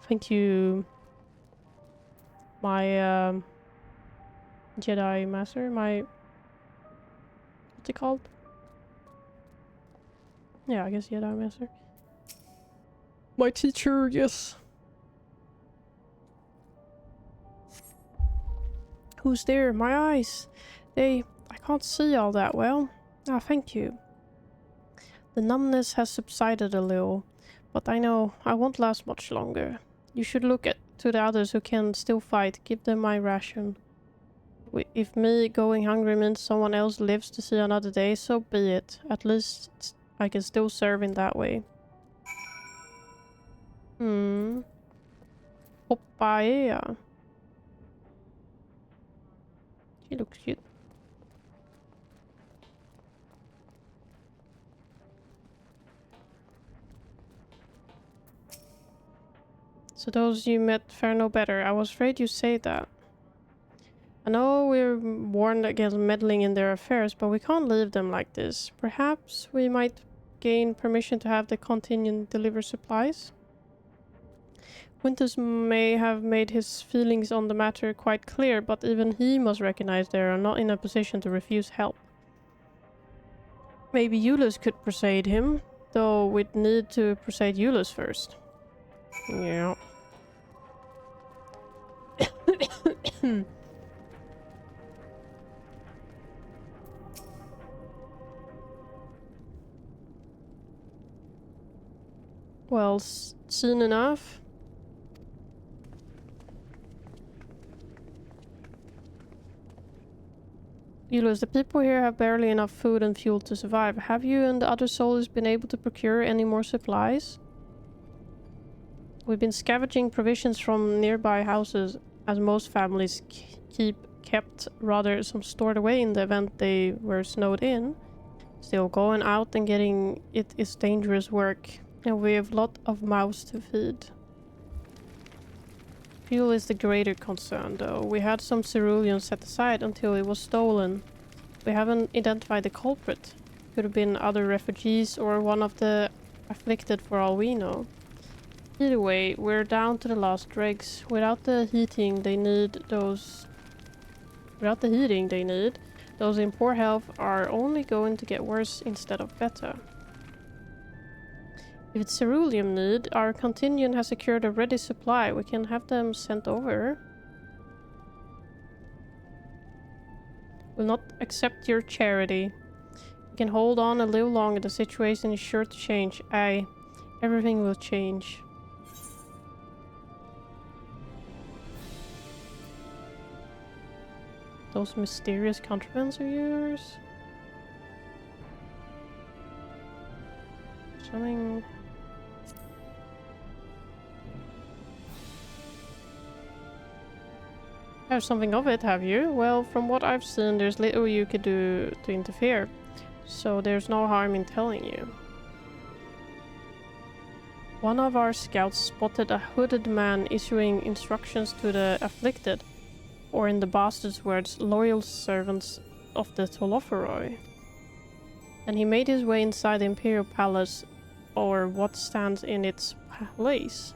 Thank you, my Jedi Master, my... What's it called? Yeah, I guess Jedi Master. My teacher, yes. Who's there? My eyes. I can't see all that well. Ah, thank you. The numbness has subsided a little, but I know I won't last much longer. You should look to the others who can still fight. Give them my ration. If me going hungry means someone else lives to see another day, so be it. At least I can still serve in that way. Hoppa. She looks cute. So those you met fare no better. I was afraid you'd say that. I know we're warned against meddling in their affairs, but we can't leave them like this. Perhaps we might gain permission to have the contingent deliver supplies? Quintus may have made his feelings on the matter quite clear, but even he must recognize they are not in a position to refuse help. Maybe Eulus could persuade him, though we'd need to persuade Eulus first. Yeah. Well, soon enough. Eulus, the people here have barely enough food and fuel to survive. Have you and the other soldiers been able to procure any more supplies? We've been scavenging provisions from nearby houses, as most families kept rather some stored away in the event they were snowed in. Still, going out and getting it is dangerous work, and we have a lot of mouths to feed. Fuel is the greater concern, though. We had some cerulean set aside until it was stolen. We haven't identified the culprit. Could have been other refugees or one of the afflicted for all we know. Either way, we're down to the last dregs. Without the heating they need, those in poor health are only going to get worse instead of better. If it's ceruleum need, our contingent has secured a ready supply. We can have them sent over. Will not accept your charity. We can hold on a little longer. The situation is sure to change. Aye, everything will change. Those mysterious contrabands of yours? Something... Have something of it, have you? Well, from what I've seen, there's little you could do to interfere. So there's no harm in telling you. One of our scouts spotted a hooded man issuing instructions to the afflicted, or in the bastard's words, loyal servants of the Tolophoroi. And he made his way inside the Imperial Palace, or what stands in its place.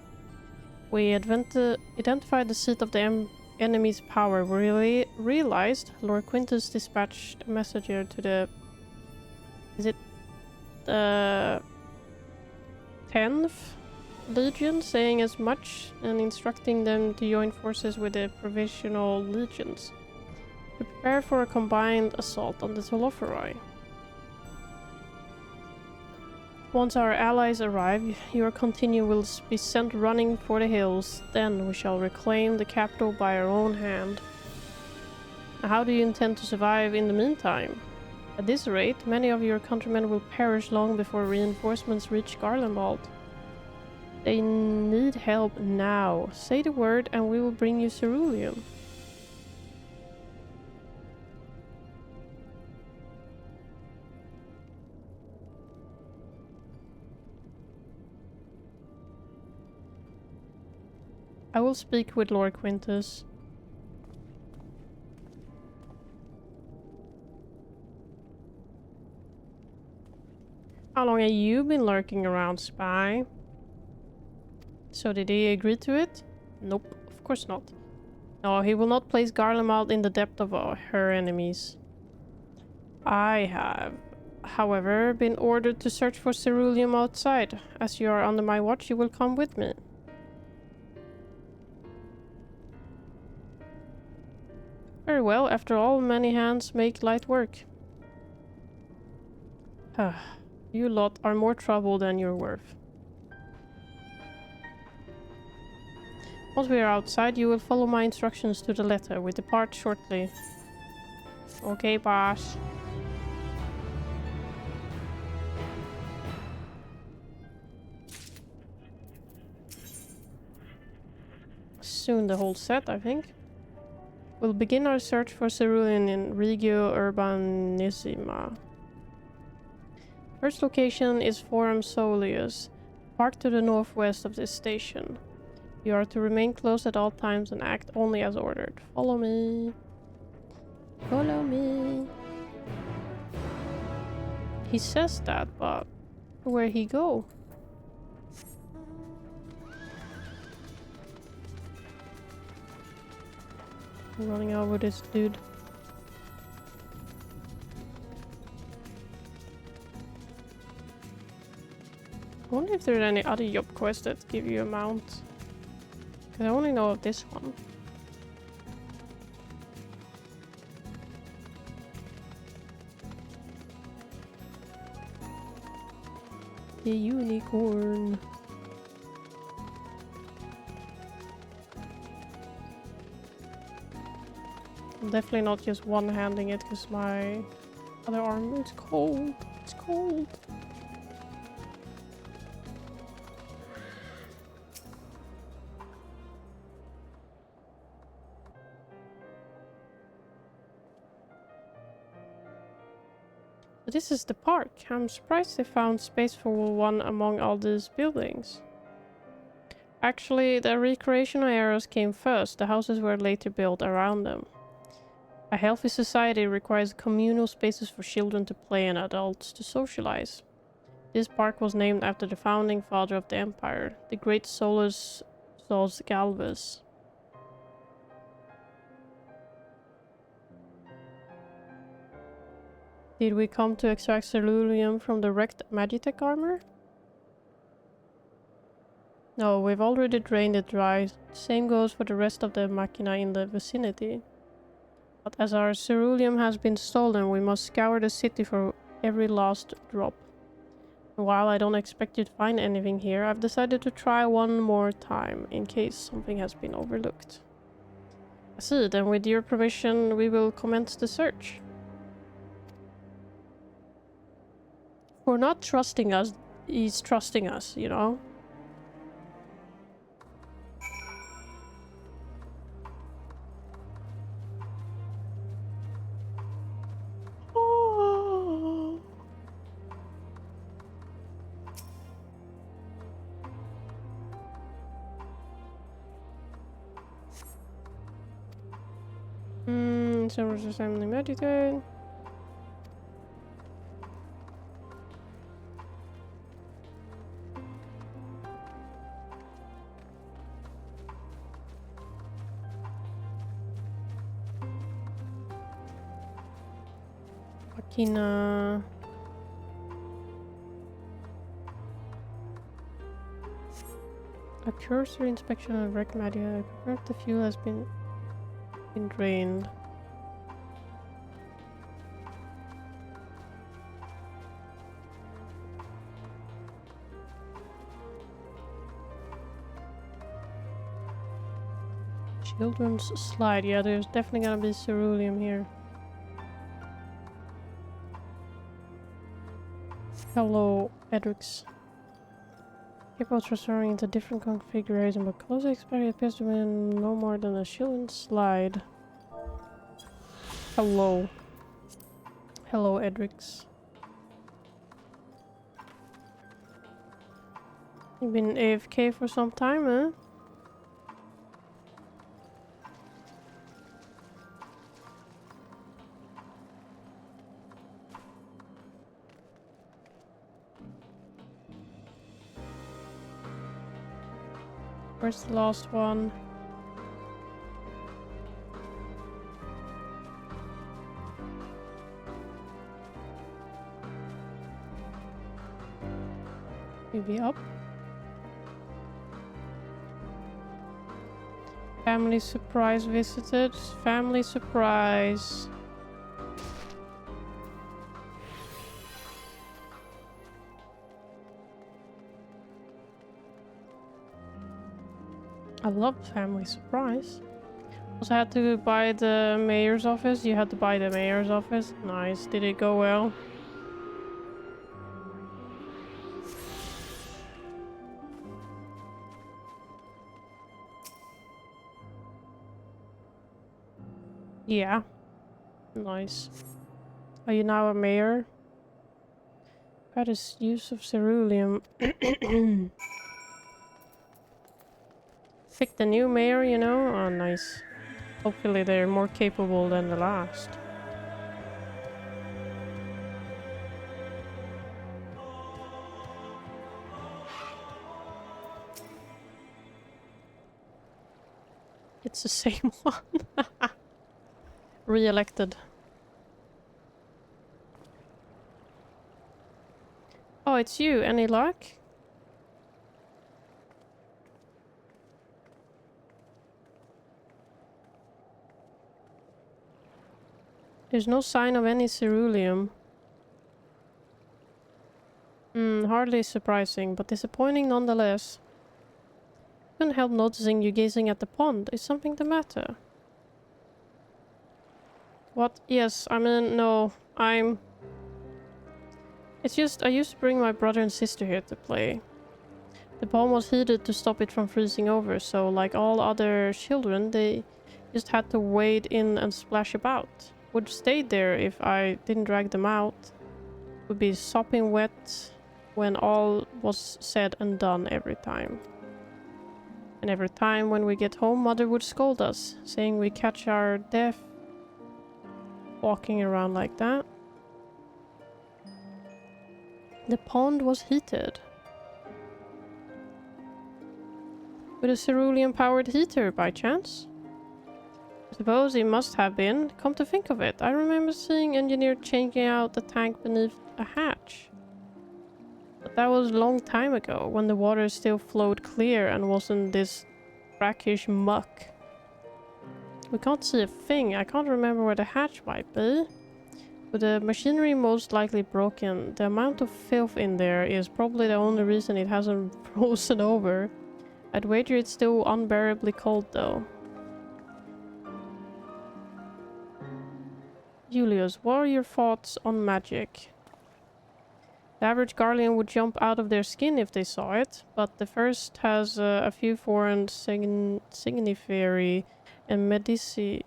We identified the seat of the enemy's power. We realized Lord Quintus dispatched a messenger to the... Is it the 10th Legion, saying as much and instructing them to join forces with the Provisional Legions to prepare for a combined assault on the Tolophoroi. Once our allies arrive, your contingent will be sent running for the hills. Then we shall reclaim the capital by our own hand. How do you intend to survive in the meantime? At this rate, many of your countrymen will perish long before reinforcements reach Garlemald. They need help now. Say the word and we will bring you ceruleum. I will speak with Lord Quintus. How long have you been lurking around, spy? So did he agree to it? Nope, of course not. No, he will not place Garlemald in the depth of her enemies. I have, however, been ordered to search for ceruleum outside. As you are under my watch, you will come with me. Very well, after all, many hands make light work. You lot are more trouble than you're worth. Once we are outside, you will follow my instructions to the letter. We depart shortly. Okay, boss. Soon the whole set, I think. We'll begin our search for cerulean in Regio Urbanissima. First location is Forum Soleus, park to the northwest of this station. You are to remain close at all times and act only as ordered. Follow me. Follow me. He says that, but where he go? I'm running over this dude. I wonder if there are any other job quests that give you a mount. Because I only know of this one. The unicorn. I'm definitely not just one-handing it because my other arm is cold. It's cold. But this is the park. I'm surprised they found space for one among all these buildings. Actually, the recreational areas came first. The houses were later built around them. A healthy society requires communal spaces for children to play and adults to socialize. This park was named after the founding father of the empire, the great Solus Galvus. Did we come to extract ceruleum from the wrecked Magitech armor? No, we've already drained it dry. Same goes for the rest of the machina in the vicinity. But as our ceruleum has been stolen, we must scour the city for every last drop. And while I don't expect you to find anything here, I've decided to try one more time, in case something has been overlooked. I see, then with your permission, we will commence the search. For not trusting us, he's trusting us, you know? Someone's assembly meditate. Machina. A cursory inspection of wreck media. I confirmed the fuel has been drained. Children's slide. Yeah, there's definitely gonna be ceruleum here. Hello, Edrix. People transferring into different configuration, but close expiry appears to be no more than a children's slide. Hello. Hello, Edrix. You've been AFK for some time, huh? Where's the last one? Maybe up. Family surprise visited. Family surprise. I love family surprise. Also had to buy the mayor's office. You had to buy the mayor's office. Nice. Did it go well? Yeah. Nice. Are you now a mayor? That is use of ceruleum. Pick the new mayor, you know? Oh, nice. Hopefully they're more capable than the last. It's the same one. Re-elected. Oh, it's you. Any luck? There's no sign of any ceruleum. Hardly surprising, but disappointing nonetheless. Couldn't help noticing you gazing at the pond. Is something the matter? What? Yes, I mean, no. It's just, I used to bring my brother and sister here to play. The pond was heated to stop it from freezing over, so like all other children, they just had to wade in and splash about. Would stay there if I didn't drag them out. Would be sopping wet when all was said and done every time. And every time when we get home, Mother would scold us, saying we catch our death walking around like that. The pond was heated. With a cerulean-powered heater, by chance? I suppose it must have been. Come to think of it, I remember seeing engineer changing out the tank beneath a hatch. But that was a long time ago, when the water still flowed clear and wasn't this brackish muck. We can't see a thing. I can't remember where the hatch might be. With the machinery most likely broken, the amount of filth in there is probably the only reason it hasn't frozen over. I'd wager it's still unbearably cold though. Julius, what are your thoughts on magic? The average Garlean would jump out of their skin if they saw it, but the first has a few foreign signiferi and medici.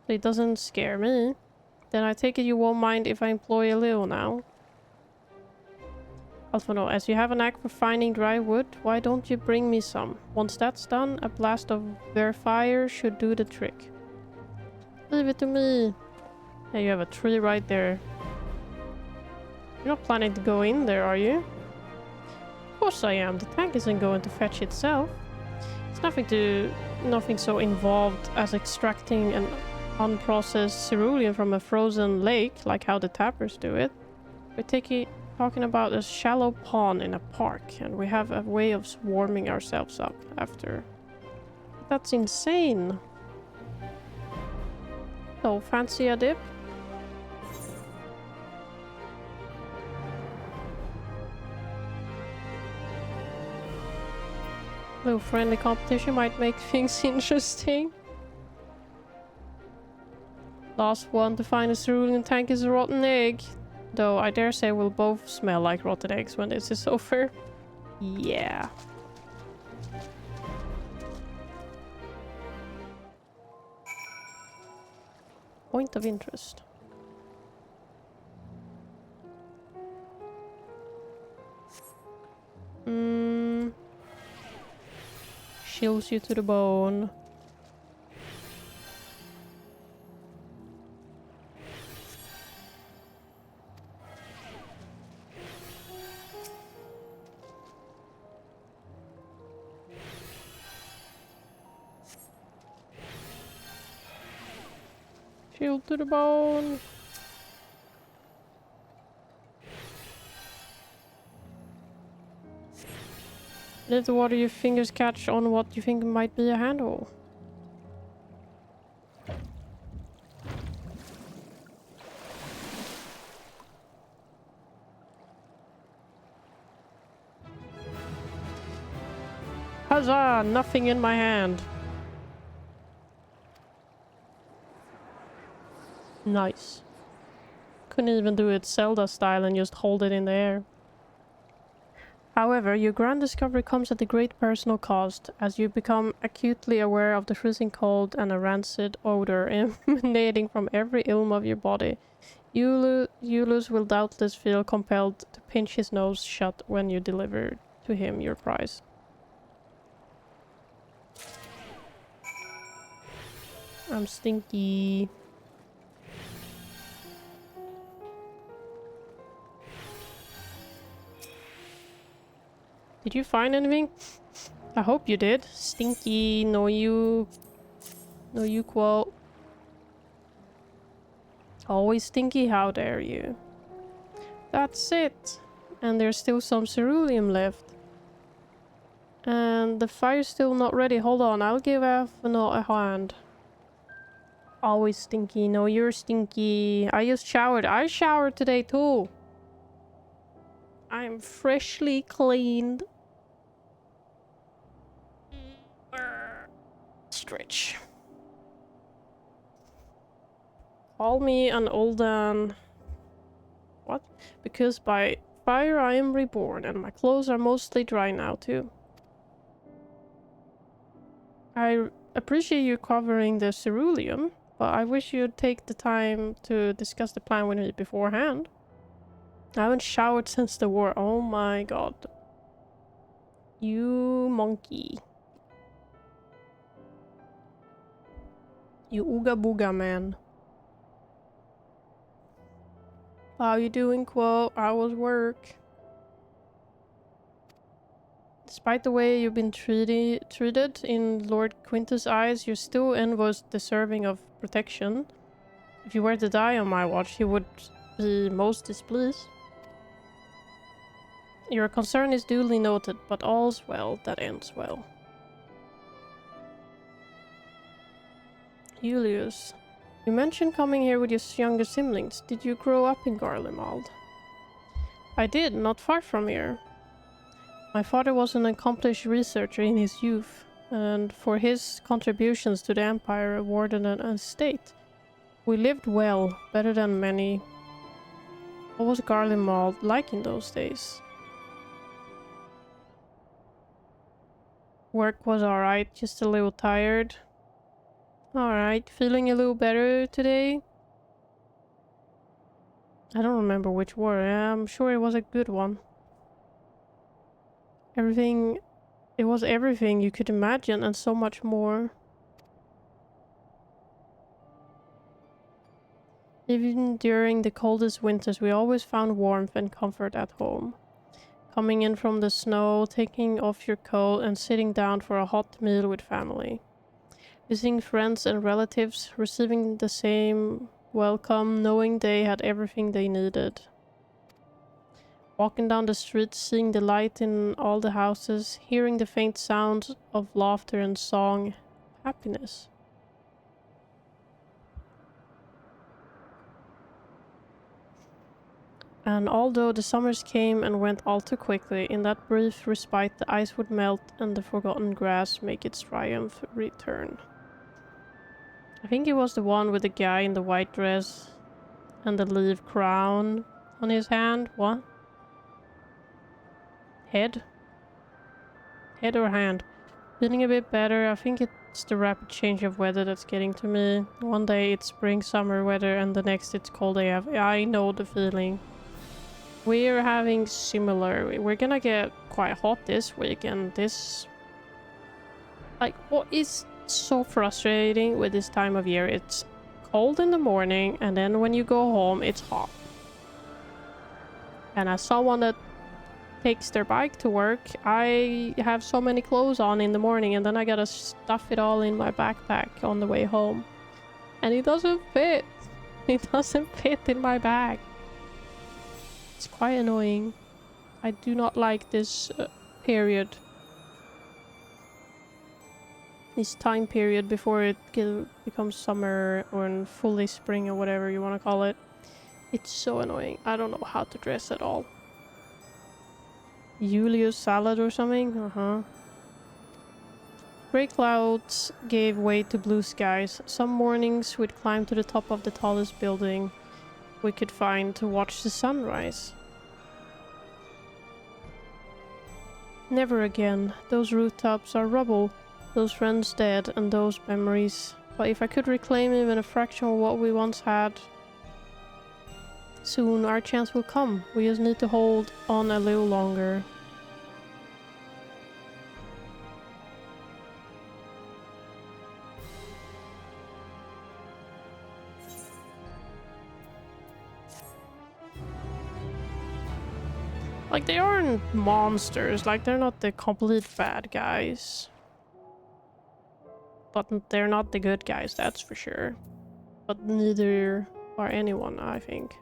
So it doesn't scare me. Then I take it you won't mind if I employ a Leo now. Alphano, as you have a knack for finding dry wood, why don't you bring me some? Once that's done, a blast of their fire should do the trick. Leave it to me. Yeah, you have a tree right there. You're not planning to go in there, are you? Of course I am. The tank isn't going to fetch itself. It's nothing so involved as extracting an unprocessed cerulean from a frozen lake, like how the tappers do it. We're talking about a shallow pond in a park, and we have a way of warming ourselves up after. That's insane. So, fancy a dip? A little friendly competition might make things interesting. Last one to find a cerulean tank is a rotten egg. Though I dare say we'll both smell like rotten eggs when this is over. Yeah. Point of interest. Chills you to the bone. Chill to the bone. Let the water your fingers catch on what you think might be a handle. Huzzah! Nothing in my hand. Nice. Couldn't even do it Zelda style and just hold it in the air. However, your grand discovery comes at a great personal cost, as you become acutely aware of the freezing cold and a rancid odor emanating from every ilm of your body. Eulus will doubtless feel compelled to pinch his nose shut when you deliver to him your prize. I'm stinky. Did you find anything? I hope you did. Stinky, no you quote. Always stinky, how dare you. That's it. And there's still some ceruleum left. And the fire's still not ready. Hold on, I'll give F a hand. Always stinky, no you're stinky. I just showered. I showered today too. I'm freshly cleaned. Stretch. Call me an olden... What? Because by fire I am reborn, and my clothes are mostly dry now too. I appreciate you covering the ceruleum, but I wish you'd take the time to discuss the plan with me beforehand. I haven't showered since the war. Oh my god. You monkey. You ooga booga man. How you doing, quote? How was work? Despite the way you've been treated in Lord Quintus' eyes, you're still and was deserving of protection. If you were to die on my watch, he would be most displeased. Your concern is duly noted, but all's well that ends well. Julius, you mentioned coming here with your younger siblings. Did you grow up in Garlemald? I did, not far from here. My father was an accomplished researcher in his youth, and for his contributions to the Empire awarded an estate. We lived well, better than many. What was Garlemald like in those days? Work was alright, just a little tired. Alright, feeling a little better today? I don't remember which war. I'm sure it was a good one. It was everything you could imagine and so much more. Even during the coldest winters, we always found warmth and comfort at home. Coming in from the snow, taking off your coat and sitting down for a hot meal with family. Visiting friends and relatives, receiving the same welcome, knowing they had everything they needed. Walking down the streets, seeing the light in all the houses, hearing the faint sounds of laughter and song. Happiness. And although the summers came and went all too quickly, in that brief respite the ice would melt and the forgotten grass make its triumph return. I think it was the one with the guy in the white dress and the leaf crown on his hand. What? Head? Head or hand? Feeling a bit better. I think it's the rapid change of weather that's getting to me. One day it's spring, summer weather and the next it's cold AF. I know the feeling. We're having similar. We're gonna get quite hot this week, and this... Like, what is so frustrating with this time of year? It's cold in the morning, and then when you go home, it's hot. And as someone that takes their bike to work, I have so many clothes on in the morning, and then I gotta stuff it all in my backpack on the way home. And it doesn't fit. It doesn't fit in my bag. It's quite annoying. I do not like this period this time period before it becomes summer or fully spring or whatever you want to call it. It's so annoying. I don't know how to dress at all. Julius salad or something? Grey clouds gave way to blue skies. Some mornings we'd climb to the top of the tallest building we could find to watch the sunrise. Never again. Those rooftops are rubble, those friends dead, and those memories. But if I could reclaim even a fraction of what we once had, soon our chance will come. We just need to hold on a little longer. Like, they aren't monsters, like, they're not the complete bad guys. But they're not the good guys, that's for sure. But neither are anyone, I think.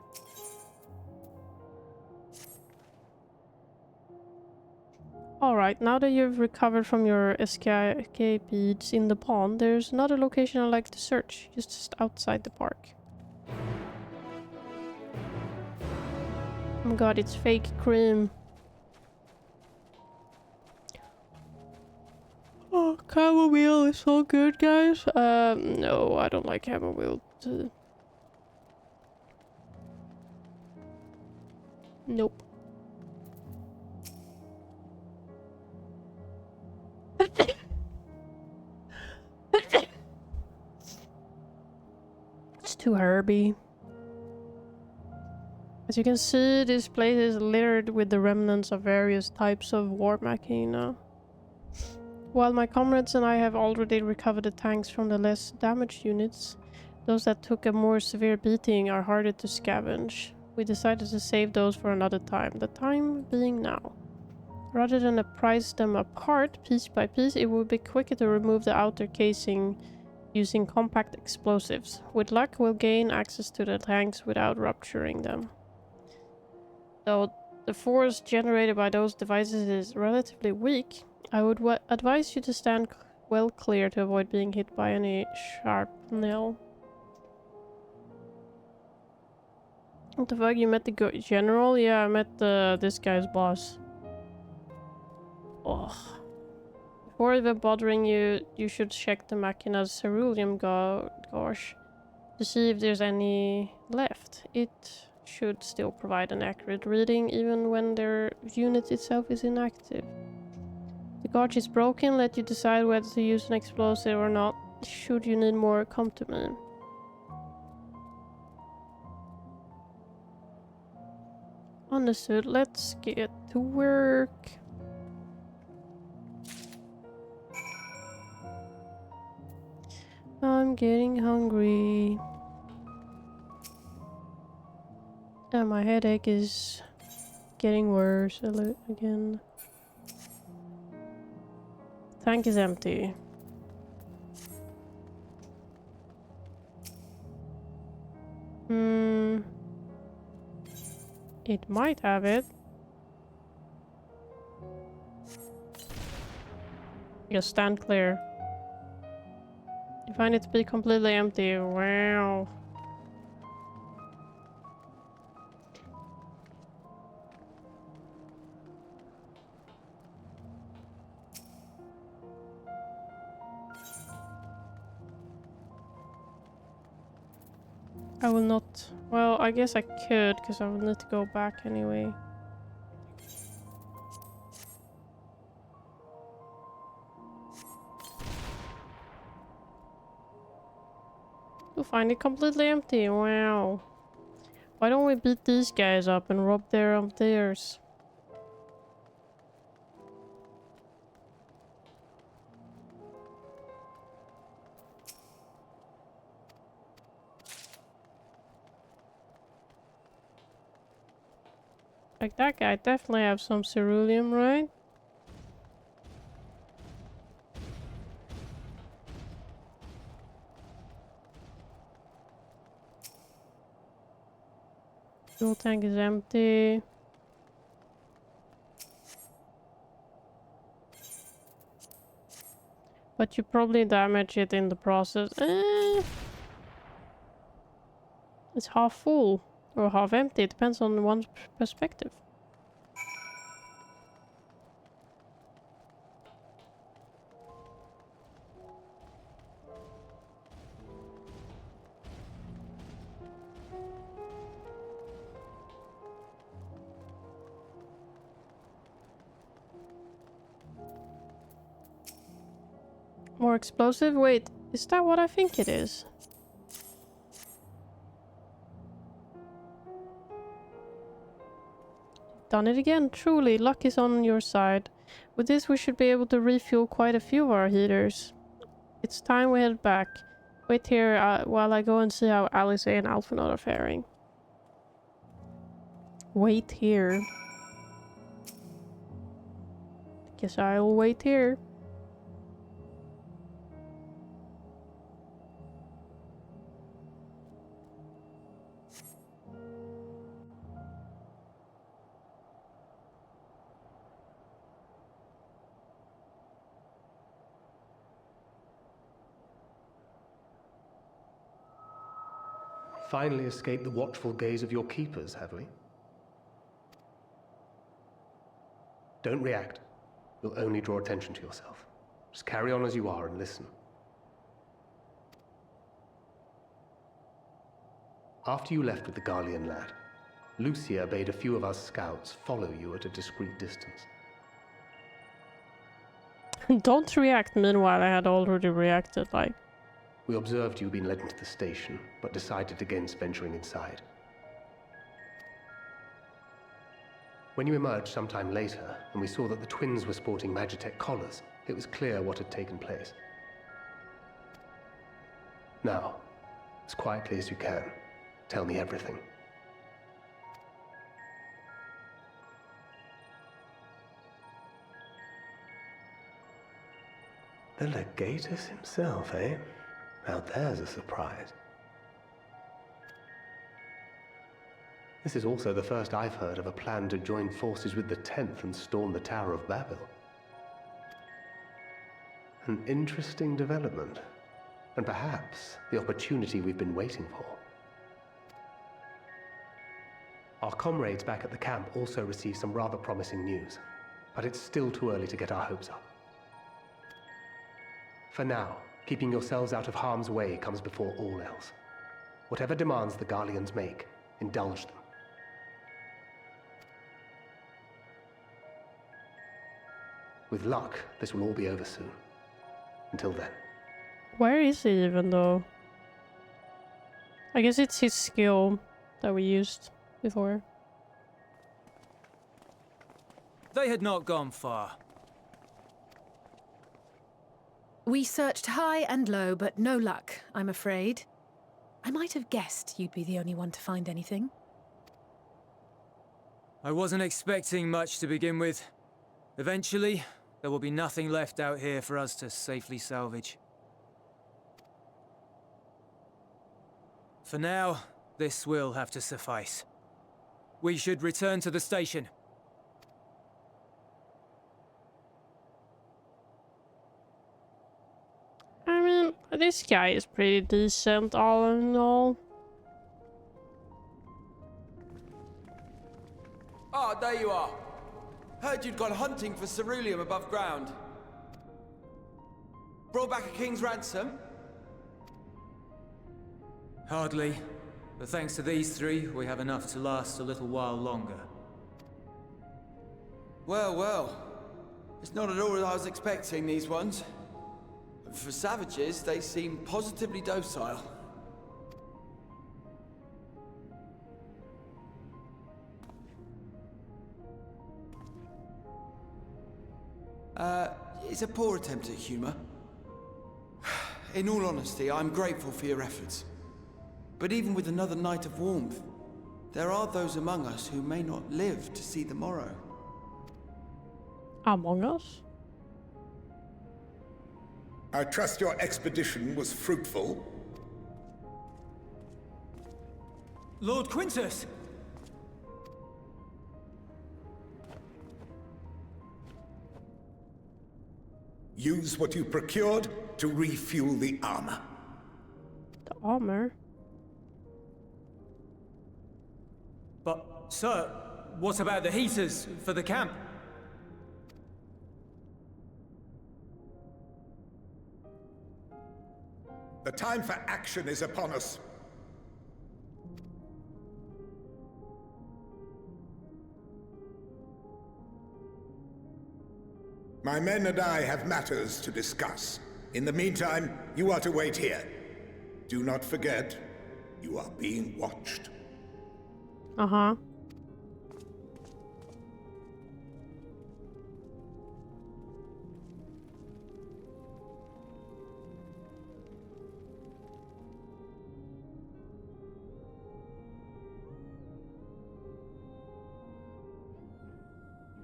Alright, now that you've recovered from your escapades in the pond, there's another location I'd like to search, just outside the park. Oh my god, it's fake cream. Oh, chamomile is so good, guys. No, I don't like chamomile. Nope. It's too herby. As you can see, this place is littered with the remnants of various types of war machina. While my comrades and I have already recovered the tanks from the less damaged units, those that took a more severe beating are harder to scavenge. We decided to save those for another time, the time being now. Rather than price them apart piece by piece, it would be quicker to remove the outer casing using compact explosives. With luck, we'll gain access to the tanks without rupturing them. Though the force generated by those devices is relatively weak, I would advise you to stand well clear to avoid being hit by any shrapnel. What the fuck? You met the general? Yeah, I met this guy's boss. Ugh. Before even bothering you, you should check the Machina's ceruleum gauge to see if there's any left. It should still provide an accurate reading even when their unit itself is inactive. The gauge is broken, let you decide whether to use an explosive or not. Should you need more, come to me. Understood, let's get to work. I'm getting hungry. And my headache is getting worse again. Tank is empty. It might have it. Just stand clear. You find it to be completely empty. Wow. I will not... Well, I guess I could, because I will need to go back anyway. You'll find it completely empty. Wow. Why don't we beat these guys up and rob their theirs? Like, that guy definitely have some ceruleum, right? Fuel tank is empty. But you probably damage it in the process. It's half full or half empty. It depends on one's perspective. More explosive? Wait, is that what I think it is? Done it again. Truly, luck is on your side. With this, we should be able to refuel quite a few of our heaters. It's time we head back. Wait here while I go and see how Alice and Alphinaud are faring. Wait here. Guess I'll wait here. Finally escaped the watchful gaze of your keepers, have we? Don't react. You'll only draw attention to yourself. Just carry on as you are and listen. After you left with the Garlean lad, Lucia bade a few of us scouts follow you at a discreet distance. Don't react. Meanwhile, I had already reacted, like... We observed you being led into the station, but decided against venturing inside. When you emerged sometime later, and we saw that the twins were sporting Magitech collars, it was clear what had taken place. Now, as quietly as you can, tell me everything. The Legatus himself, eh? Now there's a surprise. This is also the first I've heard of a plan to join forces with the 10th and storm the Tower of Babel. An interesting development, and perhaps the opportunity we've been waiting for. Our comrades back at the camp also received some rather promising news, but it's still too early to get our hopes up. For now, keeping yourselves out of harm's way comes before all else. Whatever demands the Garleans make, indulge them. With luck, this will all be over soon. Until then. Where is he even, though? I guess it's his skill that we used before. They had not gone far. We searched high and low, but no luck, I'm afraid. I might have guessed you'd be the only one to find anything. I wasn't expecting much to begin with. Eventually, there will be nothing left out here for us to safely salvage. For now, this will have to suffice. We should return to the station. I mean, this guy is pretty decent all in all. Ah, there you are. Heard you'd gone hunting for ceruleum above ground. Brought back a king's ransom? Hardly. But thanks to these three, we have enough to last a little while longer. Well, well. It's not at all as I was expecting, these ones. For savages, they seem positively docile. It's a poor attempt at humor. In all honesty, I'm grateful for your efforts. But even with another night of warmth, there are those among us who may not live to see the morrow. Among us? I trust your expedition was fruitful. Lord Quintus! Use what you procured to refuel the armor. The armor? But, sir, what about the heaters for the camp? The time for action is upon us. My men and I have matters to discuss. In the meantime, you are to wait here. Do not forget, you are being watched. Uh-huh.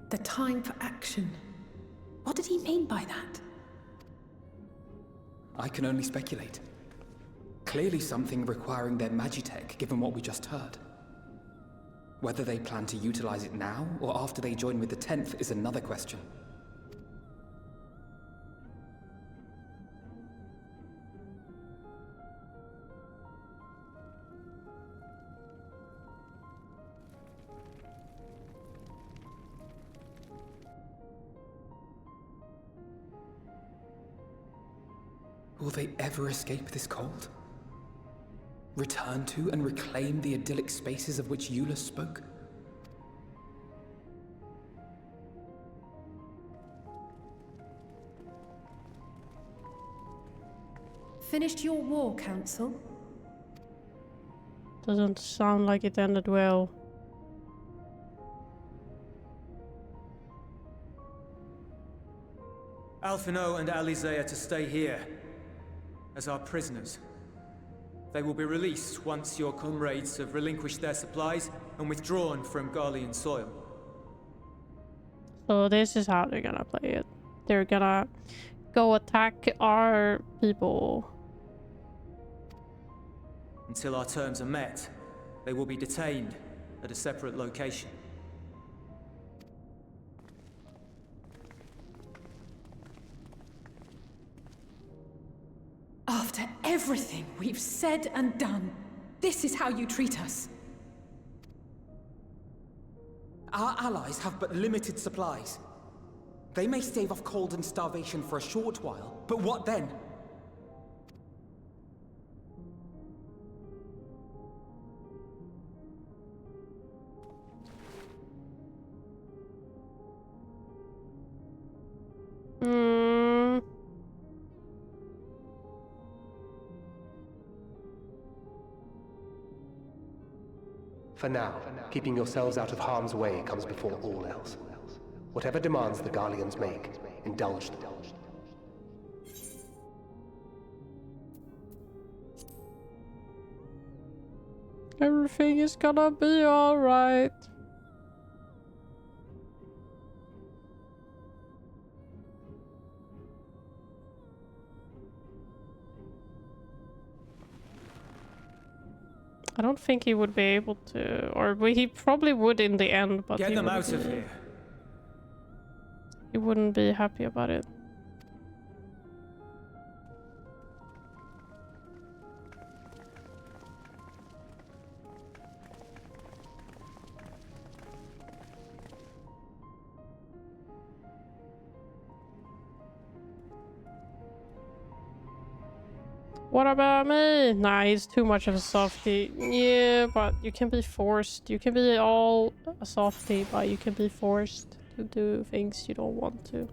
The time for action. What did he mean by that? I can only speculate. Clearly something requiring their magitech, given what we just heard. Whether they plan to utilize it now, or after they join with the 10th, is another question. Will they ever escape this cold? Return to and reclaim the idyllic spaces of which Eula spoke? Finished your war, Council? Doesn't sound like it ended well. Alphino and Alizé are to stay here as our prisoners. They will be released once your comrades have relinquished their supplies and withdrawn from Garlean soil. So this is how they're gonna play it. They're gonna go attack our people. Until our terms are met, they will be detained at a separate location. After everything we've said and done, this is how you treat us. Our allies have but limited supplies. They may stave off cold and starvation for a short while, but what then? For now, keeping yourselves out of harm's way comes before all else. Whatever demands the Garleans make, indulge them. Everything is gonna be alright. I don't think he would be able to, or he probably would in the end, but get them out of here. He wouldn't be happy about it. What about me? Nah, he's too much of a softie. Yeah, but you can be forced. You can be all a softie, but you can be forced to do things you don't want to.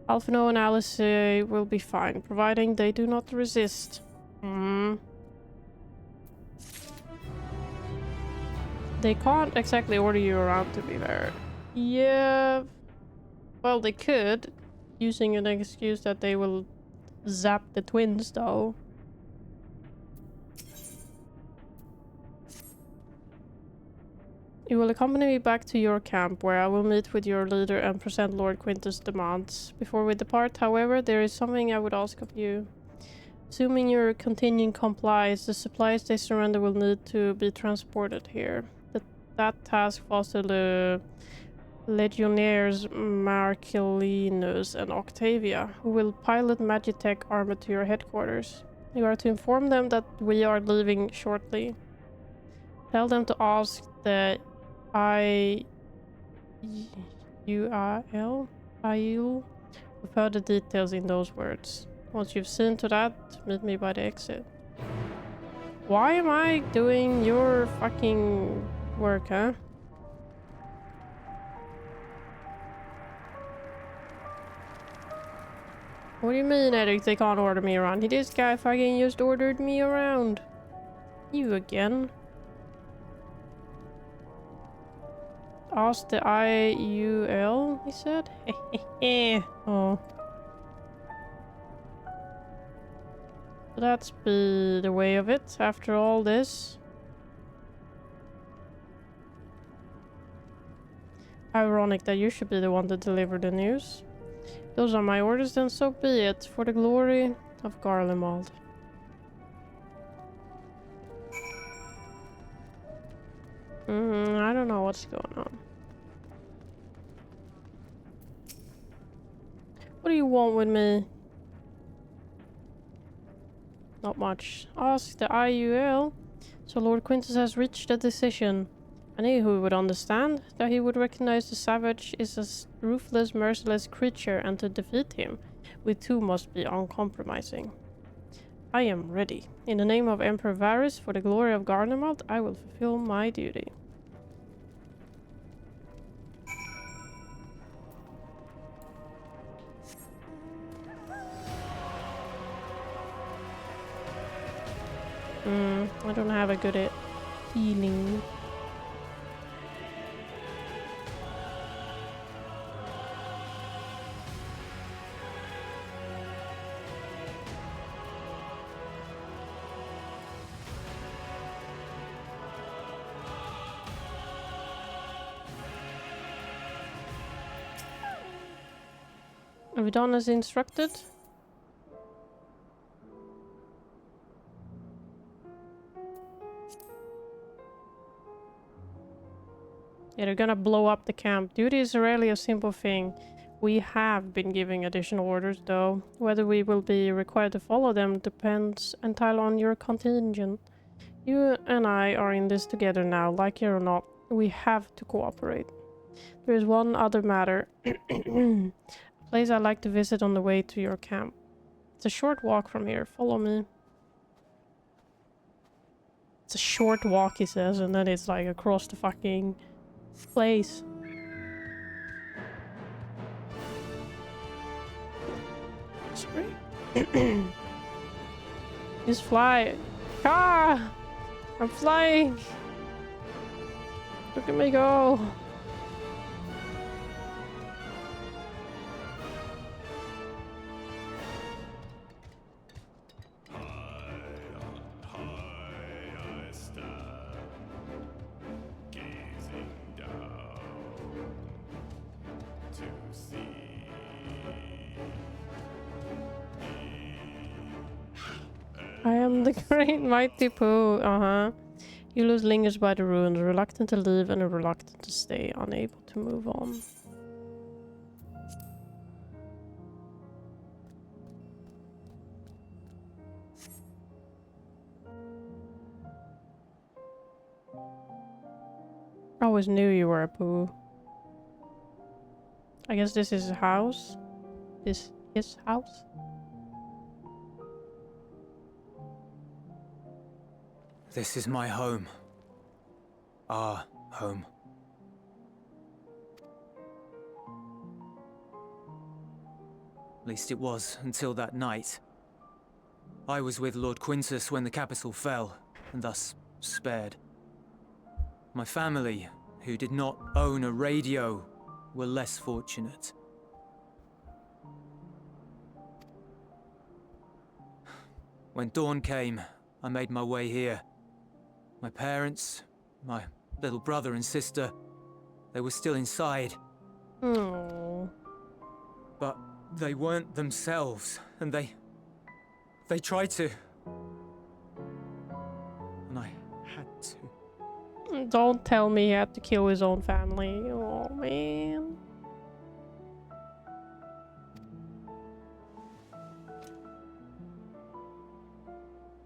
Alphino and Alice will be fine, providing they do not resist. They can't exactly order you around, to be fair. Yeah. Well, they could, using an excuse that they will zap the twins, though. You will accompany me back to your camp, where I will meet with your leader and present Lord Quintus' demands. Before we depart, however, there is something I would ask of you. Assuming your continuing complies, the supplies they surrender will need to be transported here. That task falls to the Legionnaires Marcellinus and Octavia, who will pilot Magitech armor to your headquarters. You are to inform them that we are leaving shortly. Tell them to ask the IUL for further details in those words. Once you've seen to that, meet me by the exit. Why am I doing your fucking work, huh? What do you mean, Eric? They can't order me around? This guy fucking just ordered me around. You again. Ask the IUL, he said. Oh. So that's be the way of it after all this. Ironic that you should be the one to deliver the news. Those are my orders, then so be it, for the glory of Garlemald. I don't know what's going on. What do you want with me? Not much. Ask the IUL. So Lord Quintus has reached a decision. Any who would understand that he would recognize the savage is a ruthless, merciless creature, and to defeat him, we too must be uncompromising. I am ready. In the name of Emperor Varys, for the glory of Garlemald, I will fulfill my duty. I don't have a good feeling. Are we done as instructed? Yeah, they're gonna blow up the camp. Duty is rarely a simple thing. We have been giving additional orders, though. Whether we will be required to follow them depends entirely on your contingent. You and I are in this together now, like it or not. We have to cooperate. There is one other matter. A place I'd like to visit on the way to your camp. It's a short walk from here. Follow me. It's a short walk, he says, and then it's like across the fucking place. Sorry. Just fly. Ah! I'm flying! Look at me go! I am the great mighty Pooh. Ulus lingers by the ruins, reluctant to leave and reluctant to stay, unable to move on. I always knew you were a Pooh. I guess this is his house. This his house? This is my home. Our home. At least it was until that night. I was with Lord Quintus when the capital fell, and thus spared. My family, who did not own a radio, were less fortunate. When dawn came, I made my way here. My parents, my little brother and sister, they were still inside. Oh. But they weren't themselves, and they tried to. And I had to. Don't tell me he had to kill his own family. Aww. Oh, man.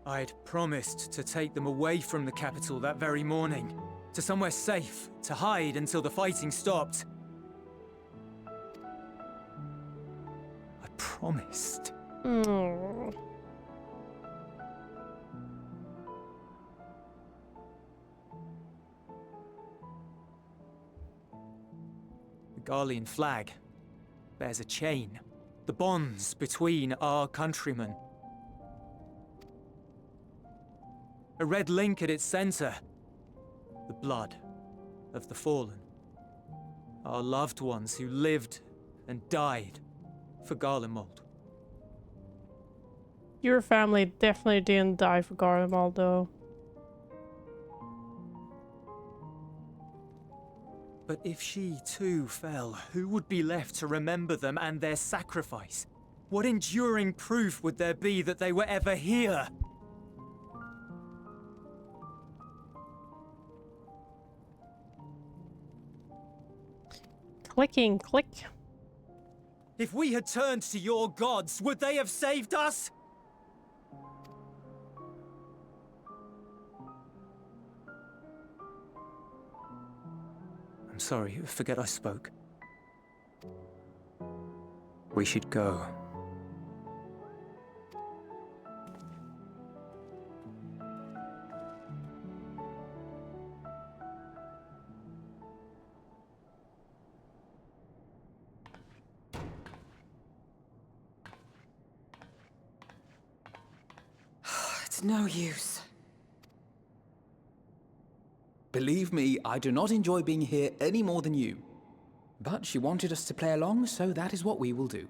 I'd promised to take them away from the capital that very morning, to somewhere safe, to hide until the fighting stopped. I promised. Mm. The Garlean flag bears a chain, the bonds between our countrymen. A red link at its center, the blood of the fallen. Our loved ones who lived and died for Garlemald. Your family definitely didn't die for Garlemald, though. But if she too fell, who would be left to remember them and their sacrifice? What enduring proof would there be that they were ever here? Clicking, click. If we had turned to your gods, would they have saved us? I'm sorry, forget I spoke. We should go. It's no use. Believe me, I do not enjoy being here any more than you. But she wanted us to play along, so that is what we will do.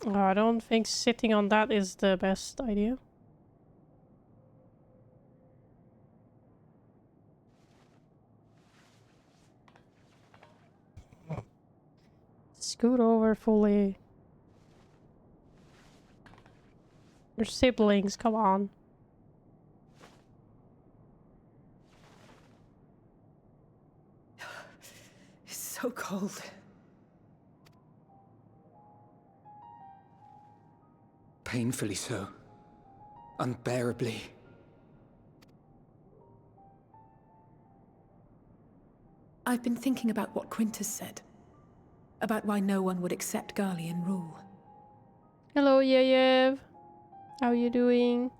I don't think sitting on that is the best idea. Scoot over fully. Your siblings, come on. It's so cold. Painfully so. Unbearably. I've been thinking about what Quintus said. About why no one would accept Garlean rule. Hello, Yeyev. How are you doing?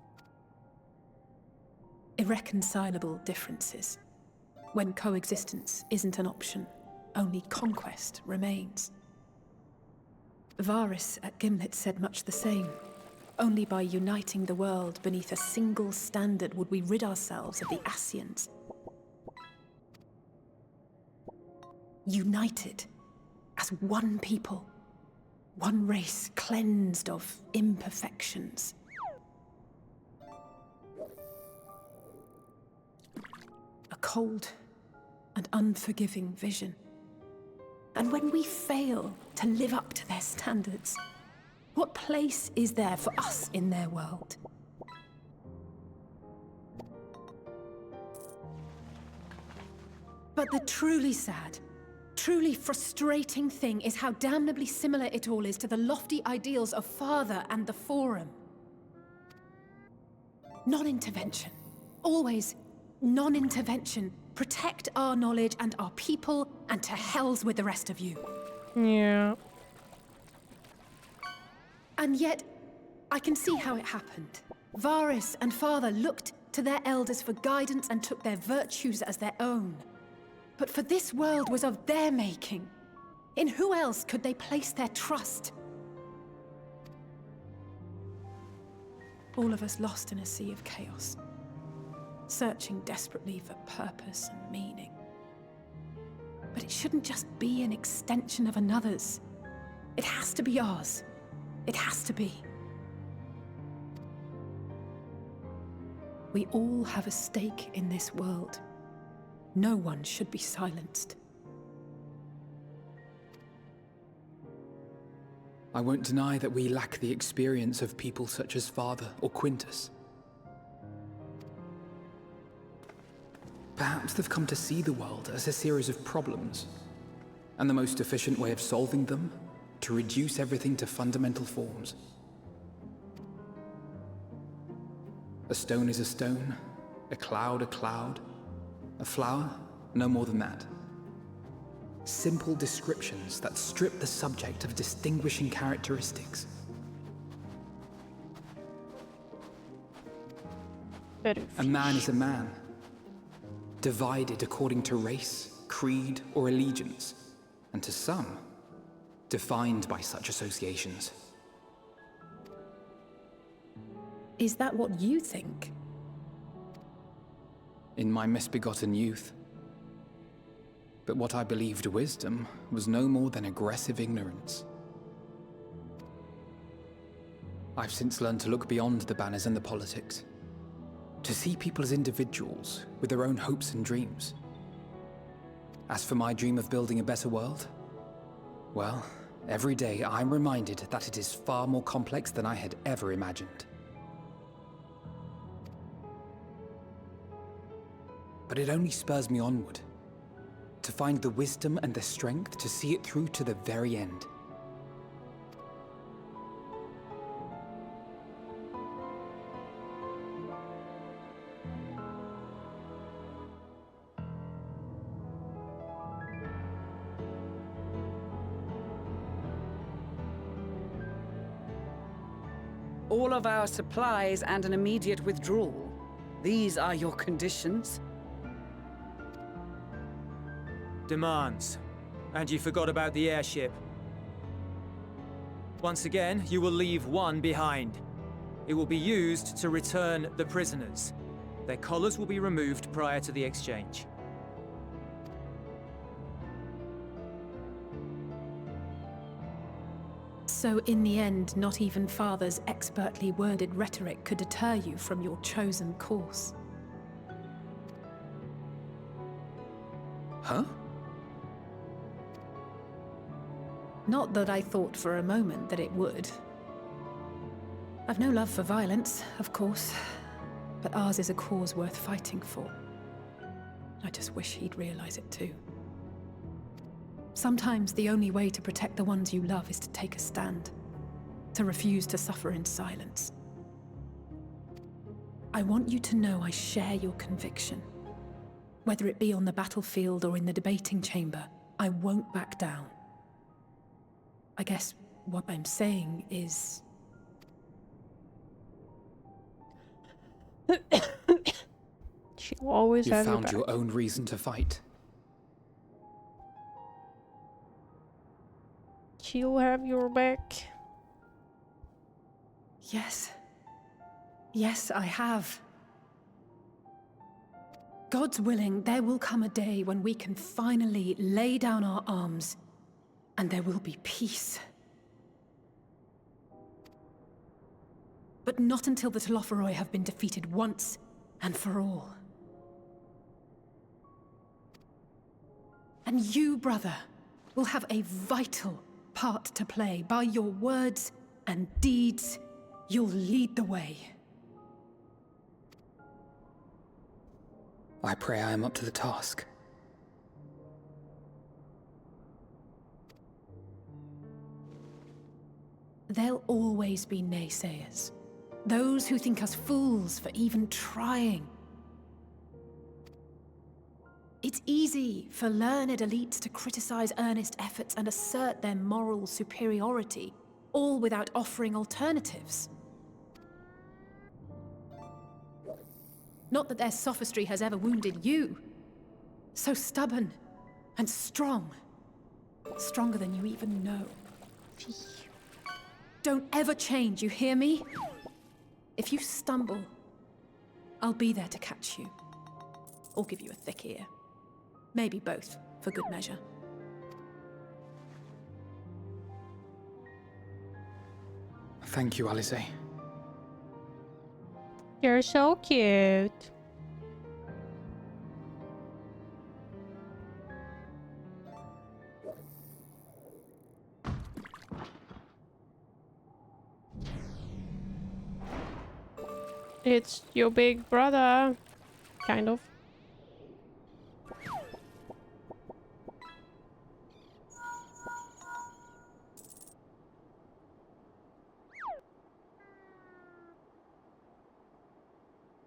Irreconcilable differences. When coexistence isn't an option, only conquest remains. Varys at Gimlet said much the same. Only by uniting the world beneath a single standard would we rid ourselves of the Ascians. United as one people, one race cleansed of imperfections. A cold and unforgiving vision. And when we fail to live up to their standards, what place is there for us in their world? But the truly sad, truly frustrating thing is how damnably similar it all is to the lofty ideals of Father and the Forum. Non-intervention. Always non-intervention. Protect our knowledge and our people, and to hells with the rest of you. Yeah. And yet, I can see how it happened. Varys and Father looked to their elders for guidance and took their virtues as their own. But for this world was of their making. In who else could they place their trust? All of us lost in a sea of chaos, searching desperately for purpose and meaning. But it shouldn't just be an extension of another's. It has to be ours. It has to be. We all have a stake in this world. No one should be silenced. I won't deny that we lack the experience of people such as Father or Quintus. Perhaps they've come to see the world as a series of problems, and the most efficient way of solving them, to reduce everything to fundamental forms. A stone is a stone, a cloud, a flower, no more than that. Simple descriptions that strip the subject of distinguishing characteristics. A man is a man, divided according to race, creed, or allegiance, and to some, defined by such associations. Is that what you think? In my misbegotten youth. But what I believed wisdom was no more than aggressive ignorance. I've since learned to look beyond the banners and the politics, to see people as individuals with their own hopes and dreams. As for my dream of building a better world, well, every day I'm reminded that it is far more complex than I had ever imagined. But it only spurs me onward, to find the wisdom and the strength to see it through to the very end. All of our supplies and an immediate withdrawal. These are your conditions? Demands. And you forgot about the airship. Once again, you will leave one behind. It will be used to return the prisoners. Their collars will be removed prior to the exchange. So in the end, not even Father's expertly worded rhetoric could deter you from your chosen course. Huh? Not that I thought for a moment that it would. I've no love for violence, of course, but ours is a cause worth fighting for. I just wish he'd realize it too. Sometimes the only way to protect the ones you love is to take a stand, to refuse to suffer in silence. I want you to know I share your conviction. Whether it be on the battlefield or in the debating chamber, I won't back down. I guess what I'm saying is... She always has You your found back. your own reason to fight. She'll have your back. Yes. Yes, I have. God's willing, there will come a day when we can finally lay down our arms, and there will be peace. But not until the Telophoroi have been defeated once and for all. And you, brother, will have a vital part to play. By your words and deeds, you'll lead the way. I pray I am up to the task. There'll always be naysayers. Those who think us fools for even trying. It's easy for learned elites to criticize earnest efforts and assert their moral superiority, all without offering alternatives. Not that their sophistry has ever wounded you. So stubborn and strong. Stronger than you even know. Don't ever change, you hear me? If you stumble, I'll be there to catch you. Or give you a thick ear. Maybe both, for good measure. Thank you, Alice. You're so cute. It's your big brother. Kind of.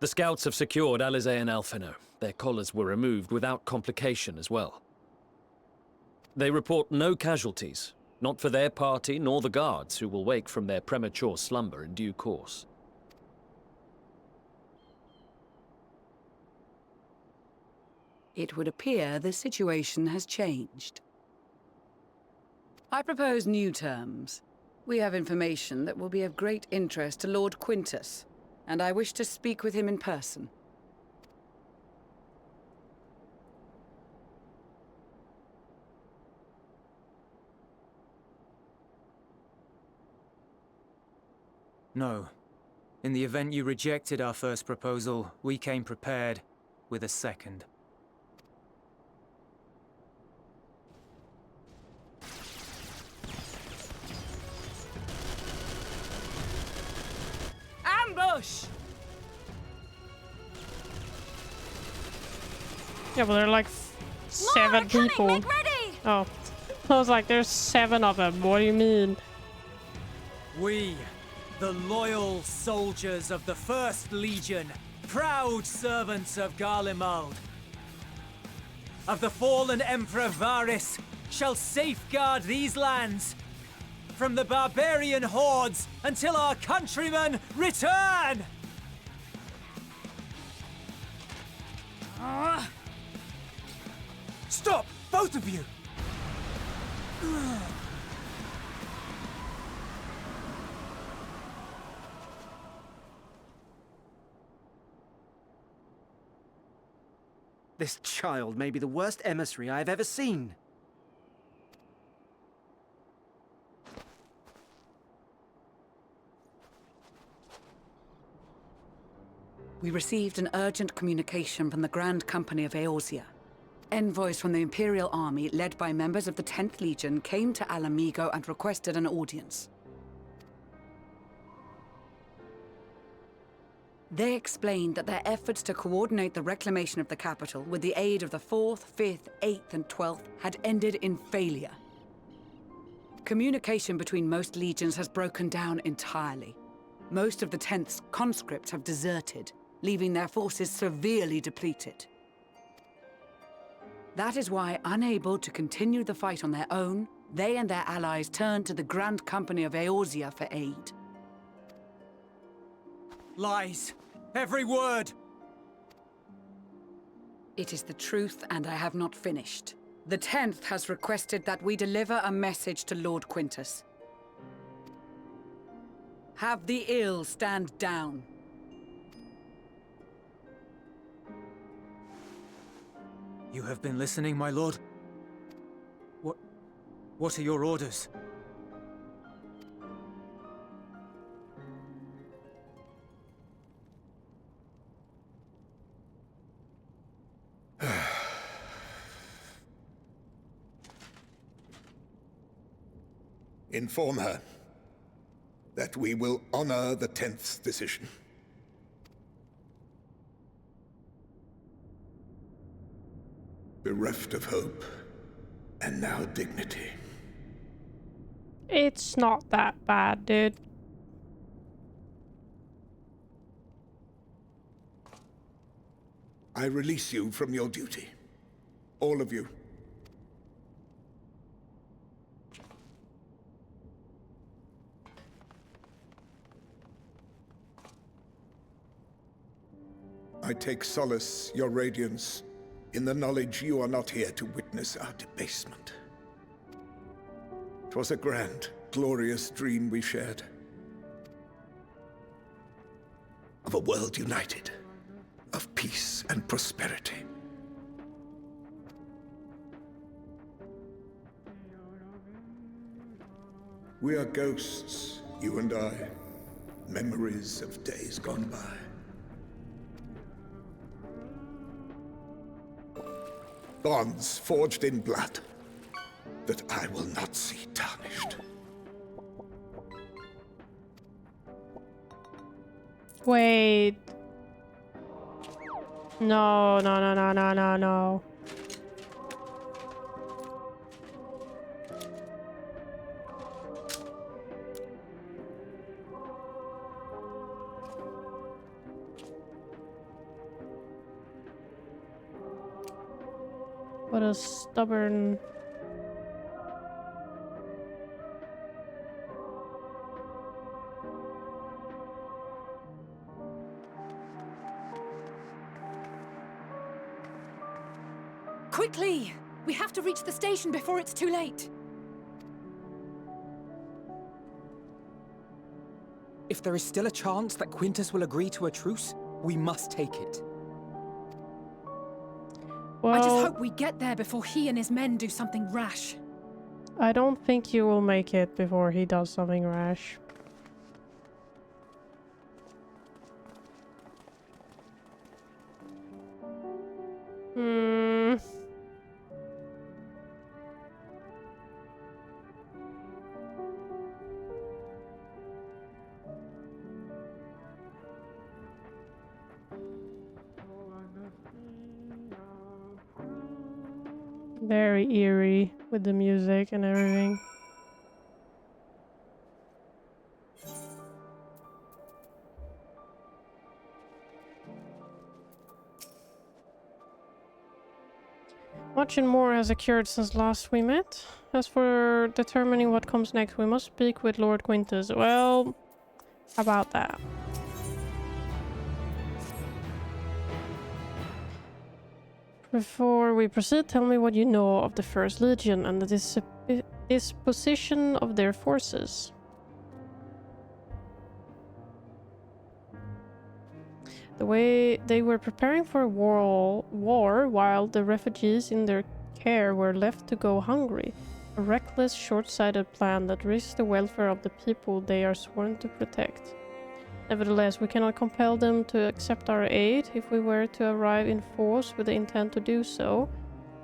The scouts have secured Alizé and Alphino. Their collars were removed without complication as well. They report no casualties, not for their party nor the guards, who will wake from their premature slumber in due course. It would appear the situation has changed. I propose new terms. We have information that will be of great interest to Lord Quintus, and I wish to speak with him in person. No. In the event you rejected our first proposal, we came prepared with a second. Ambush! Yeah, but there are like 7 people. Make ready! Oh. I was like, there's 7 of them. What do you mean? We, the loyal soldiers of the First Legion, proud servants of Garlemald, of the fallen Emperor Varys, shall safeguard these lands from the barbarian hordes until our countrymen return! Stop! Both of you! This child may be the worst emissary I have ever seen. We received an urgent communication from the Grand Company of Eorzea. Envoys from the Imperial Army, led by members of the 10th Legion, came to Alamigo and requested an audience. They explained that their efforts to coordinate the reclamation of the capital with the aid of the 4th, 5th, 8th, and 12th had ended in failure. Communication between most legions has broken down entirely. Most of the 10th's conscripts have deserted, leaving their forces severely depleted. That is why, unable to continue the fight on their own, they and their allies turned to the Grand Company of Eorzea for aid. Lies! Every word! It is the truth, and I have not finished. The 10th has requested that we deliver a message to Lord Quintus. Have the ill stand down. You have been listening, my lord? What are your orders? Inform her that we will honor the 10th's decision. Bereft of hope, and now dignity. It's not that bad, dude. I release you from your duty. All of you. I take solace, your radiance, in the knowledge you are not here to witness our debasement. 'Twas a grand, glorious dream we shared. Of a world united, of peace and prosperity. We are ghosts, you and I, memories of days gone by. Bonds forged in blood that I will not see tarnished. Wait. No, no, no, no, no, no, no. What a stubborn... Quickly! We have to reach the station before it's too late. If there is still a chance that Quintus will agree to a truce, we must take it. Well, I just hope we get there before he and his men do something rash. I don't think you will make it before he does something rash. Hmm. Very eerie with the music and everything. Much and more has occurred since last we met. As for determining what comes next, we must speak with Lord Quintus. Well, how about that? Before we proceed, tell me what you know of the First Legion and the disposition of their forces. The way they were preparing for a war while the refugees in their care were left to go hungry. A reckless, short-sighted plan that risks the welfare of the people they are sworn to protect. Nevertheless, we cannot compel them to accept our aid. If we were to arrive in force with the intent to do so,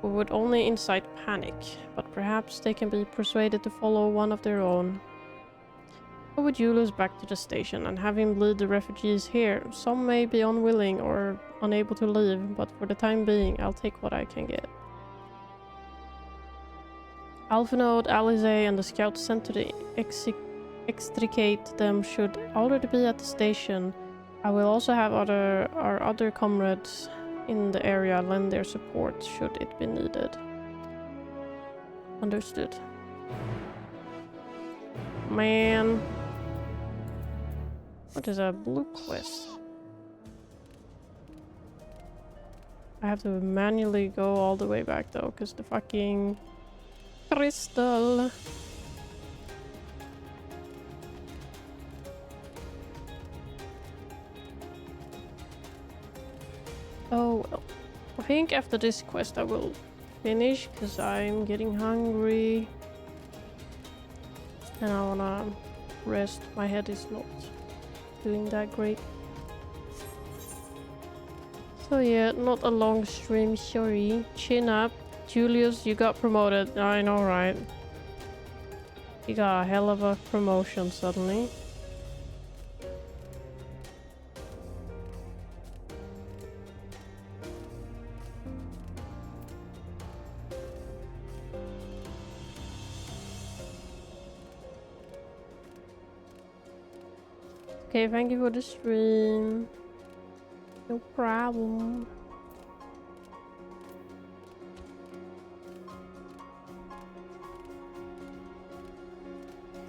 we would only incite panic, but perhaps they can be persuaded to follow one of their own. Go with Julius back to the station and have him lead the refugees here. Some may be unwilling or unable to leave, but for the time being, I'll take what I can get. Alphenode, Alize, and the scouts sent to extricate them should already be at the station. I will also have our other comrades in the area lend their support should it be needed. Understood. Man. What is a blue quest? I have to manually go all the way back though, because the fucking crystal. Oh well. I think after this quest I will finish because I'm getting hungry. And I wanna rest. My head is not doing that great. So yeah, not a long stream, sorry. Chin up. Julius, you got promoted. I know, right? You got a hell of a promotion suddenly. Okay, thank you for the stream. No problem.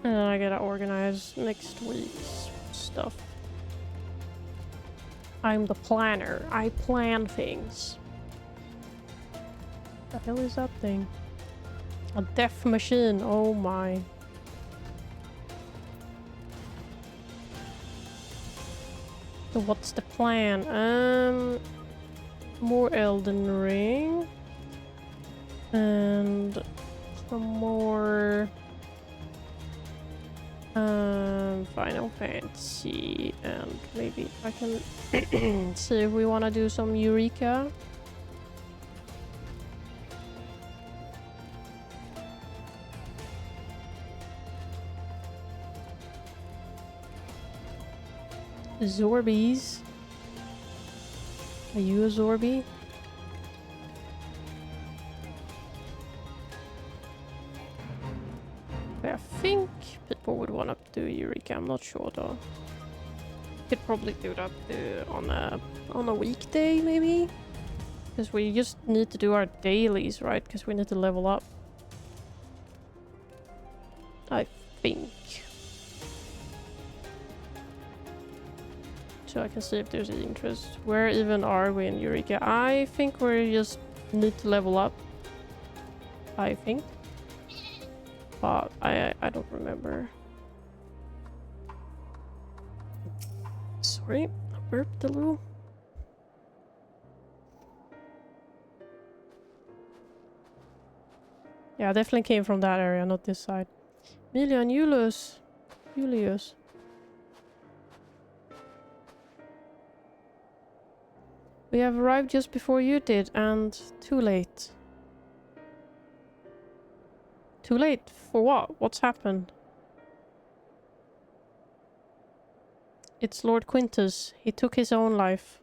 And then I gotta organize next week's stuff. I'm the planner. I plan things. What the hell is that thing? A death machine. Oh my. So what's the plan? More Elden Ring. And some more Final Fantasy, and maybe I can see if we want to do some Eureka. Zorbies. Are you a Zorby? I think people would want to do Eureka. I'm not sure though. Could probably do that on a weekday maybe, because we just need to do our dailies, right? Because we need to level up. I think. So I can see if there's any interest. Where even are we in Eureka? I think we just need to level up. I think. But I don't remember. Sorry, I burped a little. Yeah, I definitely came from that area, not this side. Emilia and Julius. We have arrived just before you did, and too late. Too late? For what? What's happened? It's Lord Quintus. He took his own life.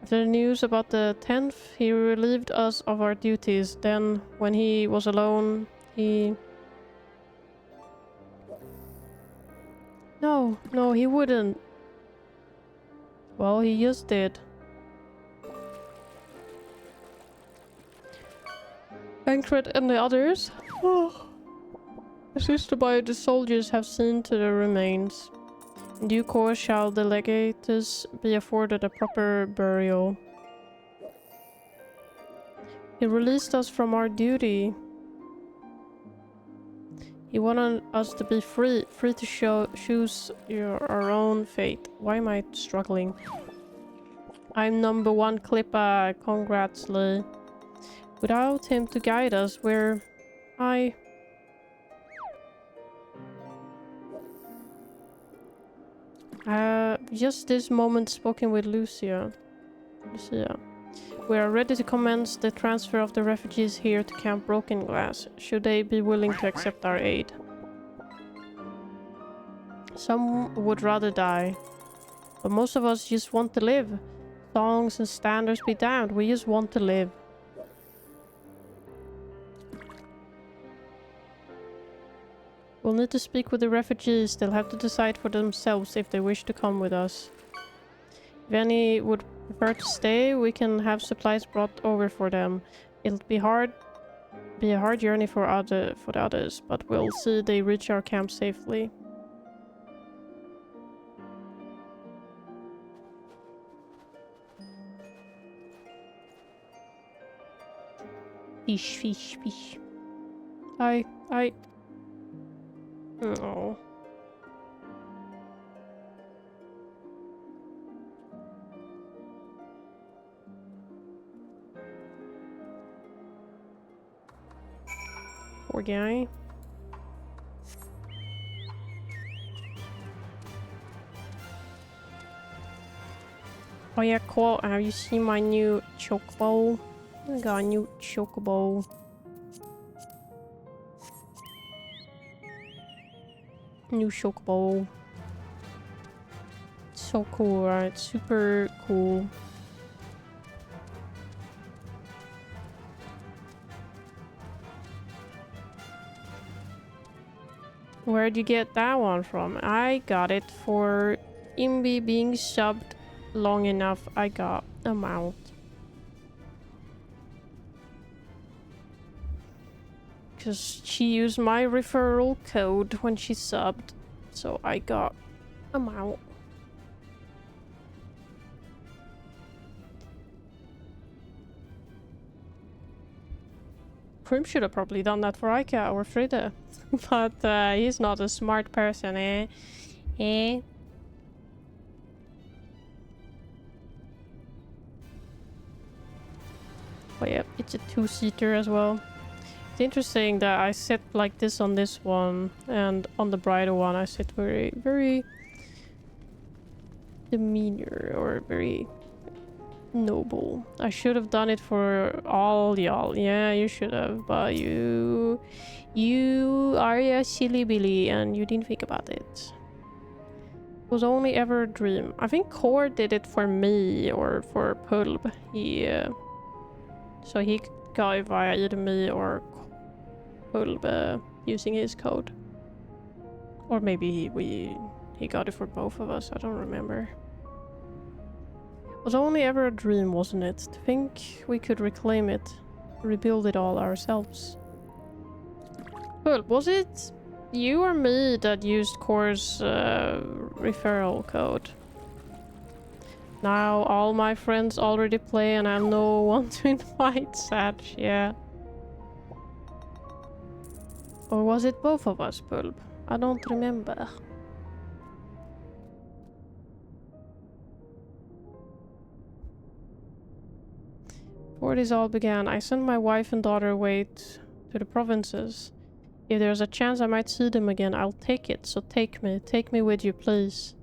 After the news about the 10th, he relieved us of our duties. Then, when he was alone, he... No, he wouldn't. Well, he just did. Bankred and the others, assisted by the soldiers, have seen to the remains. In due course shall the legatus be afforded a proper burial. He released us from our duty. He wanted us to be free to choose our own fate. Why am I struggling? I'm number 1 Clipper. Congrats, Lee. Without him to guide us, we're... just this moment spoken with Lucia. We are ready to commence the transfer of the refugees here to Camp Broken Glass, should they be willing to accept our aid. Some would rather die, but most of us just want to live. Songs and standards be damned, we just want to live. We'll need to speak with the refugees. They'll have to decide for themselves if they wish to come with us. If any would prefer to stay, we can have supplies brought over for them. It'll be a hard journey for the others, but we'll see they reach our camp safely. Fish. Oh. Poor guy. Oh yeah, cool. Have you seen my new chocobo? I got a new chocobo. New chocobo. So cool, right? Super cool. Where'd you get that one from? I got it for Imbi being subbed long enough. I got a mount. Because she used my referral code when she subbed. So I got a mount. Prim should have probably done that for Ika or Frida. But he's not a smart person, eh? Oh yeah, it's a 2-seater as well. It's interesting that I sit like this on this one, and on the brighter one I sit very, very demeanor, or very Noble. I should have done it for all y'all. Yeah, you should have, but you are a silly Billy and you didn't think about it. It was only ever a dream. I think Core did it for me or for Pulb. So he got it via either me or Pulb using his code. Or maybe he got it for both of us. I don't remember. It was only ever a dream, wasn't it? To think we could reclaim it, rebuild it all ourselves. Well, was it you or me that used Core's referral code? Now all my friends already play and I have no one to invite, sad, yeah. Or was it both of us, Pulp? I don't remember. Before this all began, I sent my wife and daughter away to the provinces. If there's a chance I might see them again, I'll take it. So take me with you, please.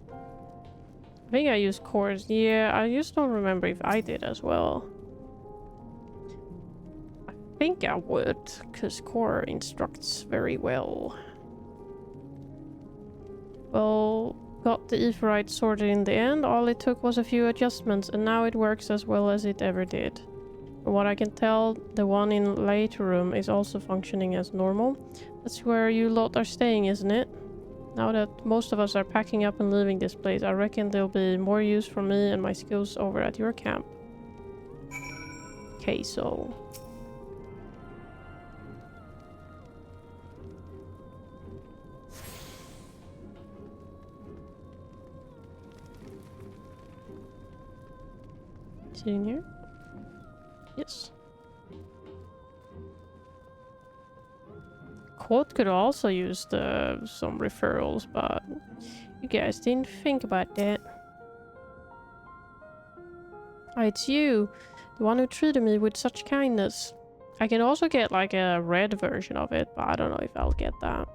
I think I used Core's. Yeah, I just don't remember if I did as well. I think I would, because Core instructs very well. Well, got the Aetheryte sorted in the end. All it took was a few adjustments, and now it works as well as it ever did. From what I can tell, the one in later room is also functioning as normal. That's where you lot are staying, isn't it? Now that most of us are packing up and leaving this place, I reckon there'll be more use for me and my skills over at your camp. Okay, so... Is it in here? Yes. Quote could also use some referrals, but you guys didn't think about that. Oh, it's you, the one who treated me with such kindness. I can also get like a red version of it, but I don't know if I'll get that.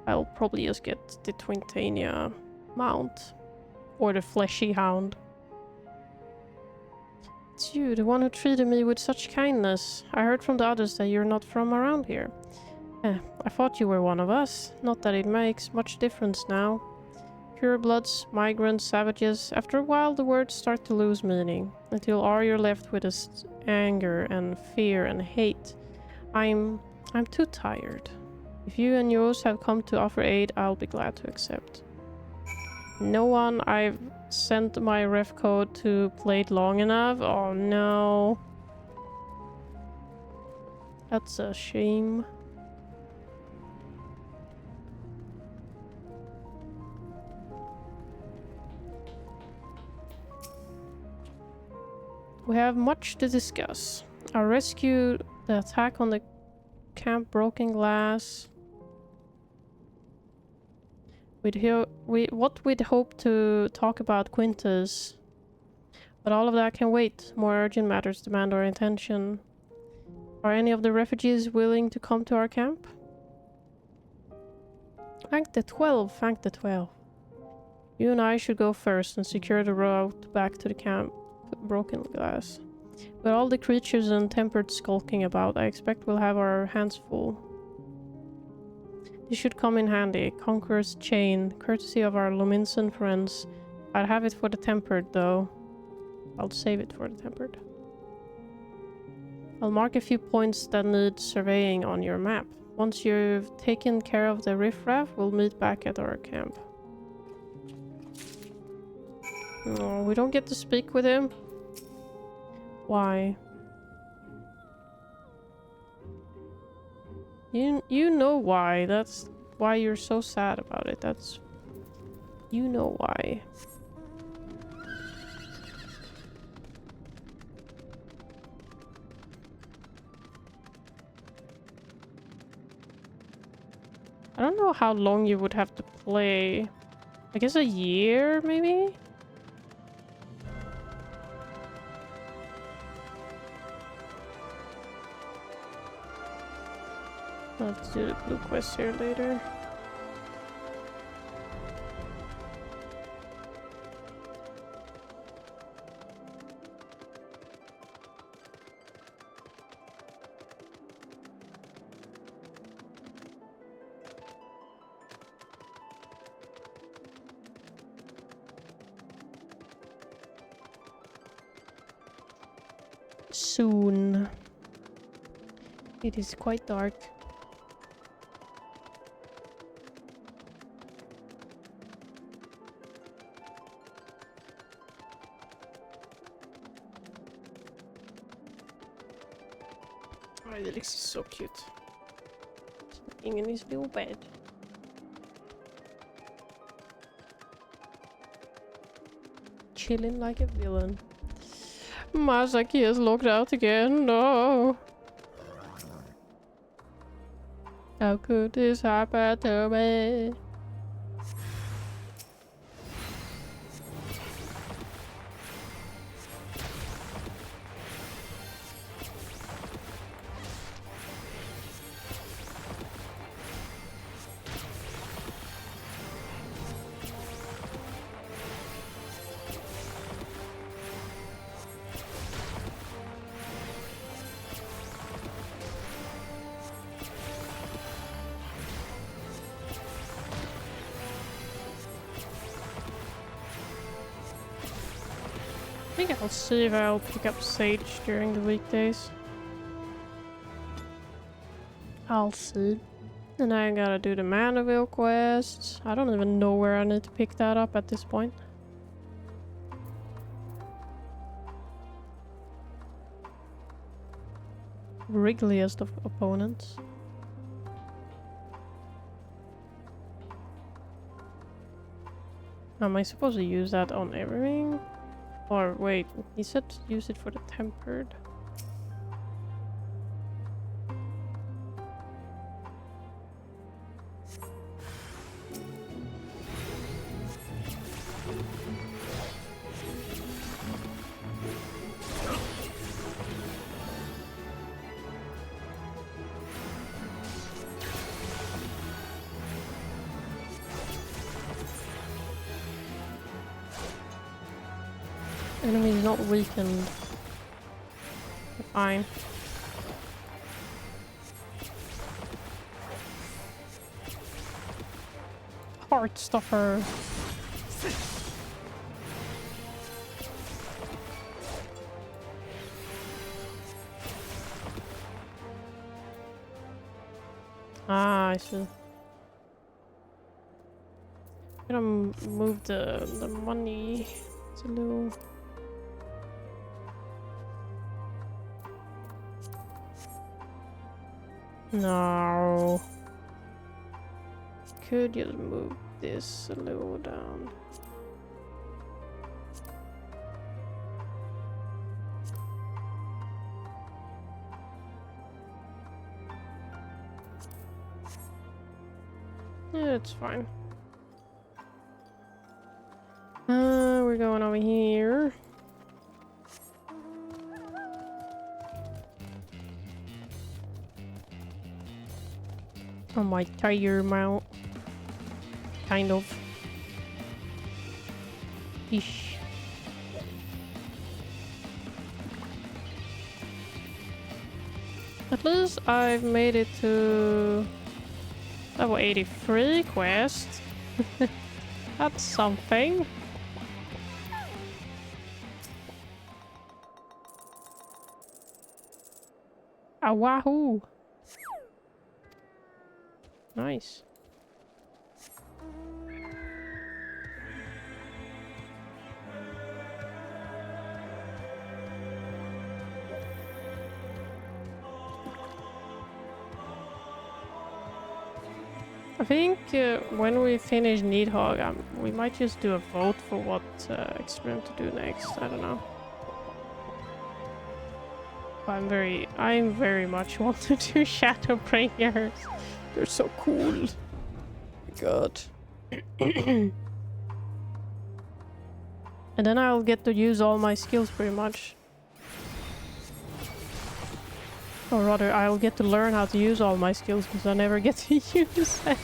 I'll probably just get the Twintania mount or the fleshy hound. It's you, the one who treated me with such kindness. I heard from the others that you're not from around here. I thought you were one of us. Not that it makes much difference now. Purebloods, migrants, savages. After a while the words start to lose meaning. Until all you're left with is anger and fear and hate. I'm too tired. If you and yours have come to offer aid, I'll be glad to accept. No one I've sent my ref code to played long enough? Oh no. That's a shame. We have much to discuss. Our rescue, the attack on the camp, broken glass. What we'd hope to talk about Quintus. But all of that can wait. More urgent matters demand our attention. Are any of the refugees willing to come to our camp? Thank the 12, thank the 12. You and I should go first and secure the route back to the camp. Broken glass. With all the creatures and tempered skulking about, I expect we'll have our hands full. This should come in handy. Conqueror's chain, courtesy of our Luminson friends. I'd have it for the tempered, though. I'll save it for the tempered. I'll mark a few points that need surveying on your map. Once you've taken care of the riffraff, we'll meet back at our camp. No, we don't get to speak with him. Why? You know why. That's why you're so sad about it. That's... You know why. I don't know how long you would have to play. I guess a year, maybe? Let's do the blue quest here later. soon. It is quite dark. Oh, Felix is so cute. Sitting in his little bed. Chilling like a villain. Masaki is locked out again. No. How could this happen to me? I think I'll see if I'll pick up Sage during the weekdays. I'll see. And I gotta do the Manaville quest. I don't even know where I need to pick that up at this point. Wriggliest of opponents. Am I supposed to use that on everything? Or wait, he said use it for the tempered. Enemy is not weakened. Fine. Heart stuffer. Ah, I see. I'm gonna move the money. It's a little. No. Could just move this a little down. Yeah, it's fine. We're going over here. On my tire mount. Kind of. Ish. At least I've made it to level 83 quest. That's something. Ah, wahoo! Nice. I think when we finish Needhog, we might just do a vote for what experiment to do next. I don't know. I'm very much want to do Shadow Bringers. They're so cool. Oh my god. And then I'll get to use all my skills pretty much. Or rather, I'll get to learn how to use all my skills because I never get to use them.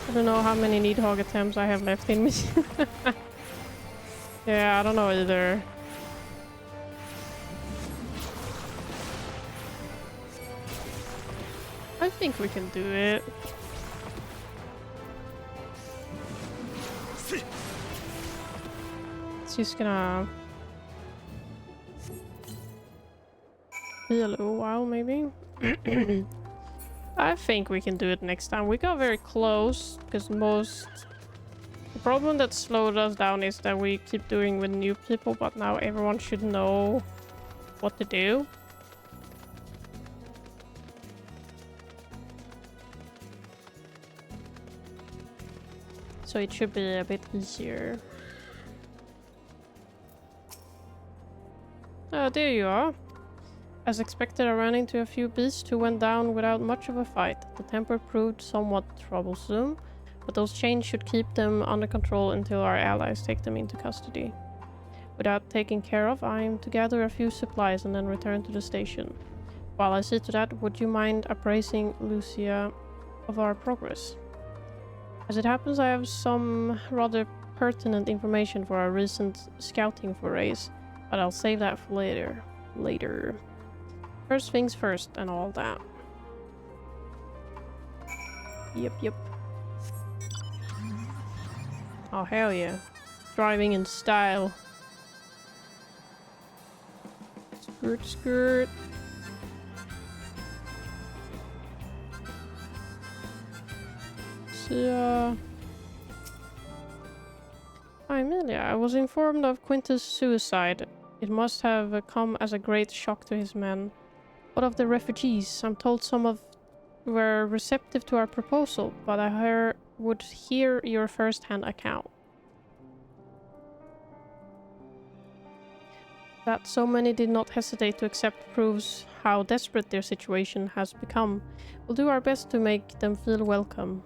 I don't know how many Needhog attempts I have left in me. Yeah, I don't know either. I think we can do it. It's just gonna be a little while, maybe. I think we can do it next time. We got very close, because the problem that slowed us down is that we keep doing with new people, but now everyone should know what to do. So it should be a bit easier. There you are. As expected, I ran into a few beasts who went down without much of a fight. The temper proved somewhat troublesome, but those chains should keep them under control until our allies take them into custody. Without taking care of, I am to gather a few supplies and then return to the station. While I see to that, would you mind appraising Lucia of our progress? As it happens, I have some rather pertinent information for our recent scouting forays, but I'll save that for later. First things first and all that. Yep. Oh, hell yeah. Driving in style. Skirt. So, hi, Amelia. I was informed of Quintus' suicide. It must have come as a great shock to his men. What of the refugees? I'm told some were receptive to our proposal, but I would hear your first-hand account. That so many did not hesitate to accept proves how desperate their situation has become. We'll do our best to make them feel welcome.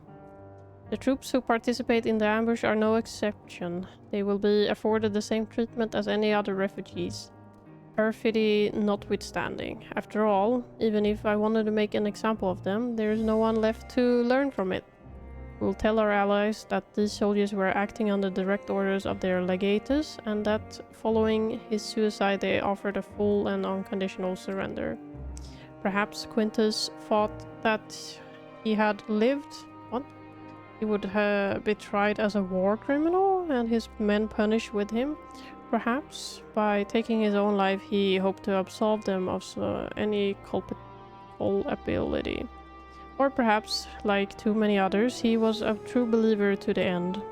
The troops who participate in the ambush are no exception. They will be afforded the same treatment as any other refugees. Perfidy notwithstanding. After all, even if I wanted to make an example of them, there is no one left to learn from it. We'll tell our allies that these soldiers were acting under direct orders of their legatus, and that following his suicide they offered a full and unconditional surrender. Perhaps Quintus thought that he had lived. What? He would be tried as a war criminal and his men punished with him. Perhaps by taking his own life he hoped to absolve them of any culpability. Or perhaps, like too many others, he was a true believer to the end.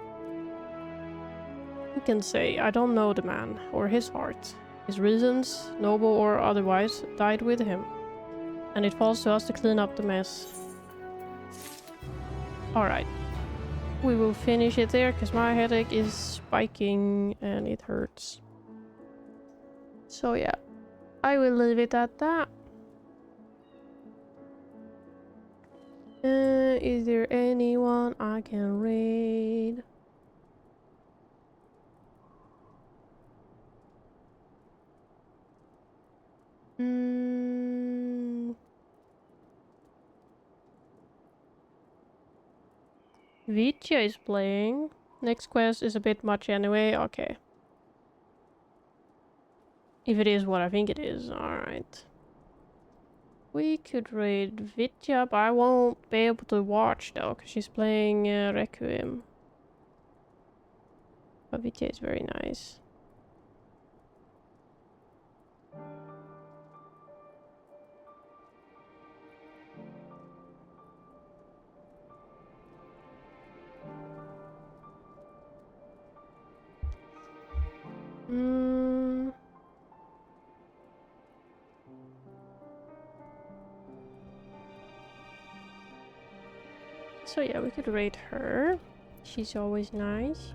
Who can say? I don't know the man, or his heart. His reasons, noble or otherwise, died with him. And it falls to us to clean up the mess. Alright. We will finish it there, because my headache is spiking and it hurts. So yeah, I will leave it at that. Is there anyone I can read? Vitya is playing. Next quest is a bit much anyway. Okay. If it is what I think it is, alright. We could raid Vitya, but I won't be able to watch though, because she's playing Requiem. But Vitya is very nice. So yeah, we could raid her. She's always nice.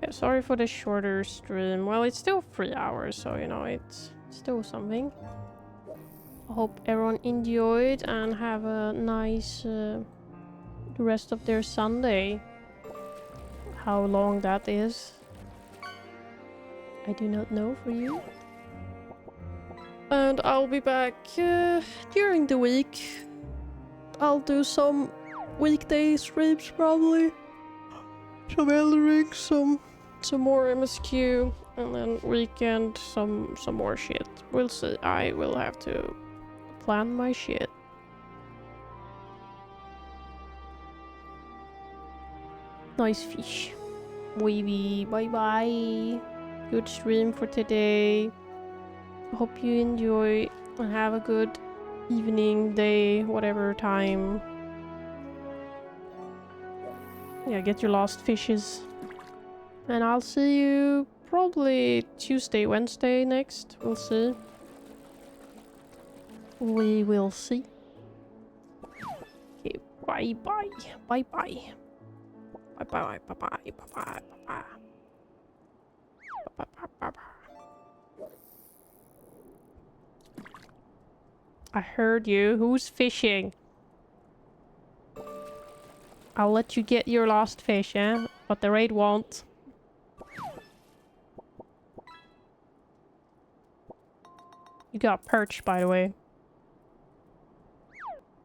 Yeah, sorry for the shorter stream. Well, it's still 3 hours, so you know, it's still something. I hope everyone enjoyed and have a nice the rest of their Sunday. How long that is, I do not know for you. And I'll be back during the week. I'll do some weekday streams probably. Some Elden Ring, some more MSQ. And then weekend, some more shit. We'll see. I will have to plan my shit. Nice fish. Wavy. Bye bye. Good stream for today. I hope you enjoy and have a good evening, day, whatever time. Yeah, get your lost fishes. And I'll see you probably Tuesday, Wednesday next. We'll see. We will see. Okay, bye bye. Bye bye. Bye bye bye bye bye bye bye bye bye bye. I heard you. Who's fishing? I'll let you get your lost fish, eh? But the raid won't. You got perch, by the way.